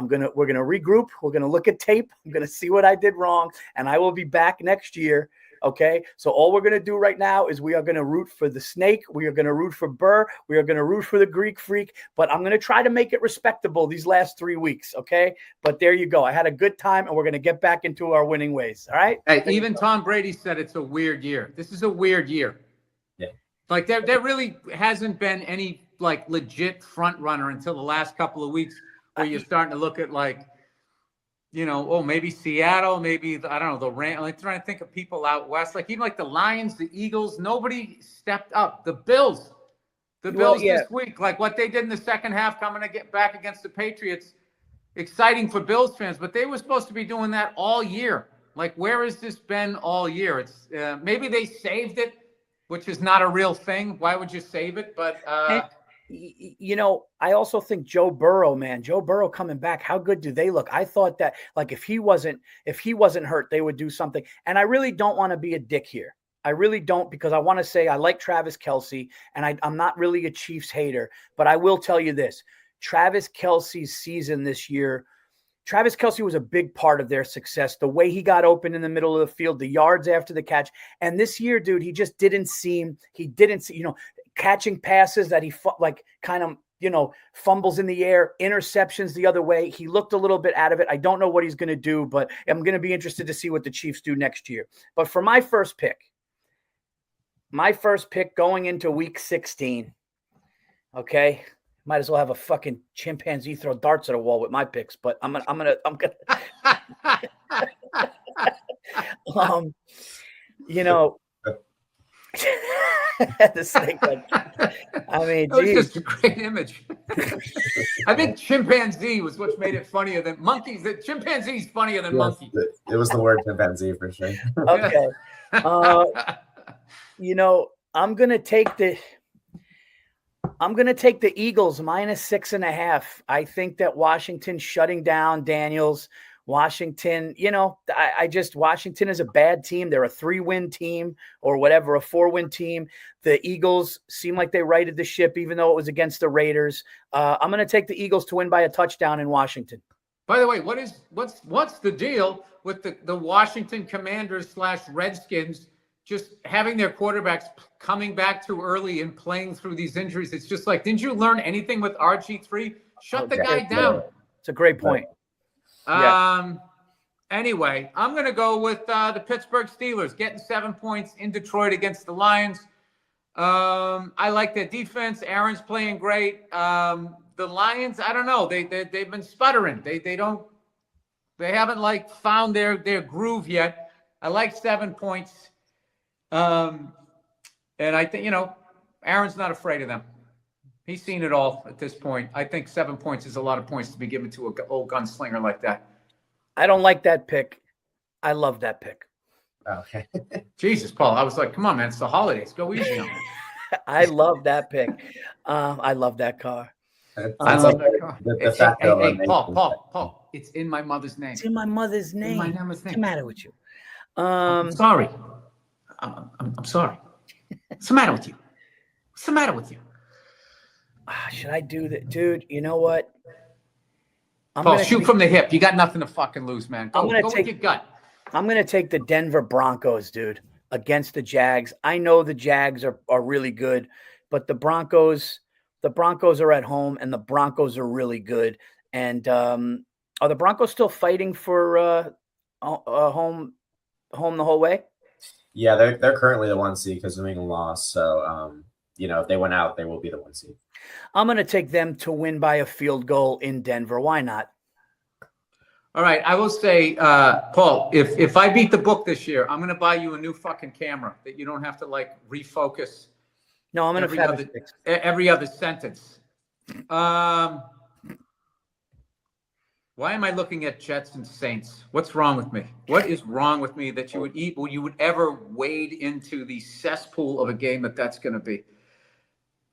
Speaker 4: We're going to regroup. We're going to look at tape. I'm going to see what I did wrong, and I will be back next year. Okay, so all we're going to do right now is we are going to root for the snake. We are going to root for Burr. We are going to root for the Greek freak. But I'm going to try to make it respectable these last 3 weeks. Okay, but there you go. I had a good time, and we're going to get back into our winning ways. All right.
Speaker 1: Hey, even Tom Brady said it's a weird year. This is a weird year.
Speaker 5: Yeah.
Speaker 1: Like there really hasn't been any like legit front runner until the last couple of weeks where you're starting to look at like, you know, maybe Seattle, maybe, I don't know, the Rams. I'm trying to think of people out west, like even like the Lions, the Eagles, nobody stepped up. The Bills this week, like what they did in the second half coming to get back against the Patriots, exciting for Bills fans, but they were supposed to be doing that all year. Like, where has this been all year? It's maybe they saved it, which is not a real thing. Why would you save it? But
Speaker 4: you know, I also think Joe Burrow coming back. How good do they look? I thought that like if he wasn't hurt, they would do something. And I really don't want to be a dick here. I really don't, because I want to say I like Travis Kelce, and I'm not really a Chiefs hater, but I will tell you this: Travis Kelce's season this year. Travis Kelce was a big part of their success. The way he got open in the middle of the field, the yards after the catch. And this year, dude, he didn't seem, you know, catching passes that he kind of, fumbles in the air, interceptions the other way. He looked a little bit out of it. I don't know what he's going to do, but I'm going to be interested to see what the Chiefs do next year. But for my first pick going into week 16, okay, might as well have a fucking chimpanzee throw darts at a wall with my picks, but I'm gonna the snake. I mean,
Speaker 1: that was just a great image. I think chimpanzee was what made it funnier than monkeys. The chimpanzee's funnier than monkeys.
Speaker 5: It was the word chimpanzee for sure.
Speaker 4: Okay. I'm gonna take the Eagles -6.5. I think that Washington's shutting down Daniels. Washington, Washington is a bad team. They're a 3-win team or whatever, a 4-win team. The Eagles seem like they righted the ship, even though it was against the Raiders. I'm going to take the Eagles to win by a touchdown in Washington.
Speaker 1: By the way, what's the deal with the Washington Commanders / Redskins just having their quarterbacks coming back too early and playing through these injuries? It's just like, didn't you learn anything with RG3? Shut the guy down.
Speaker 4: It's a great point.
Speaker 1: Yeah. Anyway, I'm going to go with the Pittsburgh Steelers getting 7 points in Detroit against the Lions. I like their defense. Aaron's playing great. The Lions, I don't know. They've been sputtering. They haven't found their groove yet. I like 7 points. And I think, Aaron's not afraid of them. He's seen it all at this point. I think 7 points is a lot of points to be given to an old gunslinger like that.
Speaker 4: I don't like that pick. I love that pick.
Speaker 5: Okay.
Speaker 1: Jesus, Paul. I was like, come on, man. It's the holidays. Go easy on me.
Speaker 4: I love that pick. I love that car.
Speaker 1: I love that car. Hey, Paul. It's in my mother's name.
Speaker 4: It's in my mother's name.
Speaker 1: My mother's name.
Speaker 4: What's the matter with you?
Speaker 1: I'm sorry. I'm sorry. What's the matter with you? What's the matter with you?
Speaker 4: Should I do that? Dude, you know what?
Speaker 1: Paul, shoot from the hip. You got nothing to fucking lose, man. Go with your gut.
Speaker 4: I'm going to take the Denver Broncos, dude, against the Jags. I know the Jags are really good, but the Broncos are at home, and the Broncos are really good. And are the Broncos still fighting for home the whole way?
Speaker 5: Yeah, they're currently the 1 seed because New England lost. So, if they went out, they will be the 1 seed.
Speaker 4: I'm going to take them to win by a field goal in Denver. Why not?
Speaker 1: All right. I will say, Paul, if I beat the book this year, I'm going to buy you a new fucking camera that you don't have to refocus.
Speaker 4: No, I'm going to have
Speaker 1: every other sentence. Why am I looking at Jets and Saints? What's wrong with me? What is wrong with me that you would ever wade into the cesspool of a game that's going to be?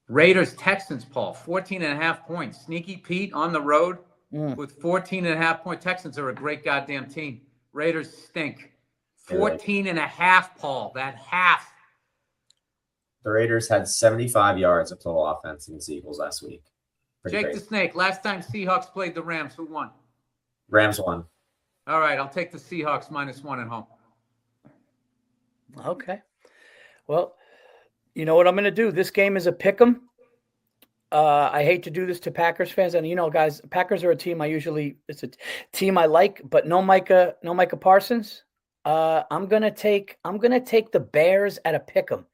Speaker 1: Raiders, Texans, Paul, 14.5 points. Sneaky Pete on the road with 14.5 point. Texans are a great goddamn team. Raiders stink. 14.5, Paul. That half.
Speaker 5: The Raiders had 75 yards of total offense against the Eagles last week. Pretty
Speaker 1: Jake
Speaker 5: crazy.
Speaker 1: the Snake, last time Seahawks played the Rams, who won?
Speaker 5: Rams won.
Speaker 1: All right, I'll take the Seahawks -1 at home.
Speaker 4: Okay. Well, you know what I'm going to do? This game is a pick 'em. I hate to do this to Packers fans, and guys, Packers are a team it's a team I like, but no Micah Parsons. I'm gonna take the Bears at a pick 'em.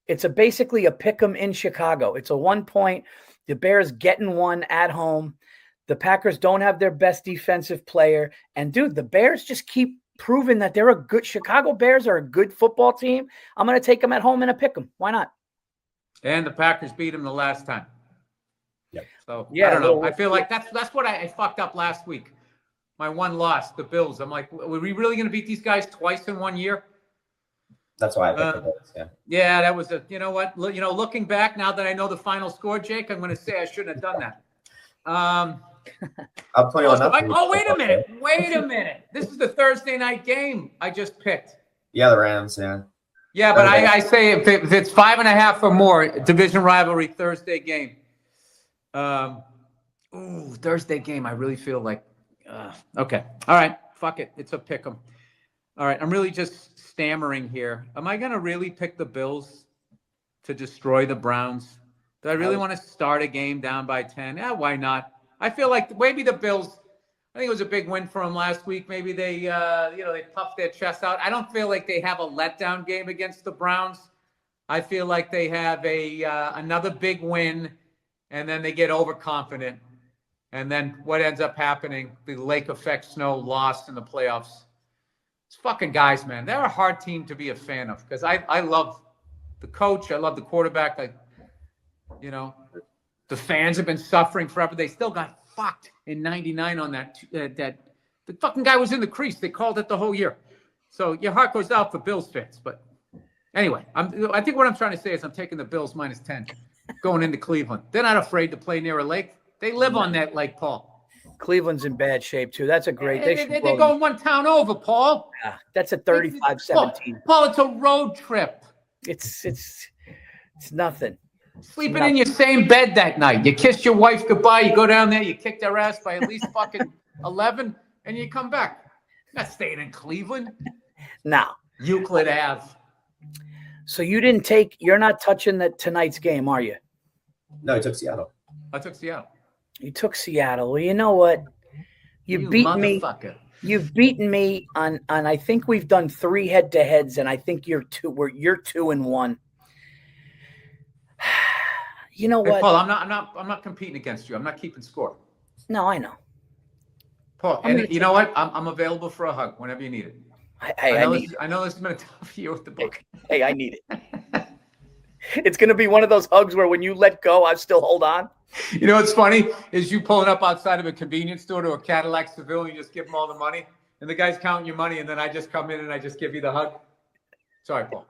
Speaker 4: It's basically a pick 'em in Chicago. It's a 1 point. The Bears getting one at home. The Packers don't have their best defensive player, and dude, the Bears just keep proving that they're a good. Chicago Bears are a good football team. I'm gonna take them at home and a pick 'em. Why not?
Speaker 1: And the Packers beat them the last time.
Speaker 5: Yeah.
Speaker 1: So I don't know. I feel like that's what I fucked up last week. My one loss, the Bills. I'm like, were we really going to beat these guys twice in 1 year?
Speaker 5: That's why I picked the Bills. Yeah.
Speaker 1: Yeah, that was looking back now that I know the final score, Jake, I'm going to say I shouldn't have done that.
Speaker 5: I'll play on up.
Speaker 1: Oh, wait a minute. This is the Thursday night game I just picked.
Speaker 5: Yeah, the Rams. Yeah.
Speaker 1: Yeah, but I say if it's 5.5 or more, division rivalry Thursday game. Thursday game. I really feel like. Okay. All right. Fuck it. It's a pick 'em. All right. I'm really just stammering here. Am I going to really pick the Bills to destroy the Browns? Do I really want to start a game down by 10? Yeah, why not? I feel like maybe the Bills, I think it was a big win for them last week. Maybe they, they puffed their chest out. I don't feel like they have a letdown game against the Browns. I feel like they have another big win, and then they get overconfident. And then what ends up happening, the lake effect snow lost in the playoffs. It's fucking guys, man. They're a hard team to be a fan of because I love the coach. I love the quarterback. The fans have been suffering forever. They still got fucked in 99 on that the fucking guy was in the crease. They called it the whole year. So your heart goes out for Bills fans. But anyway, I think what I'm trying to say is I'm taking the Bills minus 10 going into Cleveland. They're not afraid to play near a lake. They live on that lake, Paul.
Speaker 4: Cleveland's in bad shape, too. That's a great –
Speaker 1: They're going one town over, Paul.
Speaker 4: Yeah, that's a 35-17.
Speaker 1: Paul, it's a road trip.
Speaker 4: It's nothing.
Speaker 1: Sleeping in your same bed that night. You kiss your wife goodbye. You go down there. You kick their ass by at least fucking 11, and you come back. You're not staying in Cleveland.
Speaker 4: No.
Speaker 1: Euclid Ave.
Speaker 4: So you're not touching tonight's game, are you?
Speaker 5: No, I took Seattle.
Speaker 1: I took Seattle.
Speaker 4: You took Seattle. Well, you know what? You've beaten me. You've beaten me on I think we've done 3 head-to-heads, and I think you're 2-1. You know what,
Speaker 1: Paul? I'm not competing against you. I'm not keeping score.
Speaker 4: No, I know.
Speaker 1: Paul, and you know what? I'm available for a hug whenever you need it. I know this has been a tough year with the book.
Speaker 4: Hey, I need it. It's going to be one of those hugs where when you let go, I still hold on.
Speaker 1: You know what's funny is you pulling up outside of a convenience store to a Cadillac Seville, and you just give them all the money, and the guy's counting your money, and then I just come in and I just give you the hug. Sorry, Paul.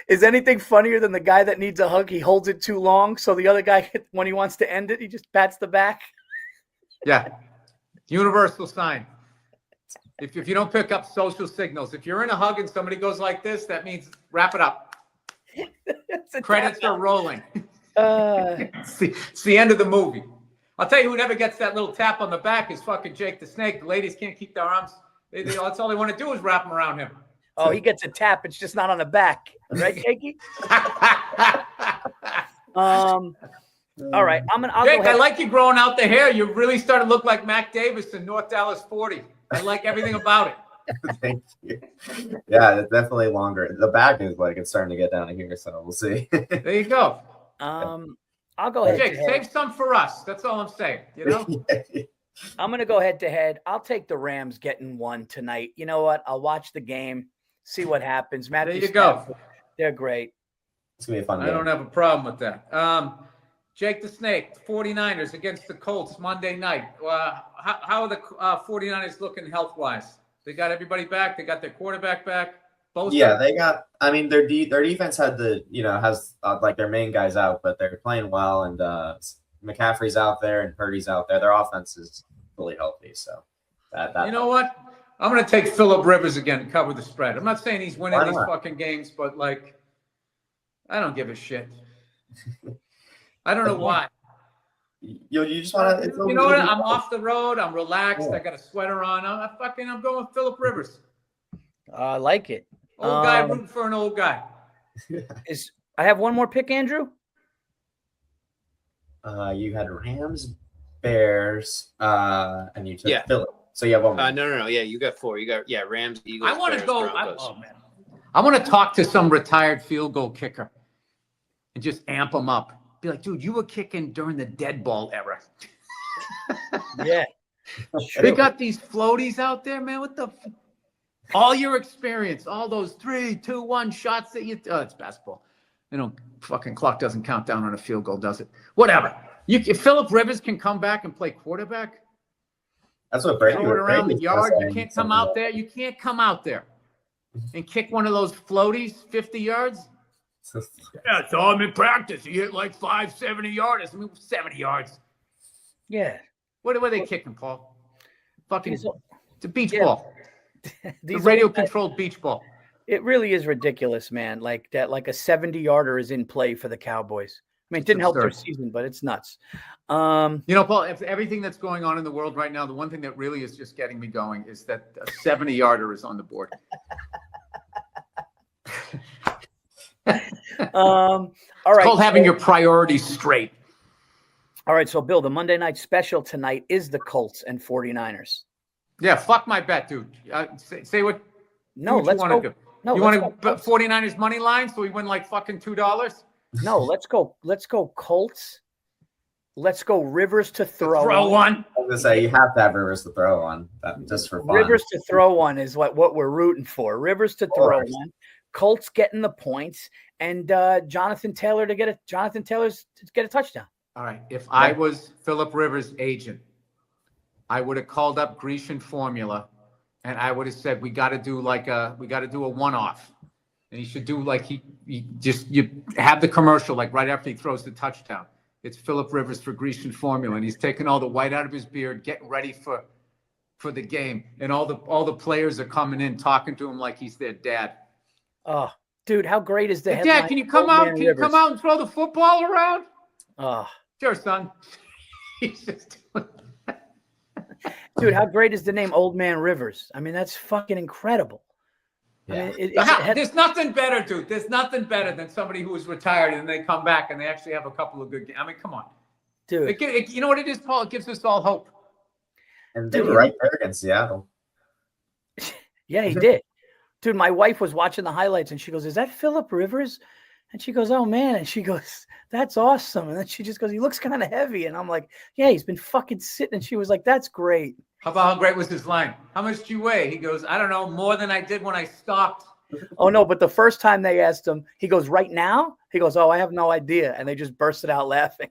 Speaker 4: Is anything funnier than the guy that needs a hug? He holds it too long, so the other guy, when he wants to end it, he just pats the back.
Speaker 1: Yeah. Universal sign. If you don't pick up social signals, if you're in a hug and somebody goes like this, that means wrap it up. Credits are rolling. It's the end of the movie. I'll tell you who never gets that little tap on the back is fucking Jake the Snake. The ladies can't keep their arms. That's all they want to do is wrap them around him.
Speaker 4: Oh, he gets a tap. It's just not on the back. Right, Jakey? All right. I'll
Speaker 1: Jake,
Speaker 4: go ahead.
Speaker 1: I like you growing out the hair. You really starting to look like Mac Davis in North Dallas 40. I like everything about it.
Speaker 5: Thank you. Yeah, it's definitely longer. The back is it's starting to get down to here, so we'll see.
Speaker 1: There you go.
Speaker 4: I'll go ahead.
Speaker 1: Jake, save some for us. That's all I'm saying. You know?
Speaker 4: I'm going to go head to head. I'll take the Rams getting 1 tonight. You know what? I'll watch the game, see what happens. Matthew
Speaker 1: there you go.
Speaker 4: They're great.
Speaker 5: It's going to be a fun game.
Speaker 1: I don't have a problem with that. Jake the Snake, 49ers against the Colts Monday night. How are the 49ers looking health-wise? They got everybody back. They got their quarterback back. Both.
Speaker 5: Yeah, they got. I mean, their defense had has their main guys out, but they're playing well, and McCaffrey's out there and Purdy's out there. Their offense is fully healthy. So that
Speaker 1: you know what? I'm going to take Phillip Rivers again to cover the spread. I'm not saying he's winning these fucking games, but I don't give a shit. I don't know why.
Speaker 5: You just want to.
Speaker 1: You know what? I'm off the road. I'm relaxed. Yeah. I got a sweater on. I'm going with Phillip Rivers.
Speaker 4: I like it.
Speaker 1: Old guy rooting for an old guy.
Speaker 4: I have one more pick, Andrew?
Speaker 5: You had Rams, Bears, and you took Phillip. So you have one more.
Speaker 6: No. Yeah, you got 4. You got Rams, Eagles.
Speaker 1: I want to go.
Speaker 6: Broncos.
Speaker 1: I want to talk to some retired field goal kicker and just amp them up. Be like, dude, you were kicking during the dead ball era.
Speaker 4: Yeah.
Speaker 1: They got these floaties out there, man. What the? All your experience, all those 3, 2, 1 shots that it's basketball. Fucking clock doesn't count down on a field goal, does it? Whatever. If Phillip Rivers can come back and play quarterback,
Speaker 5: that's what Brady
Speaker 1: throw it around the yard. You can't come out there. You can't come out there and kick one of those floaties 50 yards. Yeah, it's all in practice. You hit 570 yards. 70 yards.
Speaker 4: Yeah.
Speaker 1: What were they kicking, Paul? Fucking it's a beach ball. The radio-controlled beach ball.
Speaker 4: It really is ridiculous, man. Like a 70-yarder is in play for the Cowboys. I mean, it didn't help their season, but it's nuts.
Speaker 1: Paul, if everything that's going on in the world right now, the one thing that really is just getting me going is that a 70-yarder is on the board.
Speaker 4: All
Speaker 1: It's
Speaker 4: right.
Speaker 1: called having your priorities straight.
Speaker 4: All right. So, Bill, the Monday night special tonight is the Colts and 49ers.
Speaker 1: Yeah, fuck my bet, dude. Say what.
Speaker 4: No,
Speaker 1: what
Speaker 4: let's
Speaker 1: you
Speaker 4: go.
Speaker 1: want to do.
Speaker 4: No,
Speaker 1: you
Speaker 4: let's
Speaker 1: want
Speaker 4: go
Speaker 1: to 49ers money line so we win like fucking $2?
Speaker 4: No, let's go. Let's go Colts. Let's go Rivers to throw.
Speaker 1: One.
Speaker 5: I was gonna say you have to have Rivers to throw on, just for fun.
Speaker 4: Rivers to throw one is what we're rooting for. Rivers to throw one. Colts getting the points, and Jonathan Taylor's to get a touchdown.
Speaker 1: All right. If I was Phillip Rivers' agent, I would have called up Grecian Formula, and I would have said we got to do a one-off, and he should do like you have the commercial like right after he throws the touchdown. It's Phillip Rivers for Grecian Formula, and he's taking all the white out of his beard, getting ready for the game, and all the players are coming in talking to him like he's their dad.
Speaker 4: Oh, dude, how great is the
Speaker 1: Hey, Dad, can you come out? Can you come out and throw the football around?
Speaker 4: Oh,
Speaker 1: sure, son. He's just
Speaker 4: dude, how great is the name Old Man Rivers? I mean, that's fucking incredible.
Speaker 5: Yeah.
Speaker 4: I mean,
Speaker 1: there's nothing better, dude. There's nothing better than somebody who is retired and they come back and they actually have a couple of good games. I mean, come on.
Speaker 4: Dude.
Speaker 1: You know what it is, Paul? It gives us all hope.
Speaker 5: And they were right there against Seattle.
Speaker 4: Yeah, he did. Dude, my wife was watching the highlights and she goes, "Is that Phillip Rivers?" And she goes, "Oh, man." And she goes, "That's awesome." And then she just goes, "He looks kind of heavy." And I'm like, "Yeah, he's been fucking sitting." And she was like, "That's great."
Speaker 1: How about how great was his line? "How much do you weigh?" He goes, "I don't know, more than I did when I stopped."
Speaker 4: Oh, no, but the first time they asked him, he goes, "Right now?" He goes, "Oh, I have no idea." And they just bursted out laughing.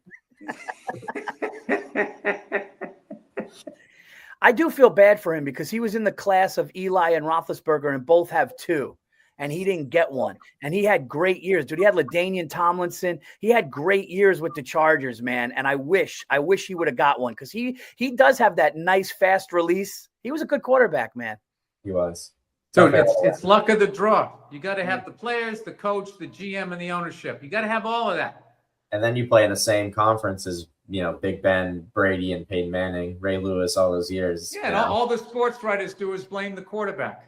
Speaker 4: I do feel bad for him because he was in the class of Eli and Roethlisberger, and both have 2. And he didn't get one. And he had great years, dude. He had LaDainian Tomlinson. He had great years with the Chargers, man. And I wish he would have got one because he does have that nice fast release. He was a good quarterback, man.
Speaker 5: He was.
Speaker 1: Dude, it's luck of the draw. You got to have the players, the coach, the GM, and the ownership. You got to have all of that.
Speaker 5: And then you play in the same conference as, Big Ben, Brady, and Peyton Manning, Ray Lewis, all those years.
Speaker 1: Yeah, and all the sports writers do is blame the quarterback.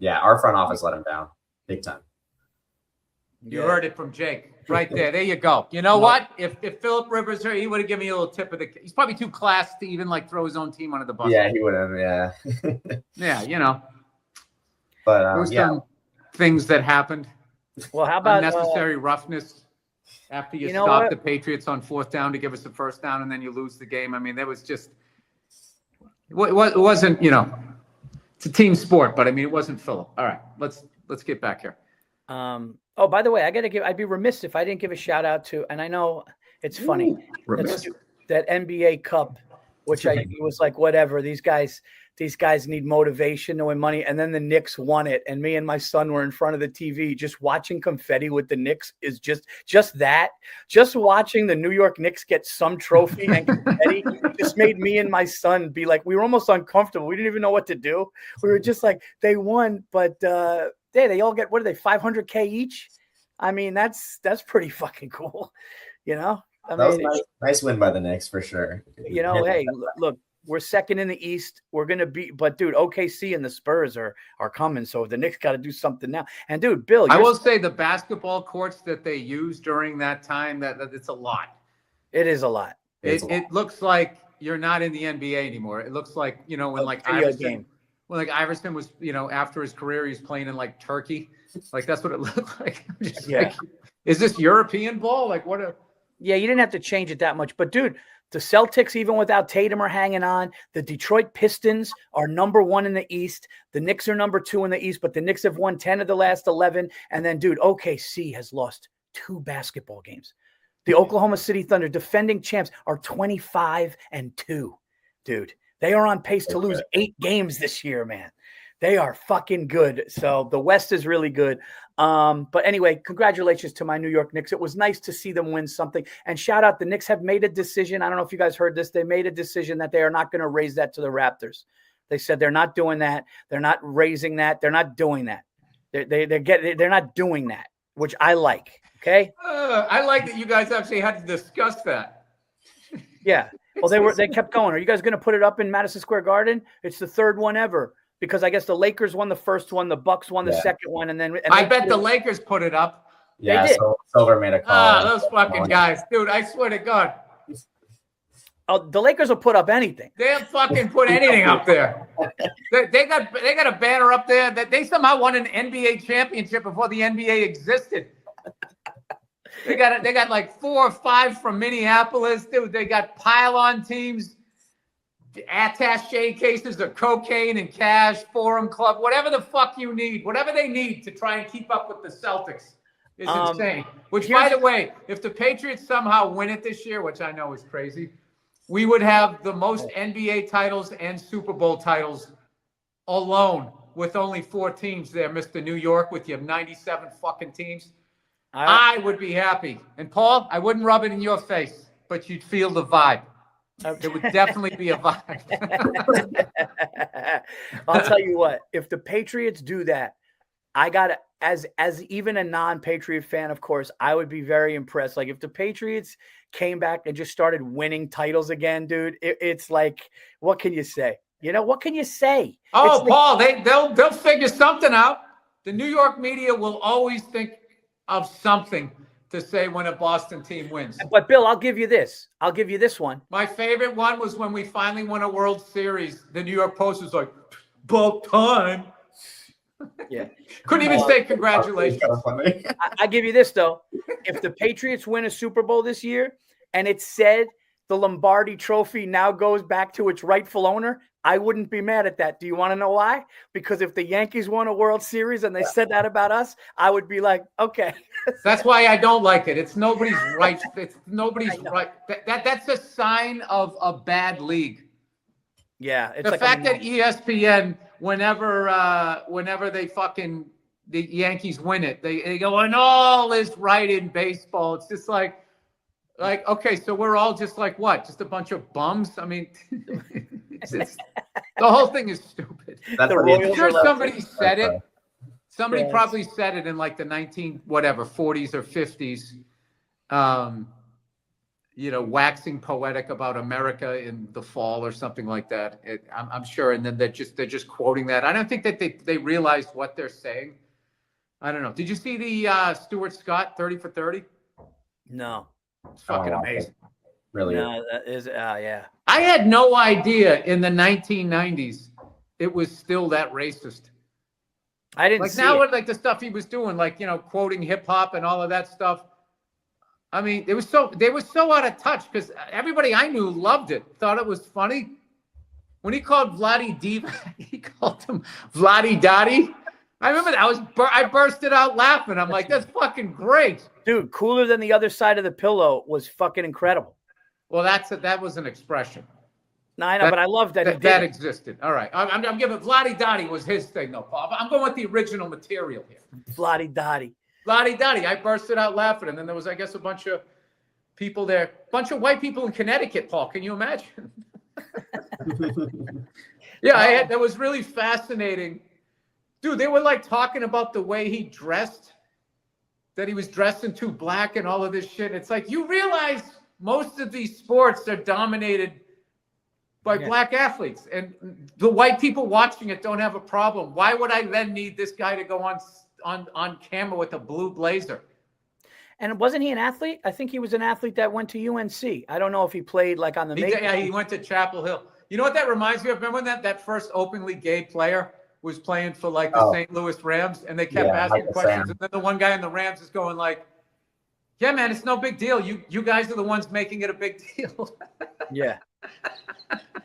Speaker 5: Yeah, our front office let him down big time.
Speaker 1: You heard it from Jake right there. There you go. You know what? If Phillip Rivers here, he would have given me a little tip of the. He's probably too classy to even throw his own team under the bus.
Speaker 5: Yeah, he would have. Yeah.
Speaker 1: Yeah,
Speaker 5: But
Speaker 1: there was some things that happened.
Speaker 4: Well, how about
Speaker 1: unnecessary roughness after you stop the Patriots on 4th down to give us a first down and then you lose the game? I mean, there was just it wasn't. It's a team sport, but I mean, it wasn't Phillip. All right, let's get back here.
Speaker 4: Oh, by the way, I'd be remiss if I didn't give a shout out to, and I know it's funny, that NBA Cup, which I was like, whatever, these guys need motivation to win money. And then the Knicks won it. And me and my son were in front of the TV just watching confetti with the Knicks is just watching the New York Knicks get some trophy and confetti just made me and my son be like, we were almost uncomfortable. We didn't even know what to do. We were just like, they won, but they all get, what are they, $500K each? I mean, that's pretty fucking cool. I
Speaker 5: that
Speaker 4: mean,
Speaker 5: was nice win by the Knicks for sure.
Speaker 4: Hey, look, we're second in the East. We're going to be, but dude, OKC and the Spurs are coming. So the Knicks got to do something now. And dude, Bill,
Speaker 1: I will say the basketball courts that they used during that time, that it's a lot.
Speaker 4: It is a lot.
Speaker 1: It looks like you're not in the NBA anymore. It looks like, when Iverson was, after his career, he's playing in Turkey. That's what it looked like. Is this European ball?
Speaker 4: Yeah, you didn't have to change it that much. But dude, the Celtics, even without Tatum, are hanging on. The Detroit Pistons are number 1 in the East. The Knicks are number 2 in the East, but the Knicks have won 10 of the last 11. And then, dude, OKC has lost 2 basketball games. The Oklahoma City Thunder, defending champs, are 25-2. Dude, they are on pace to lose 8 games this year, man. They are fucking good. So the West is really good. But anyway, congratulations to my New York Knicks. It was nice to see them win something. And shout out, the Knicks have made a decision. I don't know if you guys heard this. They made a decision that they are not going to raise that to the Raptors. They said they're not doing that. They're not raising that. They're not doing that. They're not doing that, which I like. Okay.
Speaker 1: I like that you guys actually had to discuss that.
Speaker 4: Yeah. Well, they kept going. Are you guys going to put it up in Madison Square Garden? It's the 3rd one ever. Because I guess the Lakers won the first one, the Bucks won the second one, and then
Speaker 1: I bet the Lakers put it up.
Speaker 5: Yeah,
Speaker 4: did.
Speaker 5: so Silver made a call.
Speaker 1: Ah, those fucking guys, dude! I swear to God,
Speaker 4: Oh, the Lakers will put up anything.
Speaker 1: they'll fucking put anything up there. They got a banner up there that they somehow won an NBA championship before the NBA existed. They got like 4 or 5 from Minneapolis, dude. They got pylon teams, attaché cases of cocaine and cash, Forum Club, whatever the fuck you need, whatever they need to try and keep up with the Celtics is insane. Which, by the way, if the Patriots somehow win it this year, which I know is crazy, we would have the most NBA titles and Super Bowl titles alone with only 4 teams there, Mr. New York, with your 97 fucking teams. I would be happy. And Paul, I wouldn't rub it in your face, but you'd feel the vibe. It would definitely be a vibe.
Speaker 4: I'll tell you what, if the Patriots do that, I got as even a non-Patriot fan, of course, I would be very impressed. Like if the Patriots came back and just started winning titles again, dude, it's like, what can you say? You know, what can you say?
Speaker 1: Oh, Paul, they'll figure something out. The New York media will always think of something to say when a Boston team wins.
Speaker 4: But Bill, I'll give you this. I'll give you this one.
Speaker 1: My favorite one was when we finally won a World Series. The New York Post was like, "About time."
Speaker 4: Yeah.
Speaker 1: Couldn't even say congratulations.
Speaker 4: I give you this though. If the Patriots win a Super Bowl this year and it said the Lombardi Trophy now goes back to its rightful owner, I wouldn't be mad at that. Do you want to know why? Because if the Yankees won a World Series and they said that about us, I would be like, okay.
Speaker 1: That's why I don't like it. It's nobody's right. It's nobody's right. That's a sign of a bad league.
Speaker 4: Yeah. It's
Speaker 1: the
Speaker 4: like
Speaker 1: fact that ESPN, whenever the Yankees win it, they go, and all is right in baseball. It's just like, okay, so we're all just like what? Just a bunch of bums? I mean, the whole thing is stupid. I'm sure somebody said it. Somebody probably said it in like the 40s or 50s, waxing poetic about America in the fall or something like that. I'm sure. And then they're just quoting that. I don't think that they realize what they're saying. I don't know. Did you see the Stuart Scott 30 for 30?
Speaker 4: No.
Speaker 1: It's fucking amazing.
Speaker 5: Really?
Speaker 4: No, that is, yeah.
Speaker 1: I had no idea in the 1990s it was still that racist.
Speaker 4: I didn't
Speaker 1: like
Speaker 4: see
Speaker 1: now,
Speaker 4: it.
Speaker 1: like the stuff he was doing, like quoting hip hop and all of that stuff. I mean, they were so out of touch because everybody I knew loved it, thought it was funny. When he called Vladdy Diva, he called him Vladdy Dottie. I remember that. I bursted out laughing. I'm like, that's fucking great.
Speaker 4: Dude, cooler than the other side of the pillow was fucking incredible.
Speaker 1: Well, that was an expression.
Speaker 4: No, I know, but I love that
Speaker 1: that existed. All right. I'm giving Vladdy Dottie was his thing, though, Paul. I'm going with the original material here.
Speaker 4: Vladdy Dottie.
Speaker 1: Vladdy Dottie. I bursted out laughing. And then there was, I guess, a bunch of people there. A bunch of white people in Connecticut, Paul. Can you imagine? Yeah, that was really fascinating. Dude, they were like talking about the way he dressed, that he was dressed in too black and all of this shit. It's like, you realize most of these sports are dominated by black athletes, and the white people watching it don't have a problem. Why would I then need this guy to go on camera with a blue blazer?
Speaker 4: And wasn't he an athlete? I think he was an athlete that went to UNC. I don't know if he played like on the
Speaker 1: Yeah, he went to Chapel Hill. You know what that reminds me of? Remember when that first openly gay player was playing for like the St. Louis Rams, and they kept asking questions, and then the one guy in the Rams is going like, yeah, man, it's no big deal. You guys are the ones making it a big deal.
Speaker 4: Yeah.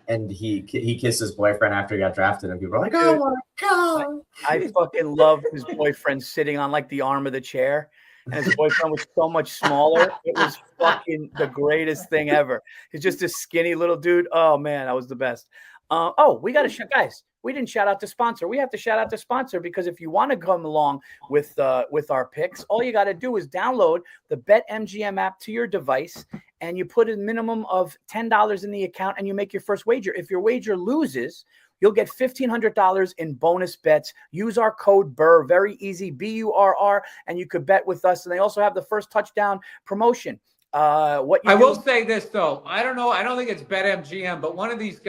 Speaker 5: And he kissed his boyfriend after he got drafted, and people were like, "Oh my god!"
Speaker 4: I fucking love his boyfriend sitting on like the arm of the chair, and his boyfriend was so much smaller. It was fucking the greatest thing ever. He's just a skinny little dude. Oh man, that was the best. We got to guys. We didn't shout out the sponsor. We have to shout out the sponsor because if you want to come along with our picks, all you got to do is download the BetMGM app to your device, and you put a minimum of $10 in the account, and you make your first wager. If your wager loses, you'll get $1,500 in bonus bets. Use our code Burr, very easy, BURR, and you could bet with us. And they also have the first touchdown promotion. I
Speaker 1: will say this though. I don't know. I don't think it's BetMGM, but one of these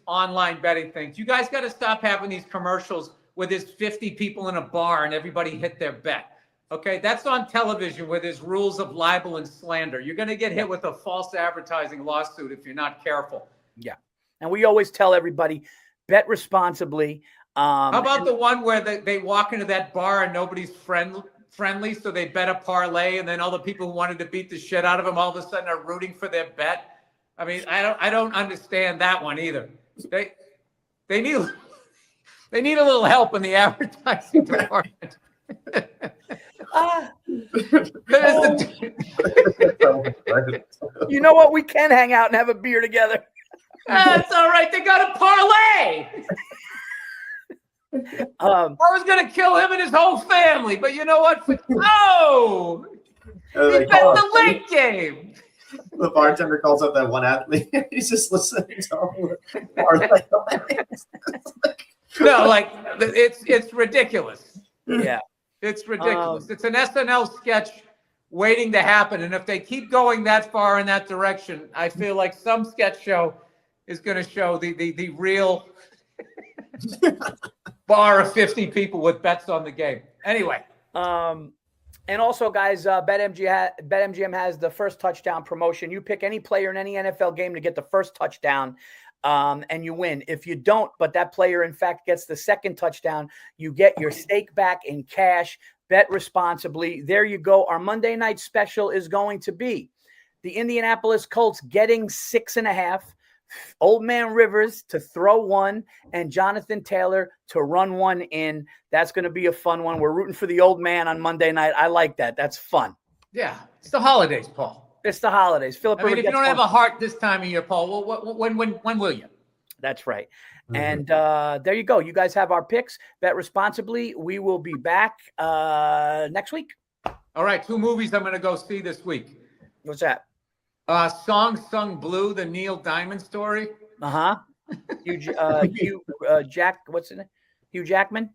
Speaker 1: online betting things. You guys got to stop having these commercials where there's 50 people in a bar and everybody hit their bet. Okay, that's on television where there's rules of libel and slander. You're going to get hit with a false advertising lawsuit if you're not careful.
Speaker 4: Yeah. And we always tell everybody, bet responsibly.
Speaker 1: How about the one where they walk into that bar and nobody's friendly, so they bet a parlay, and then all the people who wanted to beat the shit out of them all of a sudden are rooting for their bet? I mean, I don't understand that one either. They need a little help in the advertising department.
Speaker 4: You know what? We can hang out and have a beer together.
Speaker 1: That's all right. They got a parlay. I was gonna kill him and his whole family, but you know what? Oh, he bet the late game.
Speaker 5: The bartender calls up that one athlete. He's just listening to him.
Speaker 1: No, like it's ridiculous.
Speaker 4: Yeah.
Speaker 1: It's ridiculous. It's an SNL sketch waiting to happen. And if they keep going that far in that direction, I feel like some sketch show is going to show the real bar of 50 people with bets on the game. Anyway.
Speaker 4: And also, guys, BetMGM has the first touchdown promotion. You pick any player in any NFL game to get the first touchdown, and you win. If you don't, but that player, in fact, gets the second touchdown, you get your stake back in cash. Bet responsibly. There you go. Our Monday night special is going to be the Indianapolis Colts getting 6.5, Old Man Rivers to throw one, and Jonathan Taylor to run one in. That's going to be a fun one. We're rooting for the old man on Monday night. I like that. That's fun.
Speaker 1: Yeah, it's the holidays, Paul.
Speaker 4: It's the holidays. Philip,
Speaker 1: I mean, if you don't have a heart this time of year, Paul, well, when will you?
Speaker 4: That's right. And there you go. You guys have our picks. Bet responsibly. We will be back next week.
Speaker 1: All right, 2 movies I'm going to go see this week.
Speaker 4: What's that?
Speaker 1: Song Sung Blue, the Neil Diamond story.
Speaker 4: Hugh what's his name? Hugh Jackman.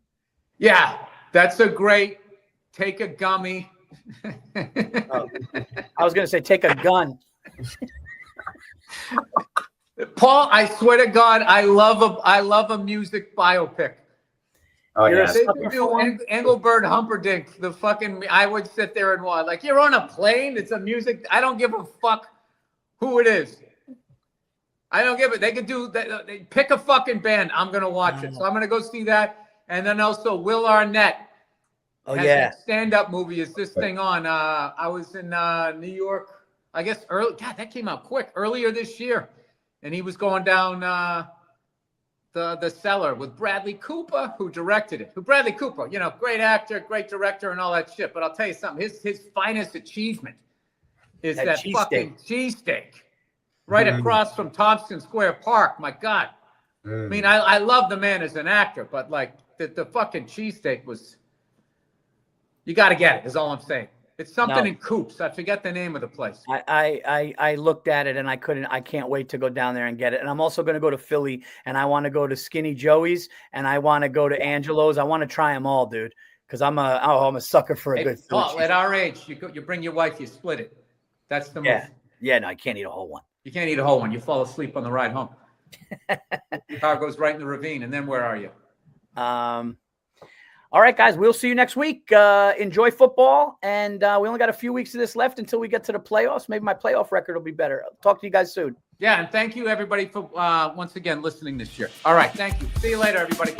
Speaker 1: Yeah, that's a great. Take a gummy.
Speaker 4: I was going to say take a gun.
Speaker 1: Paul, I swear to God, I love a music biopic.
Speaker 5: Oh yeah.
Speaker 1: They could do Engelbert Humperdinck. The fucking I would sit there and watch. Like, you're on a plane. It's a music. I don't give a fuck who it is. I don't give it. They could do that. They pick a fucking band. I'm gonna watch it. So I'm gonna go see that. And then also Will Arnett.
Speaker 4: Oh yeah.
Speaker 1: Stand-up movie is this thing on. I was in New York. I guess early. God, that came out quick. Earlier this year, and he was going down the cellar with Bradley Cooper, who directed it. Bradley Cooper, great actor, great director, and all that shit. But I'll tell you something. His finest achievement is that fucking cheesesteak right across from Thompson Square Park. My God. I mean, I love the man as an actor, but like the fucking cheesesteak was. You got to get it. Is all I'm saying. It's something in Coops. I forget the name of the place.
Speaker 4: I looked at it and I couldn't. I can't wait to go down there and get it. And I'm also going to go to Philly, and I want to go to Skinny Joey's, and I want to go to Angelo's. I want to try them all, dude, because I'm a sucker for a good food.
Speaker 1: Paul, at our age, you bring your wife, you split it. That's the move.
Speaker 4: Yeah. No, I can't eat a whole one.
Speaker 1: You can't eat a whole one. You fall asleep on the ride home. The car goes right in the ravine, and then where are you?
Speaker 4: All right, guys, we'll see you next week. Enjoy football, and we only got a few weeks of this left until we get to the playoffs. Maybe my playoff record will be better. I'll talk to you guys soon.
Speaker 1: Yeah, and thank you, everybody, for once again listening this year. All right, thank you. See you later, everybody.